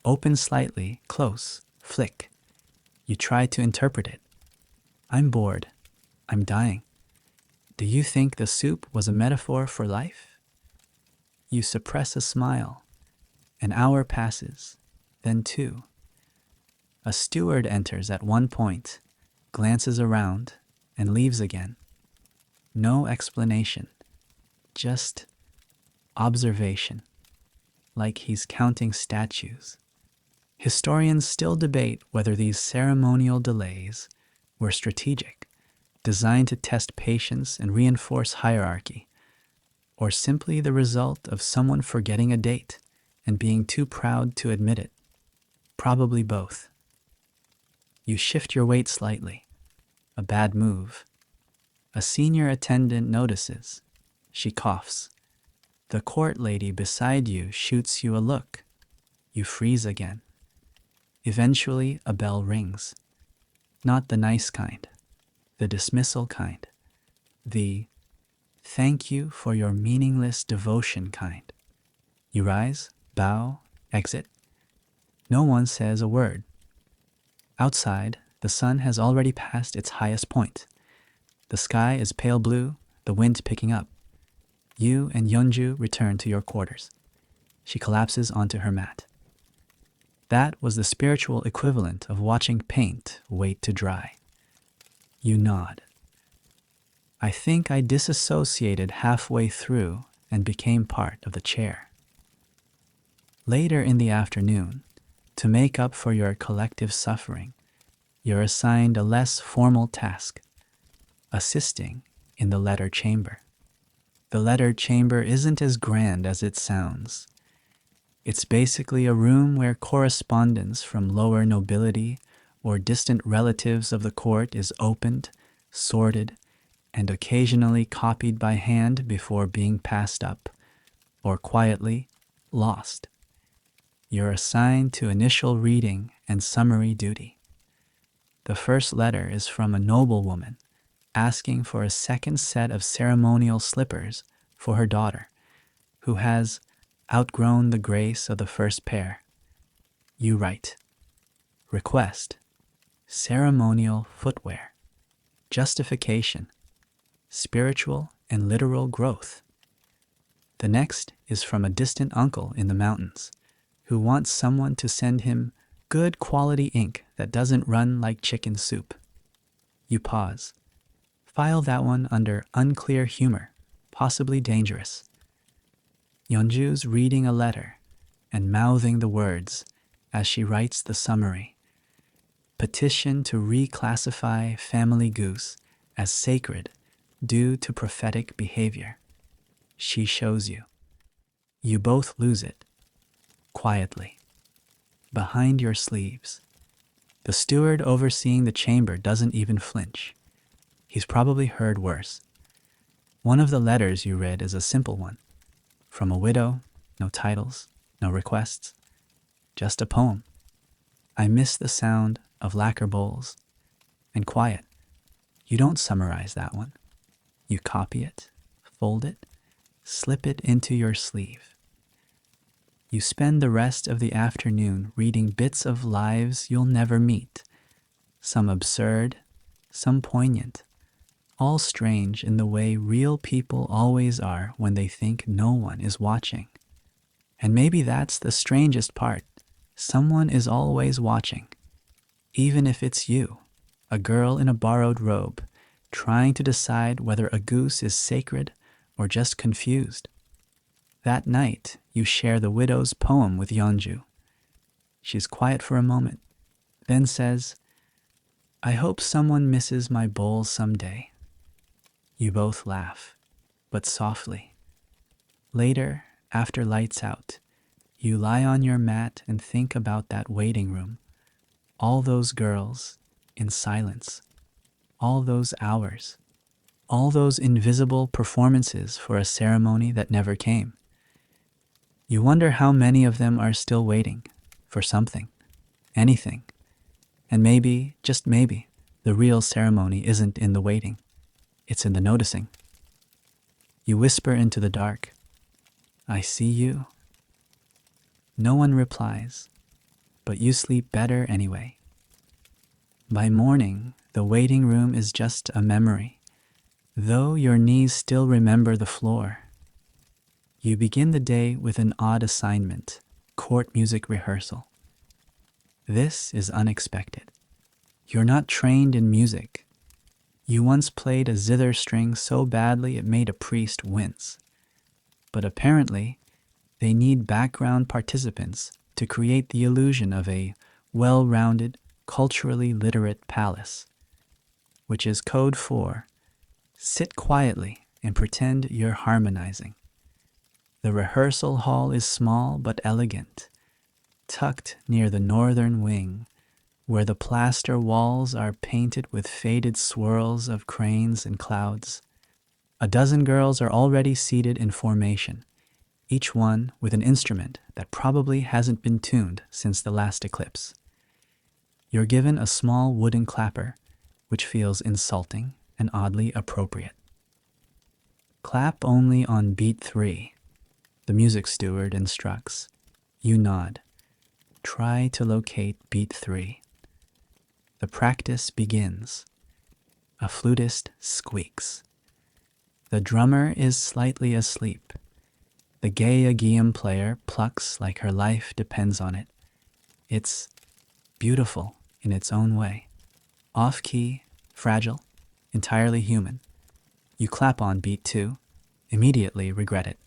Open slightly, close, flick. You try to interpret it. "I'm bored. I'm dying. Do you think the soup was a metaphor for life?" You suppress a smile. An hour passes, then 2. A steward enters at one point, glances around, and leaves again. No explanation, just observation, like he's counting statues. Historians still debate whether these ceremonial delays were strategic, designed to test patience and reinforce hierarchy, or simply the result of someone forgetting a date and being too proud to admit it. Probably both. You shift your weight slightly. A bad move. A senior attendant notices. She coughs. The court lady beside you shoots you a look. You freeze again. Eventually, a bell rings. Not the nice kind, the dismissal kind, the "thank you for your meaningless devotion" kind. You rise, bow, exit. No one says a word. Outside, the sun has already passed its highest point. The sky is pale blue, the wind picking up. You and Yeonju return to your quarters. She collapses onto her mat. That was the spiritual equivalent of watching paint wait to dry. You nod. "I think I disassociated halfway through and became part of the chair." Later in the afternoon, to make up for your collective suffering, you're assigned a less formal task, assisting in the letter chamber. The letter chamber isn't as grand as it sounds. It's basically a room where correspondence from lower nobility or distant relatives of the court is opened, sorted, and occasionally copied by hand before being passed up, or quietly lost. You're assigned to initial reading and summary duty. The first letter is from a noblewoman asking for a second set of ceremonial slippers for her daughter, who has outgrown the grace of the first pair. You write, request, ceremonial footwear, justification, spiritual and literal growth. The next is from a distant uncle in the mountains who wants someone to send him good quality ink that doesn't run like chicken soup. You pause. File that one under unclear humor, possibly dangerous. Yeonju's reading a letter and mouthing the words as she writes the summary. Petition to reclassify family goose as sacred due to prophetic behavior. She shows you. You both lose it, quietly, behind your sleeves. The steward overseeing the chamber doesn't even flinch. He's probably heard worse. One of the letters you read is a simple one. From a widow, no titles, no requests, just a poem. I miss the sound of lacquer bowls. And quiet. You don't summarize that one. You copy it, fold it, slip it into your sleeve. You spend the rest of the afternoon reading bits of lives you'll never meet, some absurd, some poignant, all strange in the way real people always are when they think no one is watching. And maybe that's the strangest part. Someone is always watching, even if it's you, a girl in a borrowed robe, trying to decide whether a goose is sacred or just confused. That night, you share the widow's poem with Yeonju. She's quiet for a moment, then says, I hope someone misses my bowl someday. You both laugh, but softly. Later, after lights out, you lie on your mat and think about that waiting room. All those girls, in silence. All those hours. All those invisible performances for a ceremony that never came. You wonder how many of them are still waiting for something, anything. And maybe, just maybe, the real ceremony isn't in the waiting. It's in the noticing. You whisper into the dark, I see you. No one replies, but you sleep better anyway. By morning, the waiting room is just a memory, though your knees still remember the floor. You begin the day with an odd assignment, court music rehearsal. This is unexpected. You're not trained in music. You once played a zither string so badly it made a priest wince. But apparently, they need background participants to create the illusion of a well-rounded, culturally literate palace, which is code for sit quietly and pretend you're harmonizing. The rehearsal hall is small but elegant, tucked near the northern wing, where the plaster walls are painted with faded swirls of cranes and clouds. A dozen girls are already seated in formation, each one with an instrument that probably hasn't been tuned since the last eclipse. You're given a small wooden clapper, which feels insulting and oddly appropriate. Clap only on beat 3, the music steward instructs. You nod. Try to locate beat 3. The practice begins. A flutist squeaks. The drummer is slightly asleep. The Geum player plucks like her life depends on it. It's beautiful in its own way. Off-key, fragile, entirely human. You clap on beat 2, immediately regret it.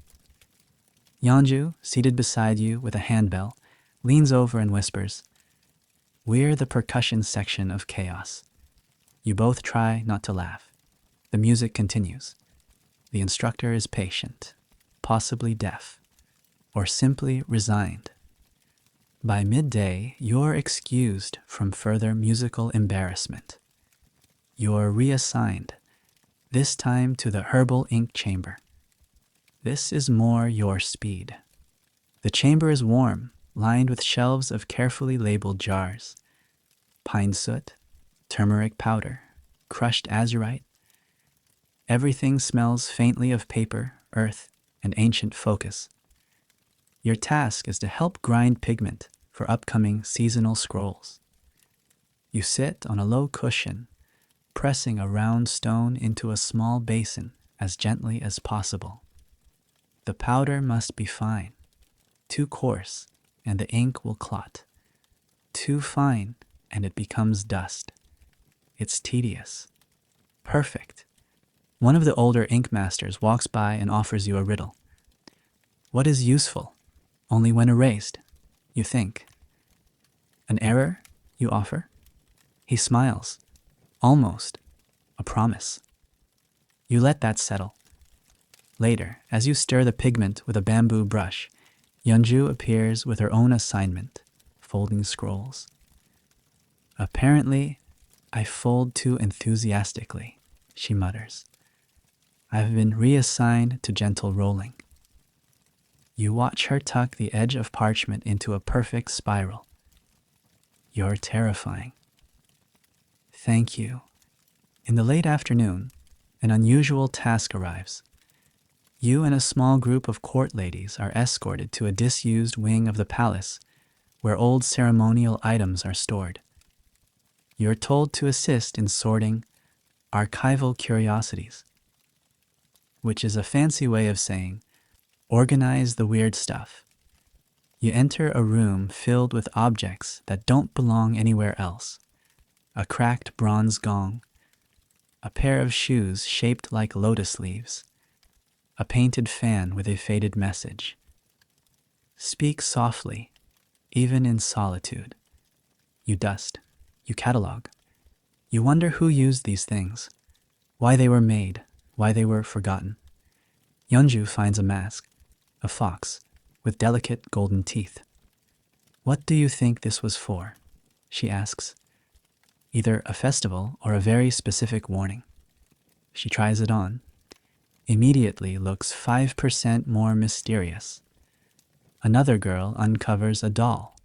Yeonju, seated beside you with a handbell, leans over and whispers, We're the percussion section of chaos. You both try not to laugh. The music continues. The instructor is patient, possibly deaf, or simply resigned. By midday, you're excused from further musical embarrassment. You're reassigned, this time to the herbal ink chamber. This is more your speed. The chamber is warm, lined with shelves of carefully labeled jars. Pine soot, turmeric powder, crushed azurite. Everything smells faintly of paper, earth, and ancient focus. Your task is to help grind pigment for upcoming seasonal scrolls. You sit on a low cushion, pressing a round stone into a small basin as gently as possible. The powder must be fine. Too coarse, and the ink will clot. Too fine, and it becomes dust. It's tedious. Perfect. One of the older ink masters walks by and offers you a riddle. What is useful? Only when erased, you think. An error, you offer? He smiles. Almost. A promise. You let that settle. Later, as you stir the pigment with a bamboo brush, Yeonju appears with her own assignment, folding scrolls. Apparently, I fold too enthusiastically, she mutters. I've been reassigned to gentle rolling. You watch her tuck the edge of parchment into a perfect spiral. You're terrifying. Thank you. In the late afternoon, an unusual task arrives. You and a small group of court ladies are escorted to a disused wing of the palace where old ceremonial items are stored. You're told to assist in sorting archival curiosities, which is a fancy way of saying organize the weird stuff. You enter a room filled with objects that don't belong anywhere else. A cracked bronze gong, a pair of shoes shaped like lotus leaves, a painted fan with a faded message. Speak softly, even in solitude. You dust, you catalog. You wonder who used these things, why they were made, why they were forgotten. Yeonju finds a mask, a fox, with delicate golden teeth. What do you think this was for? She asks. Either a festival or a very specific warning. She tries it on. Immediately looks 5% more mysterious. Another girl uncovers a doll,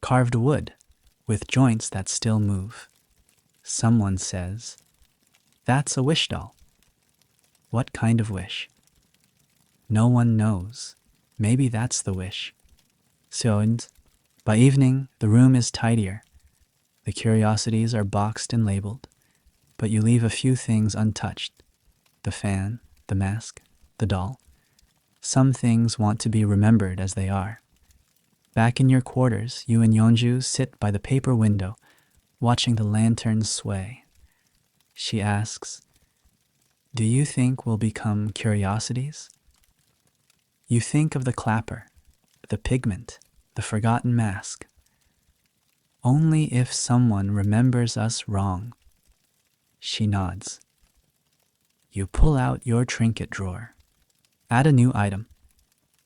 carved wood, with joints that still move. Someone says, "That's a wish doll." What kind of wish? No one knows. Maybe that's the wish. So, by evening, the room is tidier. The curiosities are boxed and labeled, but you leave a few things untouched. The fan, the mask, the doll. Some things want to be remembered as they are. Back in your quarters, you and Yeonju sit by the paper window, watching the lanterns sway. She asks, "Do you think we'll become curiosities?" You think of the clapper, the pigment, the forgotten mask. Only if someone remembers us wrong. She nods. You pull out your trinket drawer. Add a new item.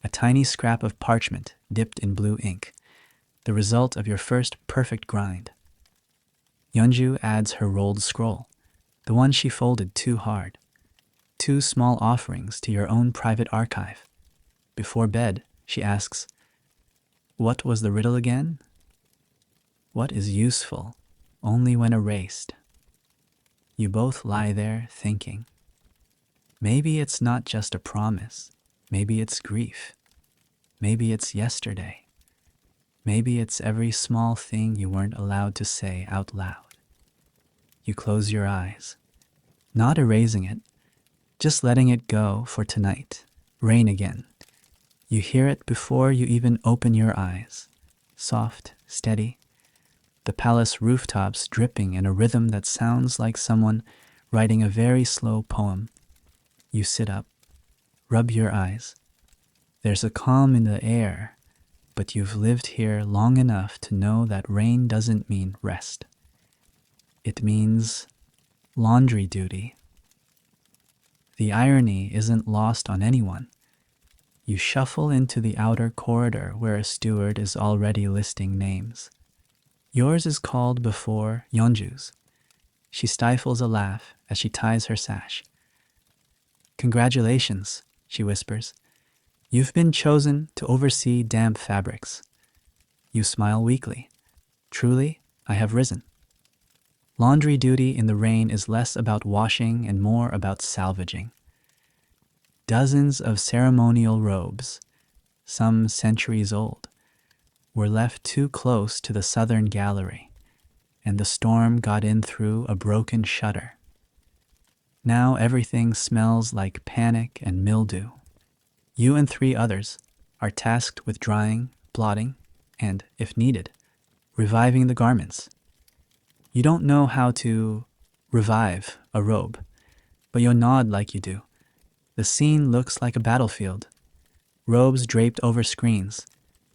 A tiny scrap of parchment dipped in blue ink, the result of your first perfect grind. Yeonju adds her rolled scroll, the one she folded too hard. 2 small offerings to your own private archive. Before bed, she asks, "What was the riddle again?" What is useful only when erased? You both lie there thinking. Maybe it's not just a promise. Maybe it's grief. Maybe it's yesterday. Maybe it's every small thing you weren't allowed to say out loud. You close your eyes, not erasing it, just letting it go for tonight. Rain again. You hear it before you even open your eyes. Soft, steady. The palace rooftops dripping in a rhythm that sounds like someone writing a very slow poem. You sit up, rub your eyes. There's a calm in the air, but you've lived here long enough to know that rain doesn't mean rest. It means laundry duty. The irony isn't lost on anyone. You shuffle into the outer corridor where a steward is already listing names. Yours is called before Yeonju's. She stifles a laugh as she ties her sash. Congratulations, she whispers. You've been chosen to oversee damp fabrics. You smile weakly. Truly, I have risen. Laundry duty in the rain is less about washing and more about salvaging. Dozens of ceremonial robes, some centuries old, were left too close to the southern gallery, and the storm got in through a broken shutter. Now everything smells like panic and mildew. You and 3 others are tasked with drying, blotting, and, if needed, reviving the garments. You don't know how to revive a robe, but you'll nod like you do. The scene looks like a battlefield. Robes draped over screens,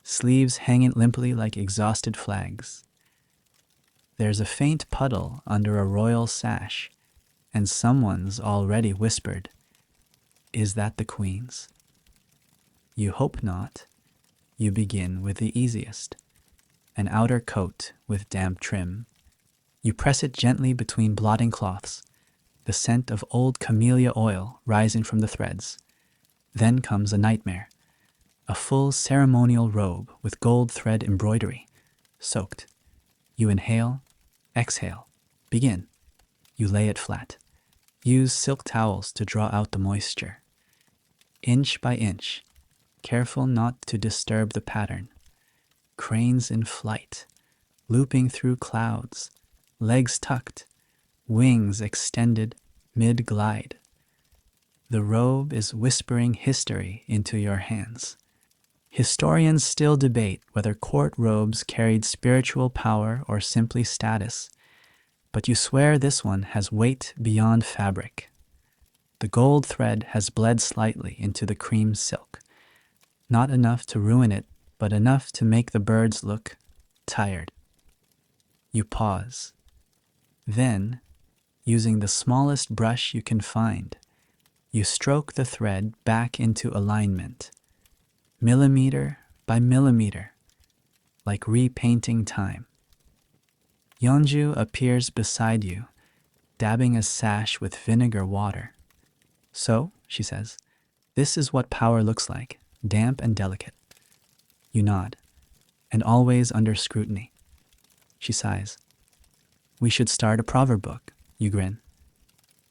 sleeves hanging limply like exhausted flags. There's a faint puddle under a royal sash, and someone's already whispered, "Is that the Queen's?" You hope not. You begin with the easiest, an outer coat with damp trim. You press it gently between blotting cloths, the scent of old camellia oil rising from the threads. Then comes a nightmare, a full ceremonial robe with gold thread embroidery, soaked. You inhale, exhale, begin. You lay it flat. Use silk towels to draw out the moisture. Inch by inch, careful not to disturb the pattern. Cranes in flight, looping through clouds, legs tucked, wings extended mid-glide. The robe is whispering history into your hands. Historians still debate whether court robes carried spiritual power or simply status, but you swear this one has weight beyond fabric. The gold thread has bled slightly into the cream silk, not enough to ruin it, but enough to make the birds look tired. You pause. Then, using the smallest brush you can find, you stroke the thread back into alignment, millimeter by millimeter, like repainting time. Yeonju appears beside you, dabbing a sash with vinegar water. "So," she says, "this is what power looks like, damp and delicate." You nod, and always under scrutiny. She sighs. "We should start a proverb book," you grin.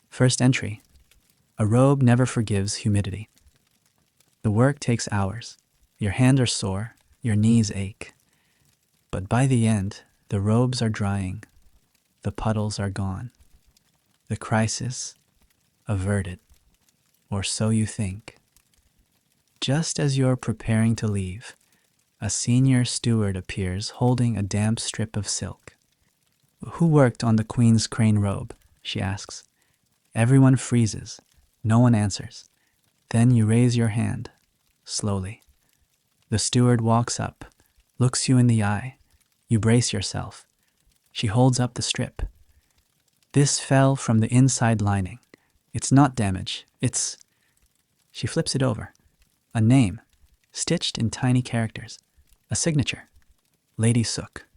First entry: a robe never forgives humidity. The work takes hours. Your hands are sore, your knees ache. But by the end, the robes are drying. The puddles are gone. The crisis averted, or so you think. Just as you're preparing to leave, a senior steward appears holding a damp strip of silk. "Who worked on the Queen's crane robe?" she asks. Everyone freezes. No one answers. Then you raise your hand, slowly. The steward walks up, looks you in the eye. You brace yourself. She holds up the strip. "This fell from the inside lining. It's not damage. It's..." She flips it over. A name, stitched in tiny characters. A signature. Lady Suk.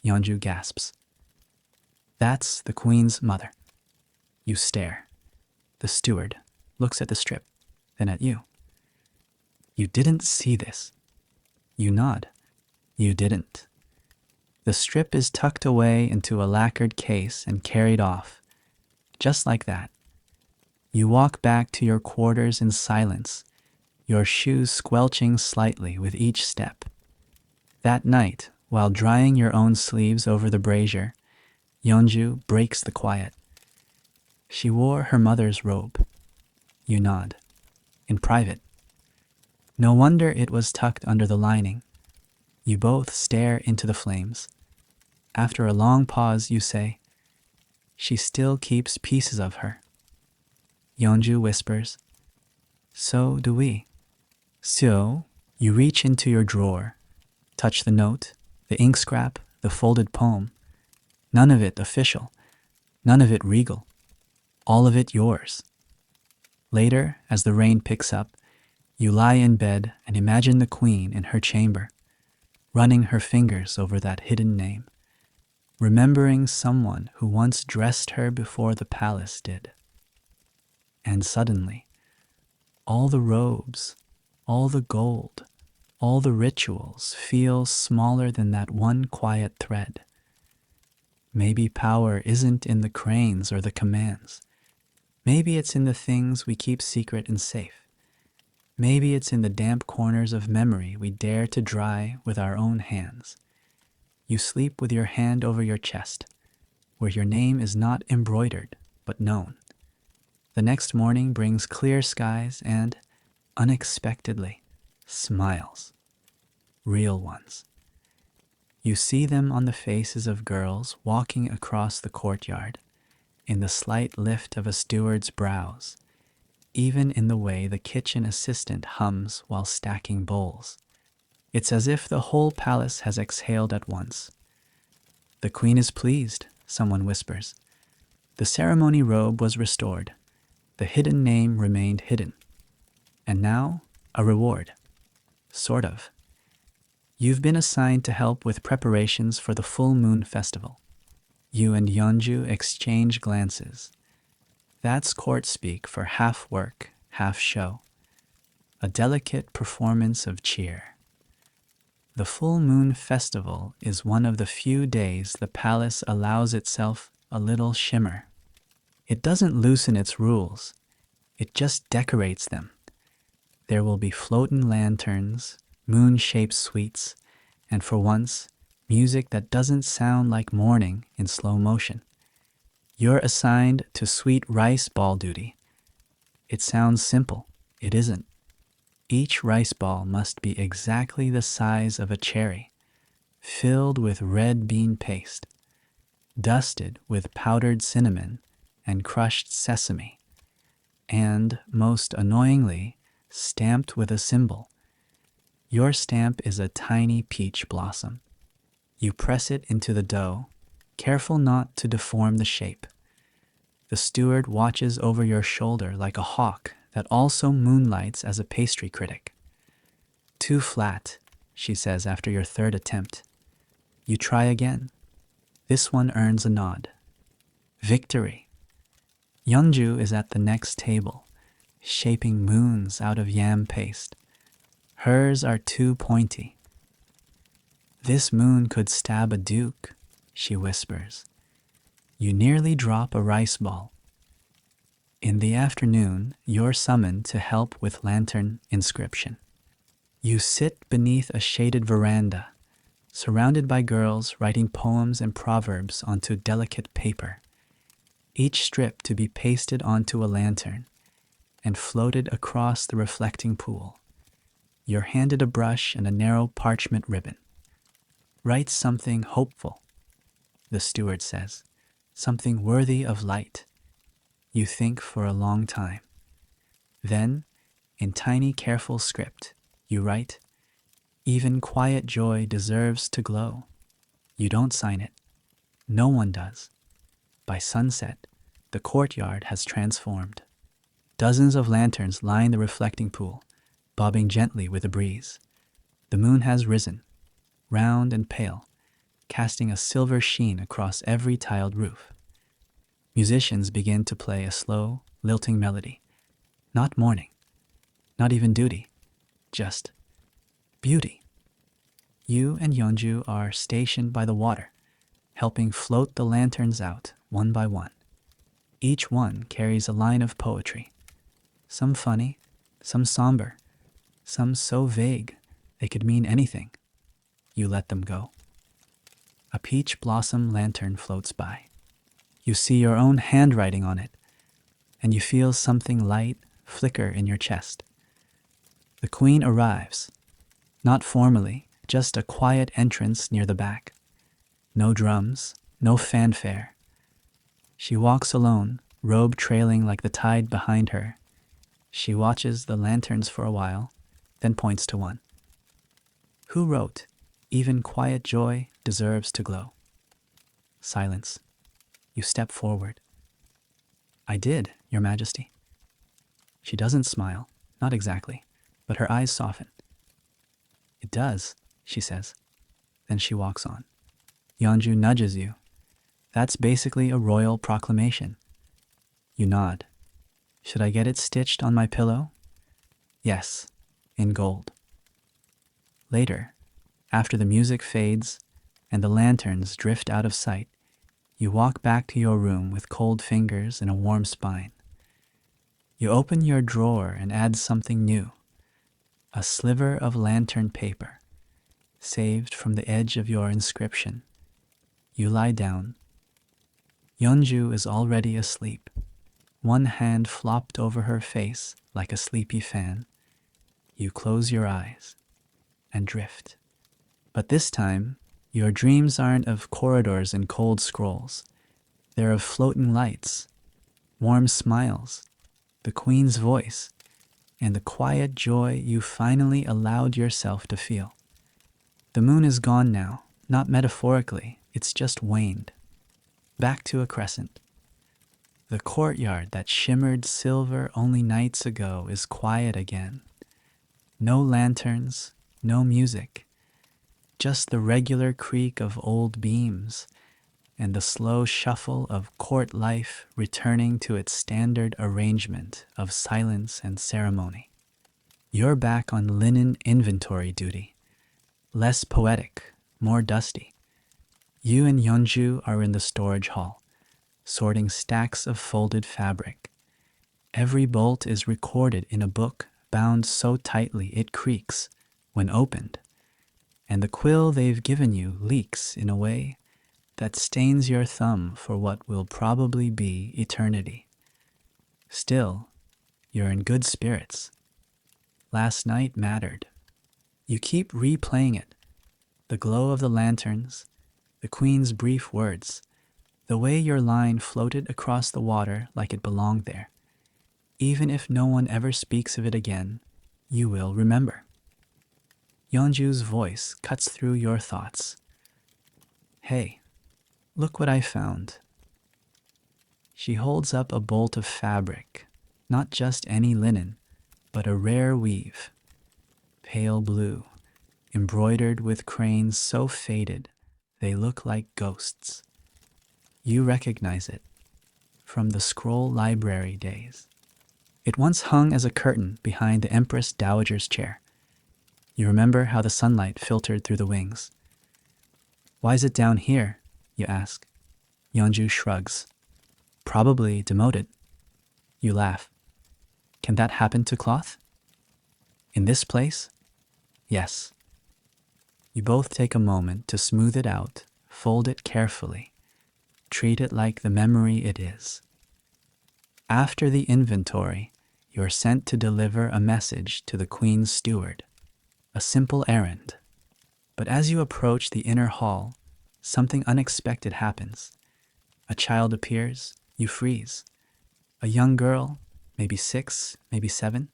Yeonju gasps. "That's the Queen's mother." You stare. The steward looks at the strip, then at you. "You didn't see this." You nod. You didn't. The strip is tucked away into a lacquered case and carried off. Just like that. You walk back to your quarters in silence, your shoes squelching slightly with each step. That night, while drying your own sleeves over the brazier, Yeonju breaks the quiet. She wore her mother's robe. You nod. In private. No wonder it was tucked under the lining. You both stare into the flames. After a long pause, you say, "She still keeps pieces of her." Yeonju whispers, "So do we." So, you reach into your drawer, touch the note, the ink scrap, the folded poem. None of it official, none of it regal, all of it yours. Later, as the rain picks up, you lie in bed and imagine the queen in her chamber, running her fingers over that hidden name, remembering someone who once dressed her before the palace did. And suddenly, all the robes, all the gold, all the rituals feel smaller than that one quiet thread. Maybe power isn't in the cranes or the commands. Maybe it's in the things we keep secret and safe. Maybe it's in the damp corners of memory we dare to dry with our own hands. You sleep with your hand over your chest, where your name is not embroidered, but known. The next morning brings clear skies and, unexpectedly, smiles. Real ones. You see them on the faces of girls walking across the courtyard, in the slight lift of a steward's brows, even in the way the kitchen assistant hums while stacking bowls. It's as if the whole palace has exhaled at once. The queen is pleased, someone whispers. The ceremony robe was restored. The hidden name remained hidden. And now, a reward. Sort of. You've been assigned to help with preparations for the full moon festival. You and Yeonju exchange glances. That's court speak for half work, half show. A delicate performance of cheer. The full moon festival is one of the few days the palace allows itself a little shimmer. It doesn't loosen its rules. It just decorates them. There will be floating lanterns, moon-shaped sweets, and for once, music that doesn't sound like morning in slow motion. You're assigned to sweet rice ball duty. It sounds simple. It isn't. Each rice ball must be exactly the size of a cherry, filled with red bean paste, dusted with powdered cinnamon and crushed sesame, and, most annoyingly, stamped with a symbol. Your stamp is a tiny peach blossom. You press it into the dough, careful not to deform the shape. The steward watches over your shoulder like a hawk that also moonlights as a pastry critic. Too flat, she says after your third attempt. You try again. This one earns a nod. Victory. Yeonju is at the next table, shaping moons out of yam paste. Hers are too pointy. This moon could stab a duke, she whispers. You nearly drop a rice ball. In the afternoon, you're summoned to help with lantern inscription. You sit beneath a shaded veranda, surrounded by girls writing poems and proverbs onto delicate paper, each strip to be pasted onto a lantern and floated across the reflecting pool. You're handed a brush and a narrow parchment ribbon. Write something hopeful, the steward says, something worthy of light. You think for a long time. Then, in tiny, careful script, you write, "Even quiet joy deserves to glow." You don't sign it. No one does. By sunset, the courtyard has transformed. Dozens of lanterns line the reflecting pool, bobbing gently with a breeze. The moon has risen, round and pale, casting a silver sheen across every tiled roof. Musicians begin to play a slow, lilting melody. Not mourning, not even duty, just beauty. You and Yeonju are stationed by the water, helping float the lanterns out one by one. Each one carries a line of poetry, some funny, some somber, some so vague they could mean anything. You let them go. A peach blossom lantern floats by. You see your own handwriting on it, and you feel something light flicker in your chest. The queen arrives, not formally, just a quiet entrance near the back. No drums, no fanfare. She walks alone, robe trailing like the tide behind her. She watches the lanterns for a while, then points to one. Who wrote, "Even quiet joy deserves to glow"? Silence. You step forward. "I did, Your Majesty." She doesn't smile, not exactly, but her eyes soften. It does, she says. Then she walks on. Yeonju nudges you. That's basically a royal proclamation. You nod. Should I get it stitched on my pillow? Yes, in gold. Later, after the music fades and the lanterns drift out of sight, you walk back to your room with cold fingers and a warm spine. You open your drawer and add something new, a sliver of lantern paper, saved from the edge of your inscription. You lie down. Yeonju is already asleep, one hand flopped over her face like a sleepy fan. You close your eyes and drift. But this time, your dreams aren't of corridors and cold scrolls. They're of floating lights, warm smiles, the Queen's voice, and the quiet joy you finally allowed yourself to feel. The moon is gone now, not metaphorically, it's just waned. Back to a crescent. The courtyard that shimmered silver only nights ago is quiet again. No lanterns, no music, just the regular creak of old beams and the slow shuffle of court life returning to its standard arrangement of silence and ceremony. You're back on linen inventory duty, less poetic, more dusty. You and Yeonju are in the storage hall, sorting stacks of folded fabric. Every bolt is recorded in a book bound so tightly it creaks when opened, and the quill they've given you leaks in a way that stains your thumb for what will probably be eternity. Still, you're in good spirits. Last night mattered. You keep replaying it. The glow of the lanterns, the Queen's brief words, the way your line floated across the water like it belonged there. Even if no one ever speaks of it again, you will remember. Yeonju's voice cuts through your thoughts. Hey, look what I found. She holds up a bolt of fabric, not just any linen, but a rare weave, pale blue, embroidered with cranes so faded they look like ghosts. You recognize it from the scroll library days. It once hung as a curtain behind the Empress Dowager's chair. You remember how the sunlight filtered through the wings. Why is it down here? You ask. Yeonju shrugs. Probably demoted. You laugh. Can that happen to cloth? In this place? Yes. You both take a moment to smooth it out, fold it carefully, treat it like the memory it is. After the inventory, you're sent to deliver a message to the Queen's steward, a simple errand. But as you approach the inner hall, something unexpected happens. A child appears, you freeze. A young girl, maybe 6, maybe 7,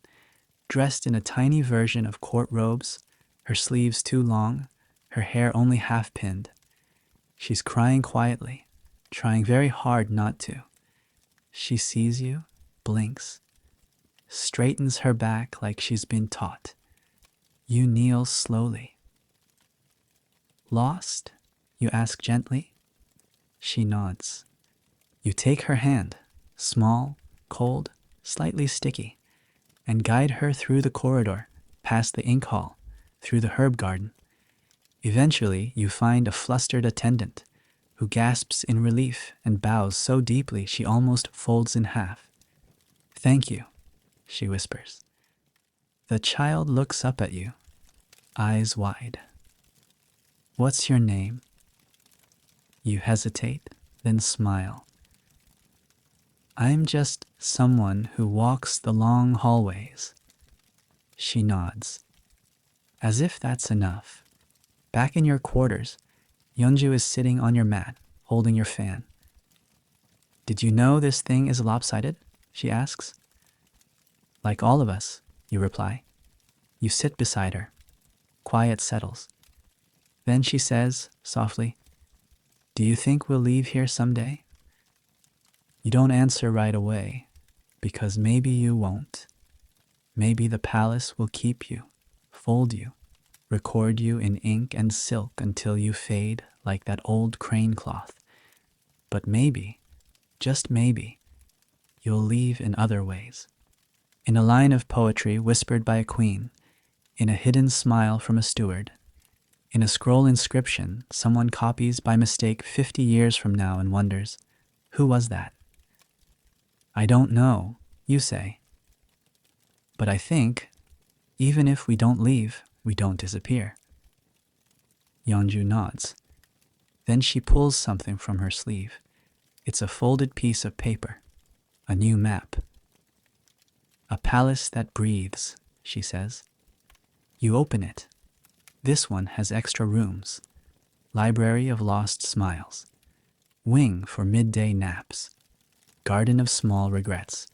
dressed in a tiny version of court robes, her sleeves too long, her hair only half pinned. She's crying quietly, trying very hard not to. She sees you, blinks, straightens her back like she's been taught. You kneel slowly. Lost? You ask gently. She nods. You take her hand, small, cold, slightly sticky, and guide her through the corridor, past the ink hall, through the herb garden. Eventually, you find a flustered attendant who gasps in relief and bows so deeply she almost folds in half. Thank you, she whispers. The child looks up at you, eyes wide. What's your name? You hesitate, then smile. I'm just someone who walks the long hallways. She nods. As if that's enough. Back in your quarters, Yeonju is sitting on your mat, holding your fan. Did you know this thing is lopsided? She asks. Like all of us, you reply. You sit beside her. Quiet settles. Then she says, softly, do you think we'll leave here someday? You don't answer right away, because maybe you won't. Maybe the palace will keep you, fold you, record you in ink and silk until you fade like that old crane cloth. But maybe, just maybe, you'll leave in other ways. In a line of poetry whispered by a queen, in a hidden smile from a steward, in a scroll inscription someone copies by mistake 50 years from now and wonders, who was that? I don't know, you say. But I think, even if we don't leave, we don't disappear. Yeonju nods. Then she pulls something from her sleeve. It's a folded piece of paper, a new map. A palace that breathes, she says. You open it. This one has extra rooms. Library of Lost Smiles. Wing for midday naps. Garden of Small Regrets.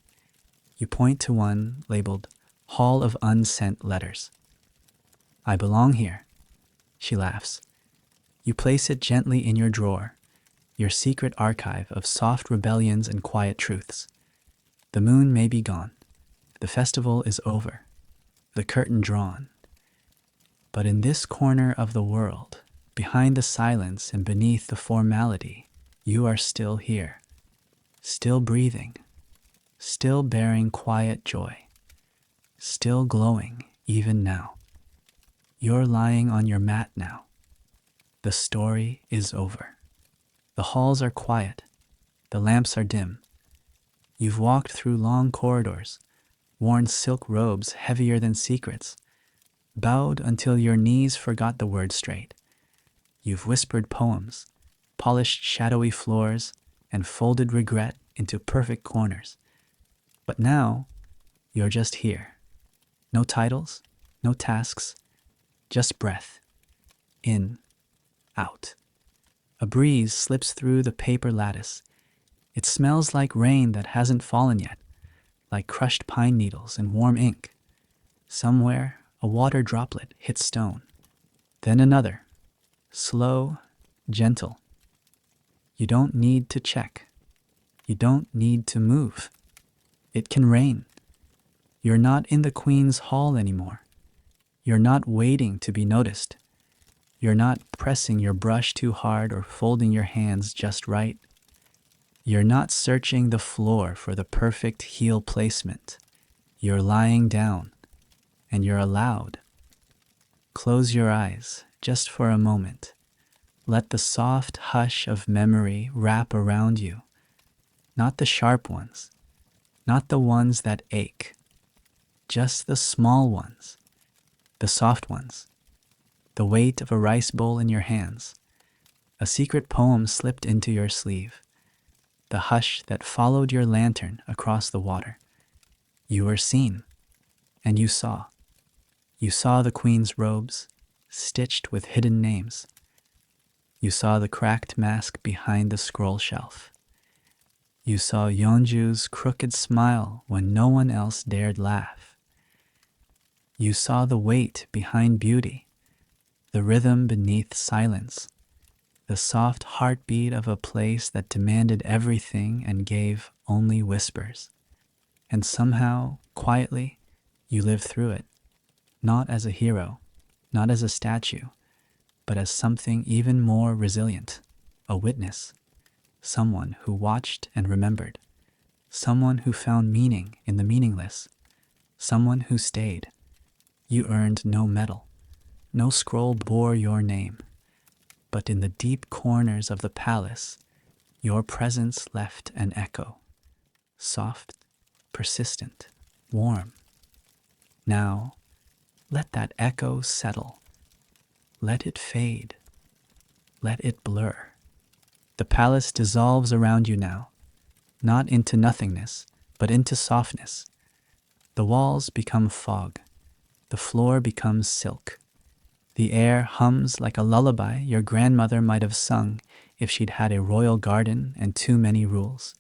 You point to one labeled Hall of Unsent Letters. I belong here, she laughs. You place it gently in your drawer, your secret archive of soft rebellions and quiet truths. The moon may be gone. The festival is over. The curtain drawn. But in this corner of the world, behind the silence and beneath the formality, you are still here, still breathing, still bearing quiet joy, still glowing even now. You're lying on your mat now. The story is over. The halls are quiet. The lamps are dim. You've walked through long corridors, worn silk robes heavier than secrets, bowed until your knees forgot the words straight. You've whispered poems, polished shadowy floors, and folded regret into perfect corners. But now, you're just here. No titles, no tasks, just breath. In, out. A breeze slips through the paper lattice. It smells like rain that hasn't fallen yet, like crushed pine needles and warm ink. Somewhere, a water droplet hits stone. Then another. Slow, gentle. You don't need to check. You don't need to move. It can rain. You're not in the Queen's Hall anymore. You're not waiting to be noticed. You're not pressing your brush too hard or folding your hands just right. You're not searching the floor for the perfect heel placement. You're lying down, and you're allowed. Close your eyes just for a moment. Let the soft hush of memory wrap around you. Not the sharp ones, not the ones that ache, just the small ones, the soft ones, the weight of a rice bowl in your hands, a secret poem slipped into your sleeve, the hush that followed your lantern across the water. You were seen, and you saw. You saw the Queen's robes, stitched with hidden names. You saw the cracked mask behind the scroll shelf. You saw Yeonju's crooked smile when no one else dared laugh. You saw the weight behind beauty, the rhythm beneath silence, the soft heartbeat of a place that demanded everything and gave only whispers. And somehow, quietly, you lived through it, not as a hero, not as a statue, but as something even more resilient, a witness, someone who watched and remembered, someone who found meaning in the meaningless, someone who stayed. You earned no medal, no scroll bore your name, but in the deep corners of the palace, your presence left an echo, soft, persistent, warm. Now, let that echo settle. Let it fade. Let it blur. The palace dissolves around you now, not into nothingness, but into softness. The walls become fog. The floor becomes silk. The air hums like a lullaby your grandmother might have sung if she'd had a royal garden and too many rules.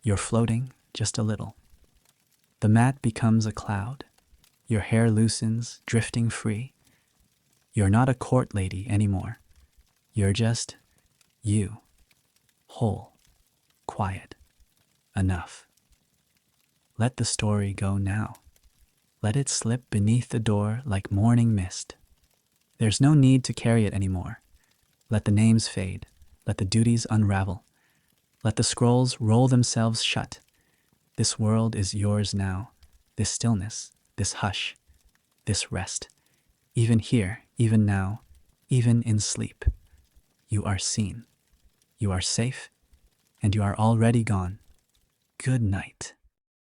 You're floating just a little. The mat becomes a cloud. Your hair loosens, drifting free. You're not a court lady anymore. You're just you. Whole. Quiet. Enough. Let the story go now. Let it slip beneath the door like morning mist. There's no need to carry it anymore. Let the names fade. Let the duties unravel. Let the scrolls roll themselves shut. This world is yours now. This stillness, this hush, this rest. Even here, even now, even in sleep, you are seen. You are safe, and you are already gone. Good night.